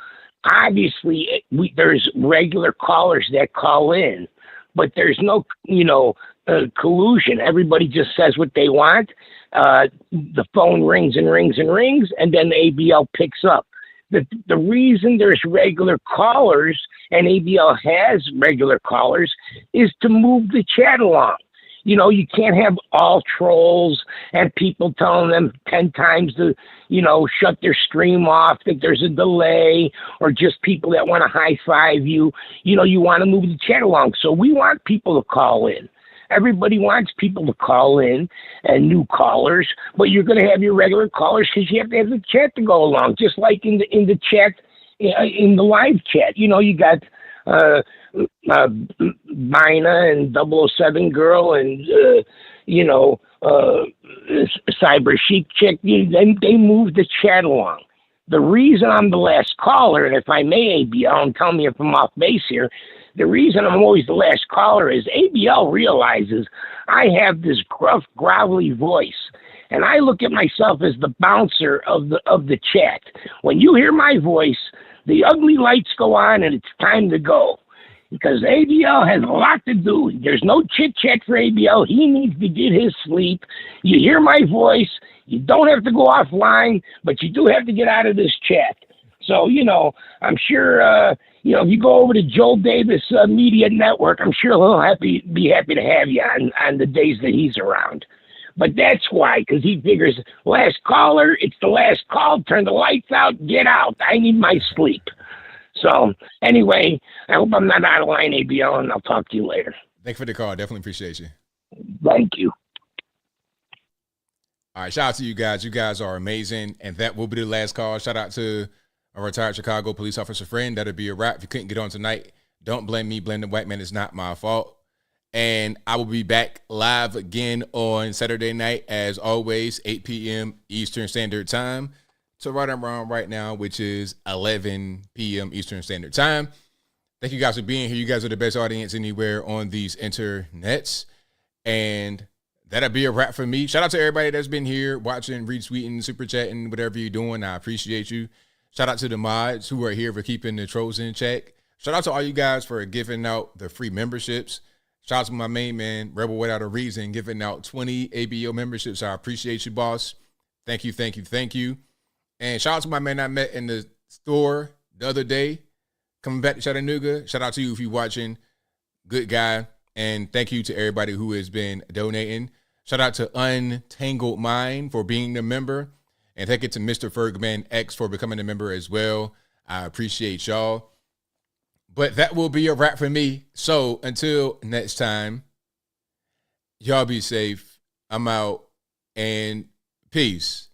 S12: obviously there's regular callers that call in, but there's no, you know, collusion. Everybody just says what they want. The phone rings and rings and rings, and then the ABL picks up. The reason there's regular callers, and ABL has regular callers, is to move the chat along. You know, you can't have all trolls and people telling them 10 times to, you know, shut their stream off, that there's a delay, or just people that want to high five you. You know, you want to move the chat along. So we want people to call in. Everybody wants people to call in and new callers, but you're going to have your regular callers because you have to have the chat to go along, just like in the chat, in the live chat. You know, you got Mina and 007 Girl and, you know, Cyber Chic Chick. They move the chat along. The reason I'm the last caller, and if I may, ABL, and tell me if I'm off base here, the reason I'm always the last caller is ABL realizes I have this gruff, grovelly voice, and I look at myself as the bouncer of the chat. When you hear my voice, the ugly lights go on, and it's time to go, because ABL has a lot to do. There's no chit-chat for ABL. He needs to get his sleep. You hear my voice. You don't have to go offline, but you do have to get out of this chat. So, you know, I'm sure, you know, if you go over to Joel Davis Media Network, I'm sure he'll be happy to have you on the days that he's around. But that's why, because he figures, last caller, it's the last call, turn the lights out, get out. I need my sleep. So, anyway, I hope I'm not out of line, ABL, and I'll talk to you later.
S1: Thanks for the call. Definitely appreciate you.
S12: Thank you.
S1: All right, shout out to you guys. You guys are amazing, and that will be the last call. Shout out to a retired Chicago police officer friend. That'll be a wrap. If you couldn't get on tonight, don't blame me. Blame the white man. It's not my fault. And I will be back live again on Saturday night, as always, 8 p.m. Eastern Standard Time. So right around right now, which is 11 p.m. Eastern Standard Time. Thank you guys for being here. You guys are the best audience anywhere on these internets. And that'll be a wrap for me. Shout out to everybody that's been here watching, retweeting, super chatting, whatever you're doing. I appreciate you. Shout out to the mods who are here for keeping the trolls in check. Shout out to all you guys for giving out the free memberships. Shout out to my main man, Rebel Without a Reason, giving out 20 ABO memberships. I appreciate you, boss. Thank you, thank you, thank you. And shout out to my man I met in the store the other day, coming back to Chattanooga. Shout out to you if you're watching. Good guy. And thank you to everybody who has been donating. Shout out to Untangled Mind for being a member. And thank you to Mr. Fergman X for becoming a member as well. I appreciate y'all. But that will be a wrap for me. So until next time, y'all be safe. I'm out. And peace.